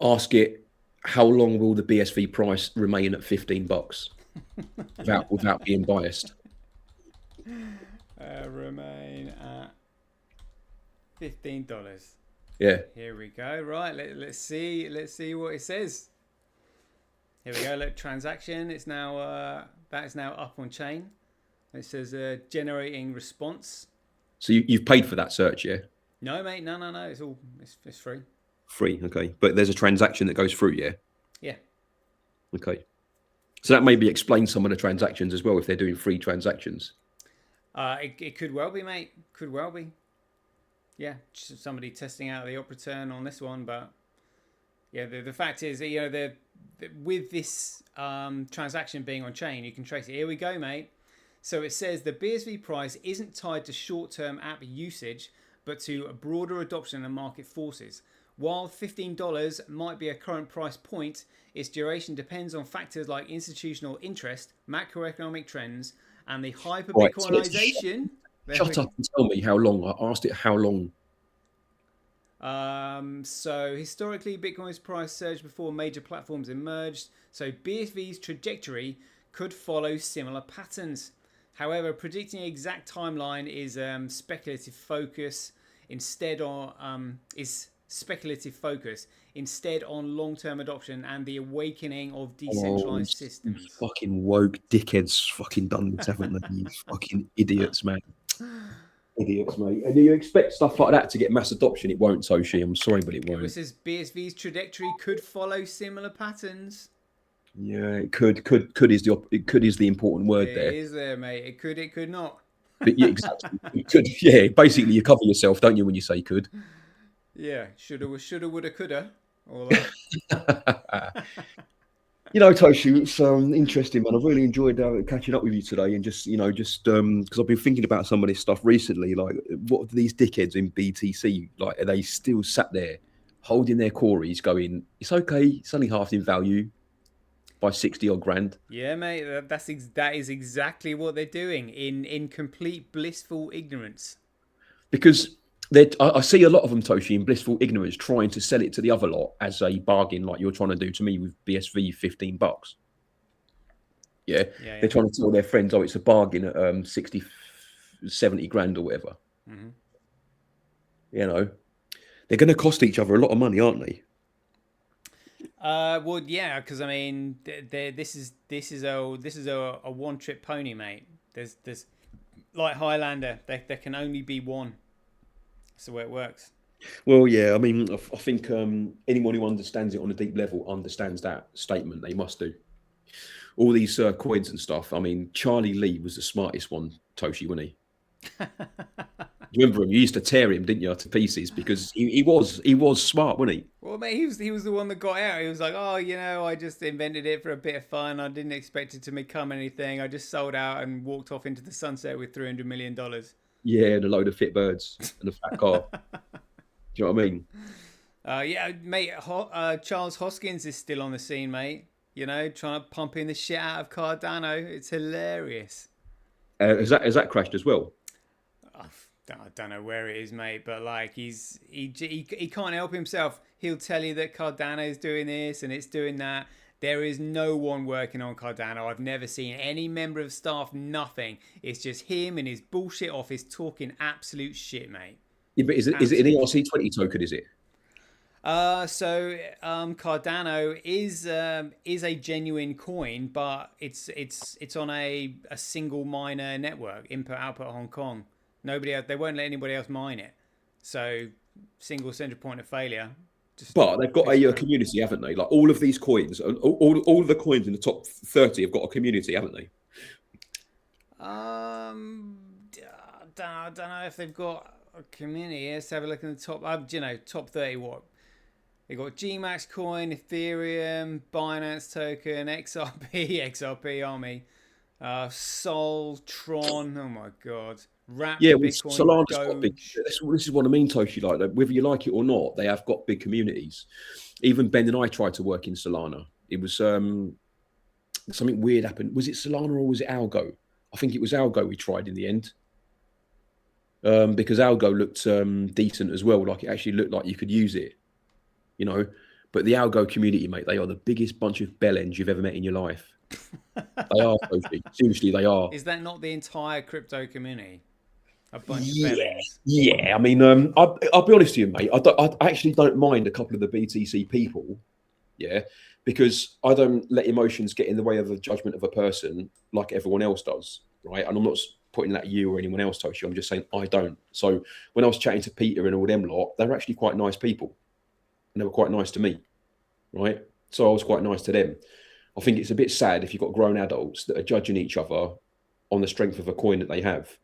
Ask it how long will the BSV price remain at $15 without being biased. Remain at $15. Yeah. Here we go. Right, let's see what it says. Here we go. Look, transaction. It's now that is now up on chain. It says generating response. So you've paid for that search, yeah? No, mate. No. It's free. Free, okay. But there's a transaction that goes through, yeah? Yeah. Okay. So that maybe explains some of the transactions as well if they're doing free transactions. It could well be, mate. Could well be. Yeah, just somebody testing out the op return on this one, but yeah, the fact is, with this transaction being on chain, you can trace it. Here we go, mate. So it says the BSV price isn't tied to short-term app usage, but to a broader adoption and market forces. While $15 might be a current price point, its duration depends on factors like institutional interest, macroeconomic trends, and the hyper-Bitcoinization. Shut up and tell me how long. I asked it how long. So historically, Bitcoin's price surged before major platforms emerged. So BSV's trajectory could follow similar patterns. However, predicting an exact timeline is speculative focus. Instead on long-term adoption and the awakening of decentralized systems. Fucking woke dickheads fucking done this, haven't they? You fucking idiots, man. Idiots, mate. And do you expect stuff like that to get mass adoption? It won't, Toshi. I'm sorry, but it won't. It says BSV's trajectory could follow similar patterns. Yeah, it could is the important word there. It is there, mate. It could not. But yeah, exactly. It could. Yeah, basically you cover yourself, don't you, when you say could? Yeah, shoulda, woulda, coulda. All You know, Toshi, it's interesting, man. I've really enjoyed catching up with you today, and just because I've been thinking about some of this stuff recently. Like, what are these dickheads in BTC? Like, are they still sat there holding their quarries, going, "It's okay, it's only half in value by 60 odd grand." Yeah, mate. That is exactly what they're doing in complete blissful ignorance. Because I see a lot of them, Toshi, in blissful ignorance, trying to sell it to the other lot as a bargain, like you're trying to do to me with BSV $15. Yeah, they're trying to tell their friends, oh, it's a bargain at 60, 70 grand or whatever. Mm-hmm. You know, they're going to cost each other a lot of money, aren't they? Well, yeah, because I mean, this is a one-trick pony, mate. There's like Highlander. There can only be one. That's the way it works. Well, yeah, I mean, I think anyone who understands it on a deep level understands that statement. They must do. All these coins and stuff. I mean, Charlie Lee was the smartest one, Toshi, wasn't he? You remember him? You used to tear him, didn't you, to pieces because he was smart, wasn't he? Well, mate, he was the one that got out. He was like, oh, I just invented it for a bit of fun. I didn't expect it to become anything. I just sold out and walked off into the sunset with $300 million. Yeah, and a load of fit birds and a fat car. Do you know what I mean? Yeah, mate. Charles Hoskins is still on the scene, mate. you know, trying to pump in the shit out of Cardano. It's hilarious. Has that crashed as well? I don't know where it is, mate, but like he can't help himself. He'll tell you that Cardano's doing this and it's doing that. There is no one working on Cardano. I've never seen any member of staff, nothing. It's just him in his bullshit office talking absolute shit, mate. Yeah, but is it an ERC20 token, is it? Cardano is a genuine coin, but it's on a single miner network, input output Hong Kong. They won't let anybody else mine it. So single central point of failure. But they've got a community, haven't they? Like all of these coins, all of the coins in the top 30 have got a community, haven't they? I don't know if they've got a community. Let's have a look in the top. Top 30. What they got? GMAX coin, Ethereum, Binance token, XRP Army, Sol, Tron. Oh my god. Wrap, yeah, Bitcoin, Solana's got big. This is what I mean, Toshi. Like whether you like it or not, they have got big communities. Even Ben and I tried to work in Solana. It was something weird happened. Was it Solana or was it Algo? I think it was Algo we tried in the end. Because Algo looked decent as well. Like it actually looked like you could use it, you know. But the Algo community, mate, they are the biggest bunch of bellends you've ever met in your life. They are, Toshi. Seriously, they are. Is that not the entire crypto community? A bunch of bellends. Yeah. I mean, I'll be honest with you, mate. I actually don't mind a couple of the BTC people, yeah, because I don't let emotions get in the way of the judgment of a person like everyone else does, right? And I'm not putting that at you or anyone else, Toshi. I'm just saying I don't. So when I was chatting to Peter and all them lot, they were actually quite nice people, and they were quite nice to me, right? So I was quite nice to them. I think it's a bit sad if you've got grown adults that are judging each other on the strength of a coin that they have,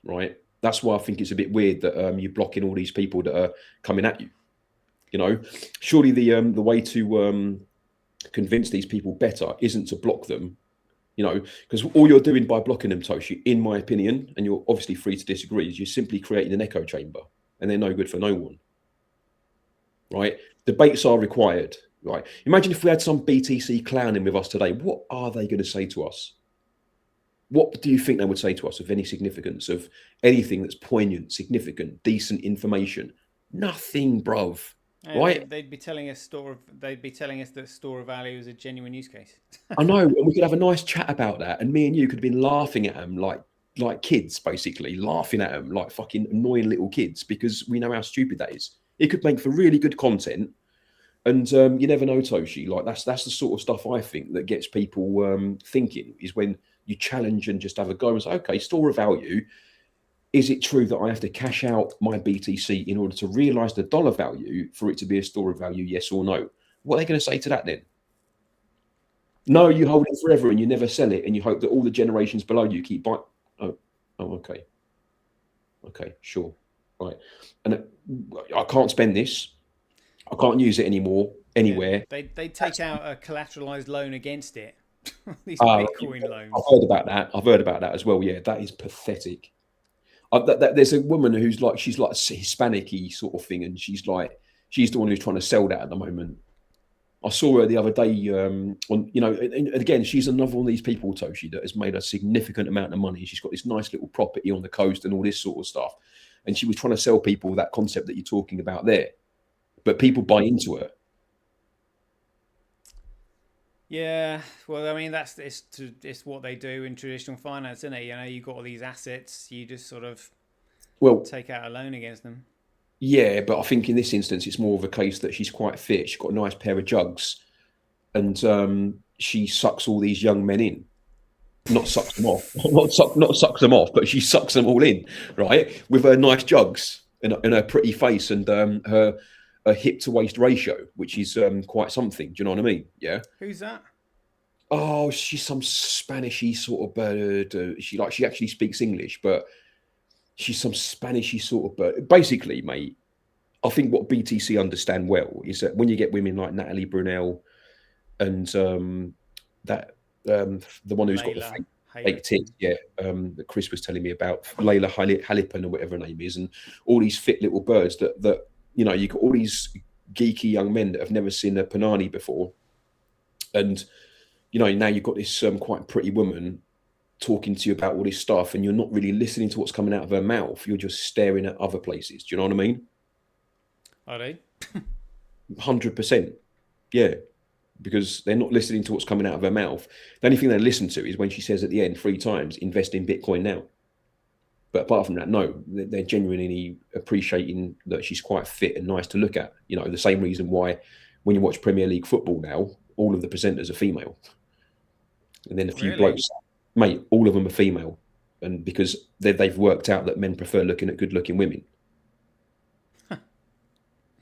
right? That's why I think it's a bit weird that you're blocking all these people that are coming at you. You know, surely the way to convince these people better isn't to block them, you know, because all you're doing by blocking them, Toshi, in my opinion, and you're obviously free to disagree, is you're simply creating an echo chamber, and they're no good for no one, right? Debates are required, right? Imagine if we had some BTC clowning with us today. What are they going to say to us? What do you think they would say to us of any significance, of anything that's poignant, significant, decent information? Nothing, bruv. Right? They'd be telling us that store of value is a genuine use case. I know, and we could have a nice chat about that, and me and you could have been laughing at them like kids, basically laughing at them like fucking annoying little kids because we know how stupid that is. It could make for really good content, and you never know, Toshi. Like that's the sort of stuff I think that gets people thinking is when you challenge and just have a go and say, okay, store of value. Is it true that I have to cash out my BTC in order to realize the dollar value for it to be a store of value? Yes or no? What are they going to say to that then? No, you hold it forever and you never sell it and you hope that all the generations below you keep buying. Oh, okay. Okay, sure. Right. And I can't spend this. I can't use it anymore anywhere. Yeah, they take out a collateralized loan against it. These Bitcoin loans. I've heard about that. I've heard about that as well. Yeah, that is pathetic. There's a woman who's like, she's like Hispanic-y sort of thing, and she's the one who's trying to sell that at the moment. I saw her the other day on, you know, and again, she's another one of these people, Toshi, that has made a significant amount of money. She's got this nice little property on the coast and all this sort of stuff. And she was trying to sell people that concept that you're talking about there. But people buy into it. Yeah, well, I mean, it's what they do in traditional finance, isn't it? You know, you've got all these assets, you just sort of take out a loan against them. Yeah, but I think in this instance, it's more of a case that she's quite fit. She's got a nice pair of jugs, and she sucks all these young men in. Not sucks them off, not sucks them off, but she sucks them all in, right? With her nice jugs and her pretty face and her hip to waist ratio, which is quite something. Do you know what I mean? Yeah. Who's that? Oh, she's some Spanishy sort of bird. She actually speaks English, but she's some Spanishy sort of bird. Basically, mate, I think what BTC understand well is that when you get women like Natalie Brunel and the one who's got the fake tits, yeah, that Chris was telling me about, Layla Halipan or whatever her name is, and all these fit little birds that you know, you got all these geeky young men that have never seen a Panani before, and you know, now you've got this quite pretty woman talking to you about all this stuff, and you're not really listening to what's coming out of her mouth. You're just staring at other places. Do you know what I mean? Are they? 100%. Yeah. Because they're not listening to what's coming out of her mouth. The only thing they listen to is when she says at the end 3 times, invest in Bitcoin now. But apart from that, no, they're genuinely appreciating that she's quite fit and nice to look at. You know, the same reason why when you watch Premier League football now, all of the presenters are female. And then a few blokes, mate, all of them are female. And because they've worked out that men prefer looking at good-looking women.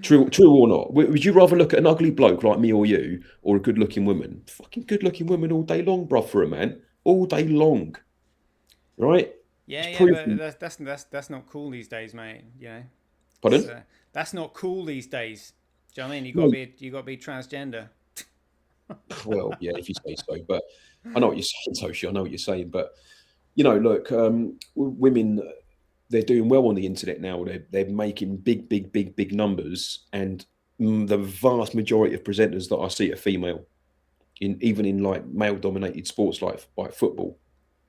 True or not? Would you rather look at an ugly bloke like me or you, or a good-looking woman? Fucking good-looking woman all day long, bruv, for a man. All day long. Right? Yeah, but that's not cool these days, mate. You know. Pardon? That's not cool these days. Do you know what I mean? You got to be transgender. Well, yeah, if you say so. But I know what you're saying, Toshi. I know what you're saying. But you know, look, women, they're doing well on the internet now. They're making big numbers, and the vast majority of presenters that I see are female. Even in like male-dominated sports like football.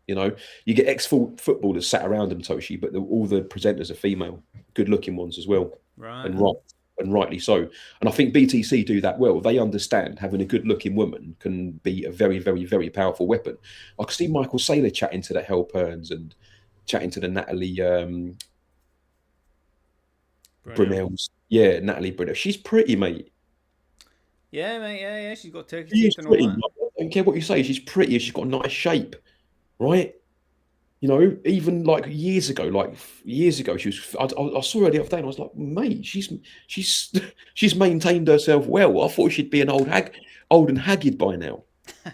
You know, you get ex-footballers sat around them, Toshi, but all the presenters are female, good-looking ones as well, right? And rightly so. And I think BTC do that well. They understand having a good-looking woman can be a very, very, very powerful weapon. I can see Michael Saylor chatting to the Hal Perns and chatting to the Natalie Brunells. Yeah, Natalie Brunell. She's pretty, mate. Yeah, mate. Yeah. She's got turkey teeth and all pretty, that. I don't care what you say. She's pretty. She's got a nice shape. Right, you know, even like years ago, she was. I saw her the other day, and I was like, mate, she's maintained herself well. I thought she'd be an old and haggard by now. Hey,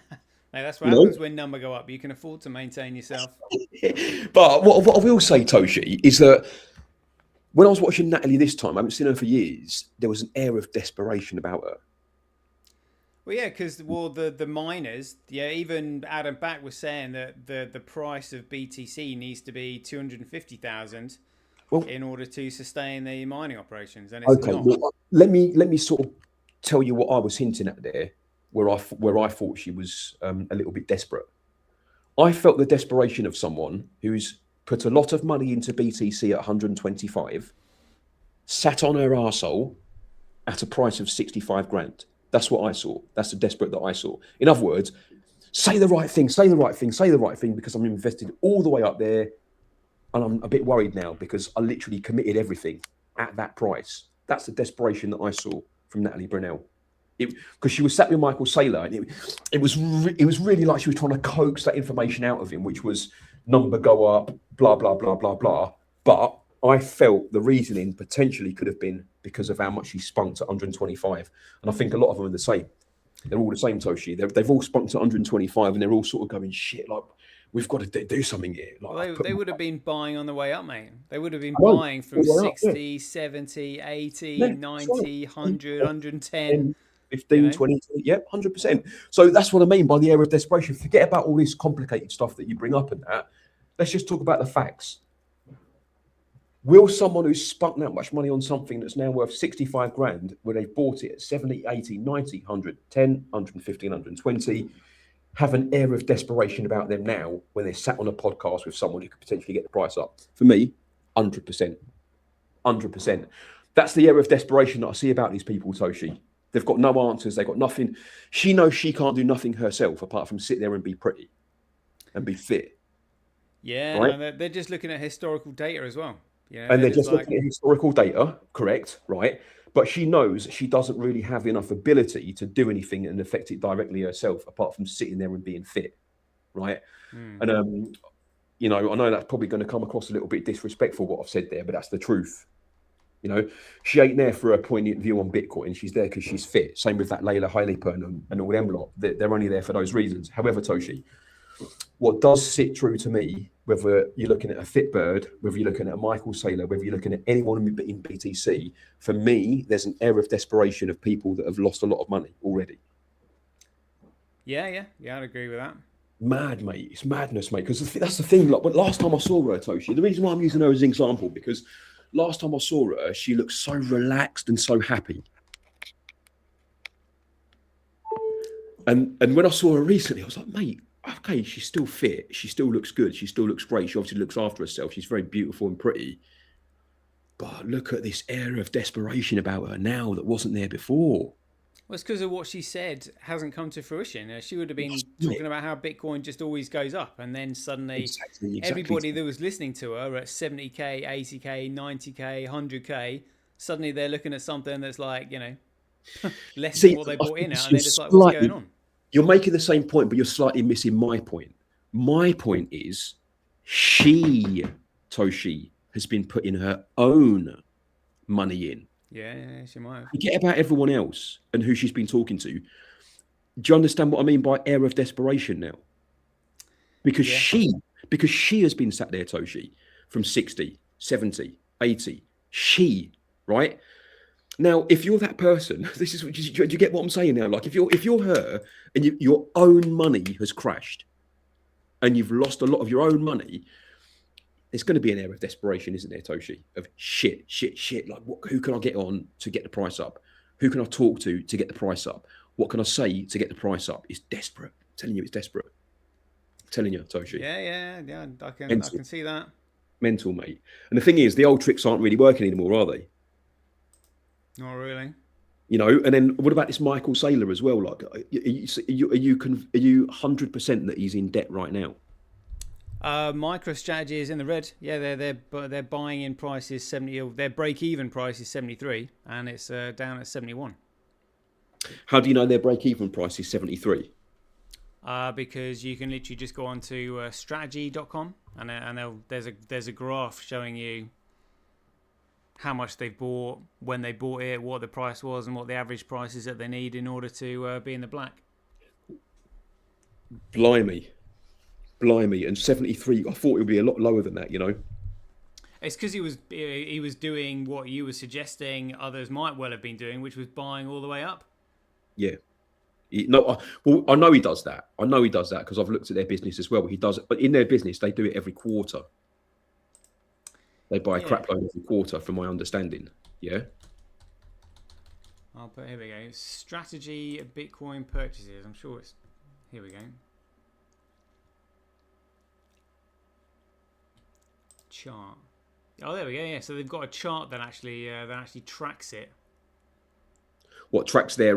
that's what happens when numbers go up. You can afford to maintain yourself. But what I will say, Toshi, is that when I was watching Natalie this time, I haven't seen her for years. There was an air of desperation about her. Well, yeah, because the miners, even Adam Back was saying that the price of BTC needs to be 250,000 in order to sustain the mining operations, and it's not. Well, let me sort of tell you what I was hinting at there, where I thought she was a little bit desperate. I felt the desperation of someone who's put a lot of money into BTC at 125, sat on her arsehole at a price of 65 grand. That's what I saw. That's the desperate that I saw. In other words, say the right thing, because I'm invested all the way up there. And I'm a bit worried now because I literally committed everything at that price. That's the desperation that I saw from Natalie Brunell. Because she was sat with Michael Saylor, and it was really like she was trying to coax that information out of him, which was number go up, blah, blah, blah, blah, blah. But I felt the reasoning potentially could have been because of how much he spunked at 125. And I think a lot of them are the same. They're all the same, Toshi. They've all spunked at 125, and they're all sort of going, shit, like, we've got to do something here. Like, well, they would have been buying on the way up, mate. They would have been buying from 60, 70, 80, 90, 100, 110. 15, 20, yep, 100%. So that's what I mean by the air of desperation. Forget about all this complicated stuff that you bring up and that. Let's just talk about the facts. Will someone who's spunk that much money on something that's now worth 65 grand, where they've bought it at 70, 80, 90, 110, 115, 120, have an air of desperation about them now when they're sat on a podcast with someone who could potentially get the price up? For me, 100%. 100%. That's the air of desperation that I see about these people, Toshi. They've got no answers. They've got nothing. She knows she can't do nothing herself apart from sit there and be pretty and be fit. Yeah, right? No, they're just looking at historical data as well. And they're just looking at historical data, correct, right? But she knows she doesn't really have enough ability to do anything and affect it directly herself apart from sitting there and being fit, right? And, you know, I know that's probably going to come across a little bit disrespectful what I've said there, but that's the truth. You know, she ain't there for a poignant view on Bitcoin. She's there because she's fit. Same with that Layla Halipern and all them lot. They're only there for those reasons. However, Toshi, what does sit true to me, whether you're looking at a Fitbird, whether you're looking at a Michael Saylor, whether you're looking at anyone in BTC, for me, there's an air of desperation of people that have lost a lot of money already. Yeah, I'd agree with that. Mad, mate. It's madness, mate. Because that's the thing. Like, last time I saw her, Toshi, the reason why I'm using her as an example, because last time I saw her, she looked so relaxed and so happy. And when I saw her recently, I was like, mate, okay, she's still fit. She still looks good. She still looks great. She obviously looks after herself. She's very beautiful and pretty. But look at this air of desperation about her now that wasn't there before. Well, it's because of what she said hasn't come to fruition. She would have been talking about how Bitcoin just always goes up, and then suddenly Exactly. everybody that was listening to her at 70k, 80k, 90k, 100k, suddenly they're looking at something that's like, you know, less than what they bought in at, and they're just like, what's going on? You're making the same point, but you're slightly missing my point. My point is Toshi has been putting her own money in. Yeah, she might have. Forget about everyone else and who she's been talking to. Do you understand what I mean by air of desperation now? Because she has been sat there, Toshi, from 60, 70, 80. She, right? Now, if you're that person, do you get what I'm saying now? Like if you're her and your own money has crashed and you've lost a lot of your own money, there's going to be an air of desperation, isn't there, Toshi? Of shit. Like, who can I get on to get the price up? Who can I talk to get the price up? What can I say to get the price up? It's desperate. I'm telling you, it's desperate. I'm telling you, Toshi. Yeah. I can see that. Mental, mate. And the thing is, the old tricks aren't really working anymore, are they? Not really. You know. And then what about this Michael Saylor as well? Like, are you 100% that he's in debt right now? MicroStrategy is in the red. Yeah, they're buying in prices 70. Their break-even price is 73, and it's down at 71. How do you know their break-even price is 73? Because you can literally just go on to strategy.com, and there's a graph showing you how much they've bought, when they bought it, what the price was, and what the average price is that they need in order to be in the black. Blimey. And 73, I thought it would be a lot lower than that, you know. It's because he was doing what you were suggesting others might well have been doing, which was buying all the way up. Yeah. I know he does that. Because I've looked at their business as well. He does it, but in their business, they do it every quarter. They buy a crap load every quarter, from my understanding. Yeah. I'll put, here we go. Strategy Bitcoin purchases. I'm sure it's, here we go. Chart. Oh, there we go. Yeah, so they've got a chart that actually tracks it. What tracks their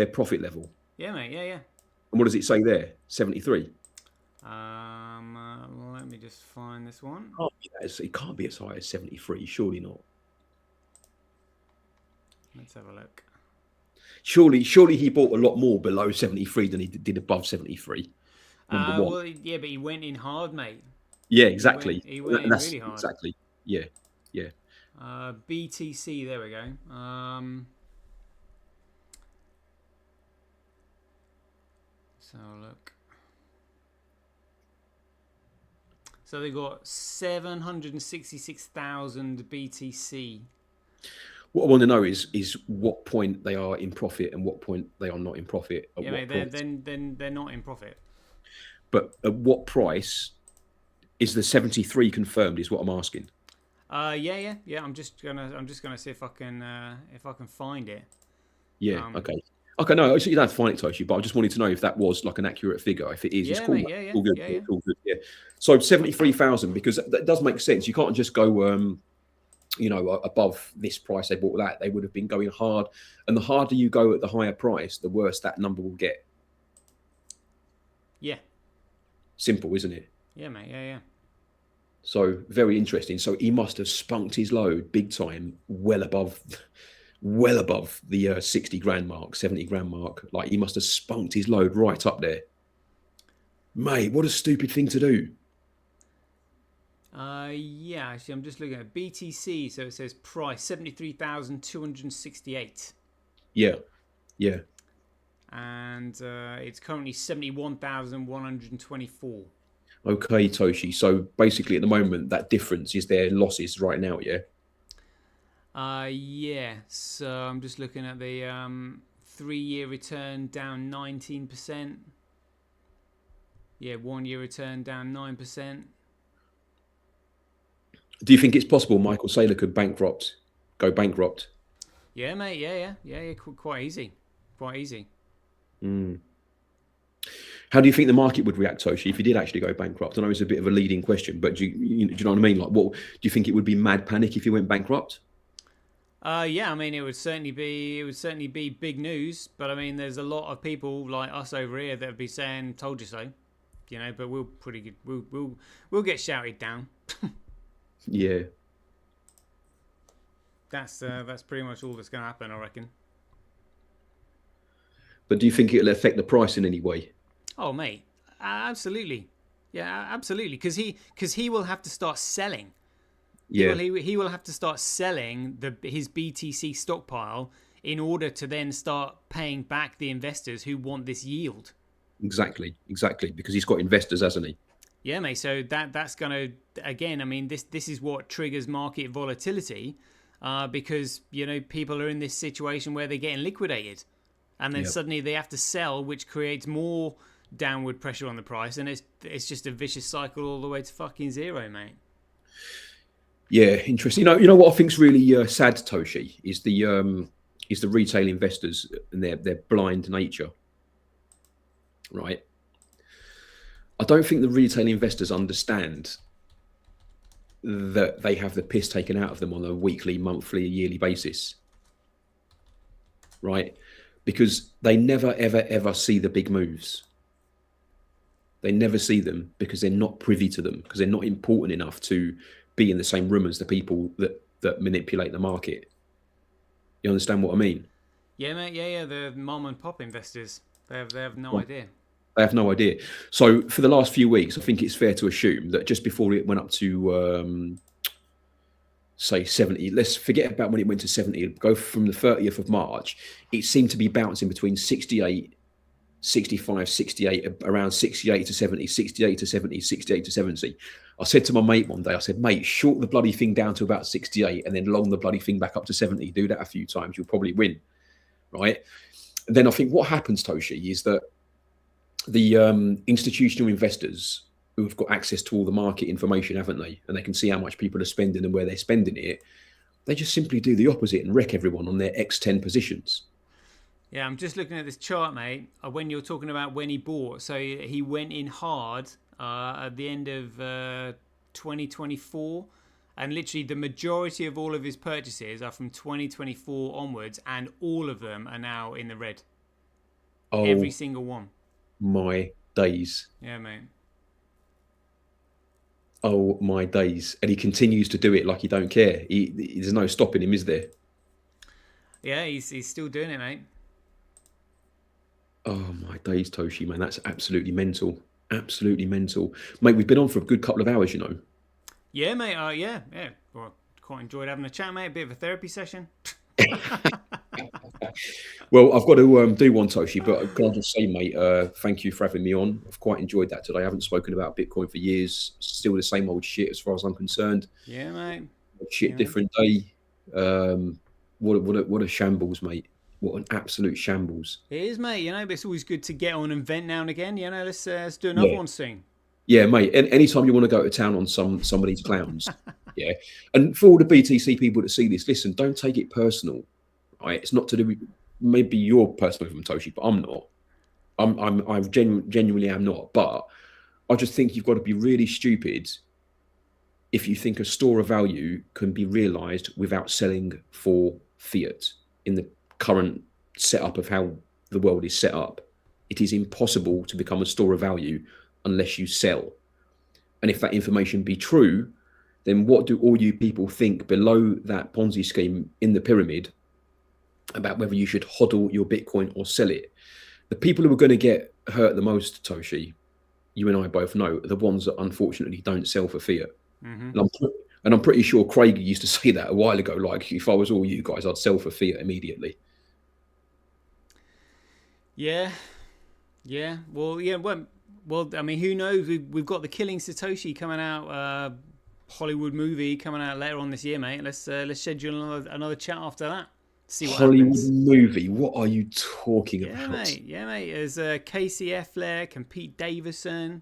profit level? Yeah, mate. Yeah. And what does it say there? 73. Let me just find this one. It can't be as high as 73. Surely not. Let's have a look. Surely he bought a lot more below 73 than he did above 73. Number one. Well, yeah, but he went in hard, mate. Yeah, exactly. He went in really hard. Exactly. Yeah. BTC, there we go. So look. So they got 766,000 BTC. What I want to know is what point they are in profit and what point they are not in profit. Yeah, mate, they're not in profit. But at what price is the 73 confirmed? Is what I'm asking. Yeah. I'm just gonna see if I can find it. Yeah. Okay. No, you don't have to find it, Toshi, but I just wanted to know if that was like an accurate figure. If it is, it's cool. Mate, yeah. All good. Yeah. All good. Yeah. So 73,000, because that does make sense. You can't just go, above this price they bought that. They would have been going hard, and the harder you go at the higher price, the worse that number will get. Yeah. Simple, isn't it? Yeah, mate. Yeah. So very interesting. So he must have spunked his load big time, well above the 60 grand mark, 70 grand mark. Like, he must have spunked his load right up there. Mate, what a stupid thing to do. Yeah, actually, I'm just looking at BTC. So it says price 73,268. Yeah. And it's currently 71,124. Okay, Toshi. So basically, at the moment, that difference is their losses right now, yeah? Yeah. So I'm just looking at the 3-year return down 19%. Yeah, 1-year return down 9%. Do you think it's possible Michael Saylor could go bankrupt? Yeah, mate. Yeah. Quite easy. Mm. How do you think the market would react, Toshi, if he did actually go bankrupt? I know it's a bit of a leading question, but do you know what I mean? Like, what do you think it would be mad panic if he went bankrupt? Yeah, I mean, it would certainly be big news. But I mean, there's a lot of people like us over here that would be saying, "Told you so," you know. But we'll pretty good. We'll get shouted down. Yeah. That's pretty much all that's going to happen, I reckon. But do you think it'll affect the price in any way? Oh, mate, absolutely. Yeah, absolutely. Because he will have to start selling. Yeah. He will have to start selling his BTC stockpile in order to then start paying back the investors who want this yield. Exactly. Because he's got investors, hasn't he? Yeah, mate. So that's gonna, again. I mean, this is what triggers market volatility, because you know people are in this situation where they're getting liquidated, and then suddenly they have to sell, which creates more downward pressure on the price, and it's just a vicious cycle all the way to fucking zero, mate. Yeah, interesting. You know what I think's really sad, Toshi, is the retail investors and their blind nature, right? I don't think the retail investors understand that they have the piss taken out of them on a weekly, monthly, yearly basis, right? Because they never, ever, ever see the big moves. They never see them because they're not privy to them, because they're not important enough to be in the same room as the people that manipulate the market. You understand what I mean? Yeah, mate. Yeah. The mom and pop investors, they have no idea. They have no idea. So for the last few weeks, I think it's fair to assume that just before it went up to say 70, let's forget about when it went to 70, go from the 30th of March, it seemed to be bouncing between 68, 65, 68, around 68 to 70, 68 to 70, 68 to 70. I said to my mate one day, I said, mate, short the bloody thing down to about 68 and then long the bloody thing back up to 70. Do that a few times, you'll probably win, right? And then I think what happens, Toshi, is that the institutional investors who've got access to all the market information, haven't they? And they can see how much people are spending and where they're spending it. They just simply do the opposite and wreck everyone on their X10 positions. Yeah, I'm just looking at this chart, mate. When you're talking about when he bought, so he went in hard at the end of 2024, and literally the majority of all of his purchases are from 2024 onwards, and all of them are now in the red. Oh, every single one. My days. Yeah, mate. Oh my days. And he continues to do it like he don't care. There's no stopping him, is there? Yeah, he's still doing it, mate. Oh my days, Toshi, man. That's absolutely mental. Absolutely mental. Mate, we've been on for a good couple of hours, you know. Yeah, mate. Yeah. Well, quite enjoyed having a chat, mate. A bit of a therapy session. Well, I've got to do one, Toshi, but can I just say, mate, thank you for having me on. I've quite enjoyed that today. I haven't spoken about Bitcoin for years. Still the same old shit as far as I'm concerned. Yeah, mate. Shit, yeah. Different day. What a shambles, mate. What an absolute shambles. It is, mate. You know, but it's always good to get on and vent now and again. You know, let's do another one soon. Yeah, mate. Anytime you want to go to town on some of these clowns. Yeah. And for all the BTC people that see this, listen, don't take it personal. Right? It's not to do with, maybe you're personal with them, Toshi, but I'm not. I genuinely am not. But I just think you've got to be really stupid if you think a store of value can be realized without selling for fiat in the current setup of how the world is set up. It is impossible to become a store of value unless you sell. And if that information be true, then what do all you people think below that Ponzi scheme in the pyramid about whether you should hodl your Bitcoin or sell it? The people who are going to get hurt the most, Toshi, you and I both know, are the ones that unfortunately don't sell for fiat. Mm-hmm. And I'm pretty sure Craig used to say that a while ago, like, if I was all you guys, I'd sell for fiat immediately. Yeah. Well, I mean, who knows? We've got the Killing Satoshi coming out, Hollywood movie coming out later on this year, mate. Let's schedule another chat after that. See what Hollywood happens. Movie? What are you talking about? Yeah, mate. There's Casey Affleck and Pete Davidson.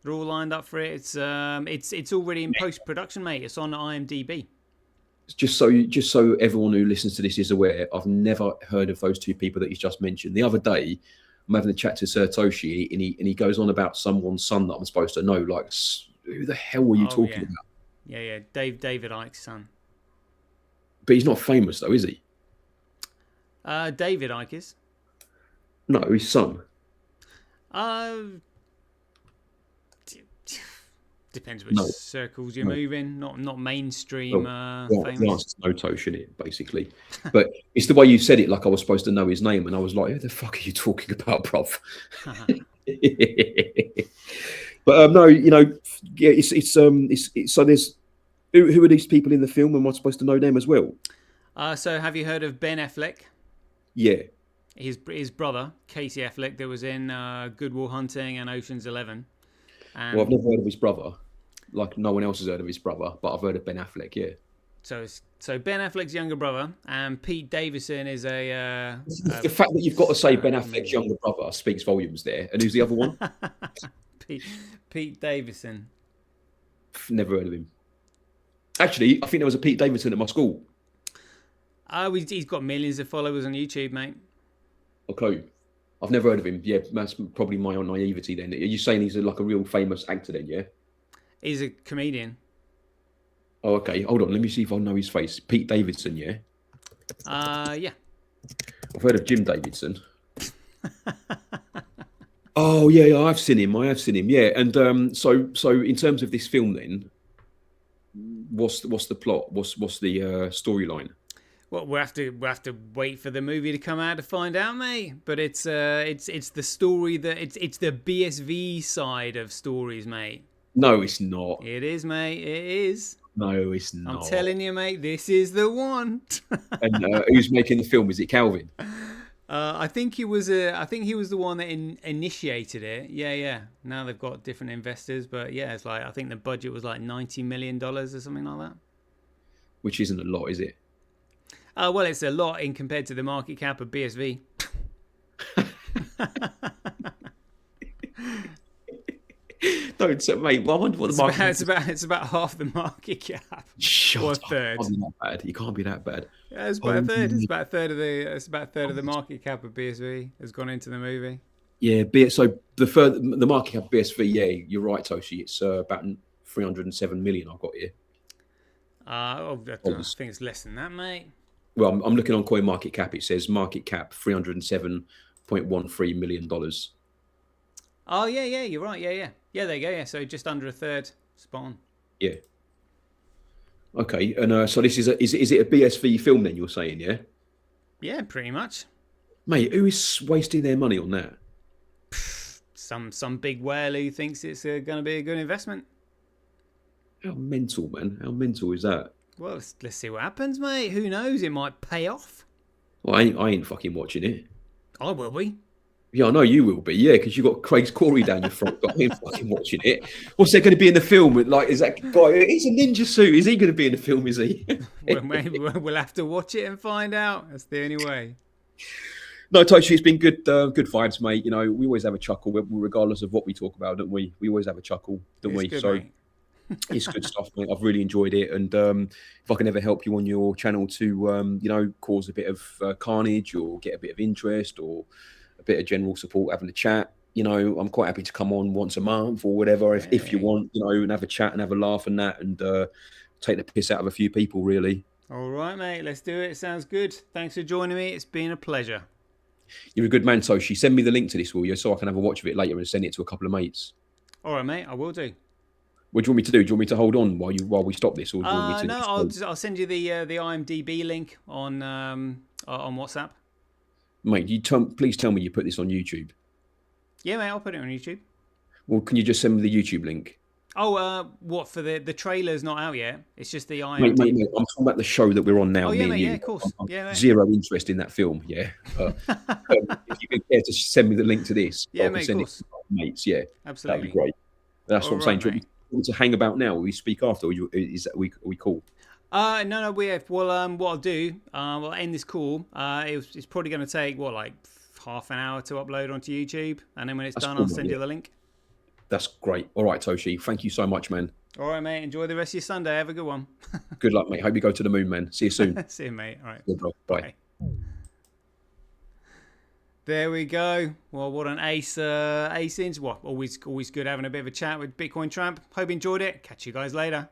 They're all lined up for it. It's already in post-production, mate. It's on IMDb. Just so everyone who listens to this is aware, I've never heard of those two people that he's just mentioned. The other day, I'm having a chat to SirToshi, and he goes on about someone's son that I'm supposed to know. Like, who the hell were you talking about? Yeah. David Icke's son. But he's not famous though, is he? David Icke is. No, his son. Depends which circles you're moving. Not mainstream. The answer's no, Tosh, isn't it? Basically, but it's the way you said it. Like I was supposed to know his name, and I was like, "Who the fuck are you talking about, bruv?" But no, you know, yeah, it's so there's who are these people in the film? Am I supposed to know them as well? So have you heard of Ben Affleck? Yeah. His brother, Casey Affleck, that was in Good Will Hunting and Ocean's 11. Well, I've never heard of his brother. Like no one else has heard of his brother, but I've heard of Ben Affleck, yeah. So Ben Affleck's younger brother, and Pete Davidson is a... the fact that you've got to say Ben Affleck's younger brother speaks volumes there. And who's the other one? Pete Davidson. Never heard of him. Actually, I think there was a Pete Davidson at my school. He's got millions of followers on YouTube, mate. Okay. I've never heard of him. Yeah, that's probably my own naivety then. Are you saying he's like a real famous actor then, yeah? He's a comedian. Oh, okay. Hold on. Let me see if I know his face. Pete Davidson, yeah? Yeah. I've heard of Jim Davidson. Oh, yeah, I've seen him. Yeah. And so in terms of this film then, what's the plot? What's the storyline? Well, we'll have to wait for the movie to come out to find out, mate. But it's the story that it's the BSV side of stories, mate. No, it's not. It is, mate. It is. No, it's not. I'm telling you, mate. This is the one. And who's making the film? Is it Calvin? I think he was the one that initiated it. Yeah. Now they've got different investors, but yeah, it's like I think the budget was like $90 million or something like that. Which isn't a lot, is it? Well, it's a lot in compared to the market cap of BSV. Don't say, mate. I wonder what the market. It's about half the market cap. Shut or a up. third. It can't be that bad. You can't be that bad. Yeah, it's about a third. It's about a third of the market cap of BSV has gone into the movie. Yeah, so the market cap of BSV. Yeah, you're right, Toshi. It's about 307 million. I've got here. I think it's less than that, mate. Well, I'm looking on Coin Market Cap. It says market cap $307.13 million. Oh yeah, you're right. Yeah, there you go. Yeah, so just under a third. Spot on. Yeah. Okay, and so this is it a BSV film then? You're saying, yeah? Yeah, pretty much. Mate, who is wasting their money on that? Some big whale who thinks it's going to be a good investment. How mental, man! How mental is that? Well, let's see what happens, mate. Who knows? It might pay off. Well, I ain't fucking watching it. I will be. Yeah, I know you will be. Yeah, because you got Craig's Corey down your front. I ain't fucking watching it. What's there going to be in the film? Like, is that guy? He's a ninja suit. Is he going to be in the film? Is he? Well, maybe we'll have to watch it and find out. That's the only way. No, Toshi, it's been good vibes, mate. You know, we always have a chuckle, regardless of what we talk about, don't we? We always have a chuckle, don't we? Good, so. Mate. It's good stuff, mate. I've really enjoyed it, and if I can ever help you on your channel to, cause a bit of carnage or get a bit of interest or a bit of general support, having a chat, I'm quite happy to come on once a month or whatever, if you want, and have a chat and have a laugh and that, and take the piss out of a few people, really. All right, mate. Let's do it. Sounds good. Thanks for joining me. It's been a pleasure. You're a good man, Toshi. Send me the link to this, will you, so I can have a watch of it later and send it to a couple of mates. All right, mate. I will do. What do you want me to do? Do you want me to hold on while we stop this, or do you want me to? No, I'll send you the IMDb link on WhatsApp. Mate, please tell me you put this on YouTube. Yeah, mate, I'll put it on YouTube. Well, can you just send me the YouTube link? Oh, what, for the trailer's not out yet? It's just the IMDb. Mate, I'm talking about the show that we're on now. Oh yeah, me mate, and you. Yeah, of course. I'm zero interest in that film. Yeah, if you could care to send me the link to this, yeah, mate, of course. Mates, yeah, absolutely, that'd be great. That's what I'm saying. Mate. Do you want to hang about now? Will we speak after? Or are we cool? No, we have. Well, what I'll do, we'll end this call. It's probably going to take like half an hour to upload onto YouTube, and then when it's done, cool, I'll send you the link. That's great. All right, Toshi. Thank you so much, man. All right, mate. Enjoy the rest of your Sunday. Have a good one. Good luck, mate. Hope you go to the moon, man. See you soon. See you, mate. All right. Good, bro. Bye. Bye. There we go. Well, what an ace ins. Well, always good having a bit of a chat with Bitcoin Tramp. Hope you enjoyed it. Catch you guys later.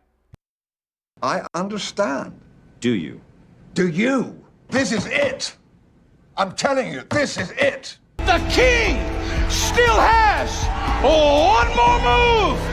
I understand. Do you? Do you? This is it. I'm telling you, this is it. The king still has one more move.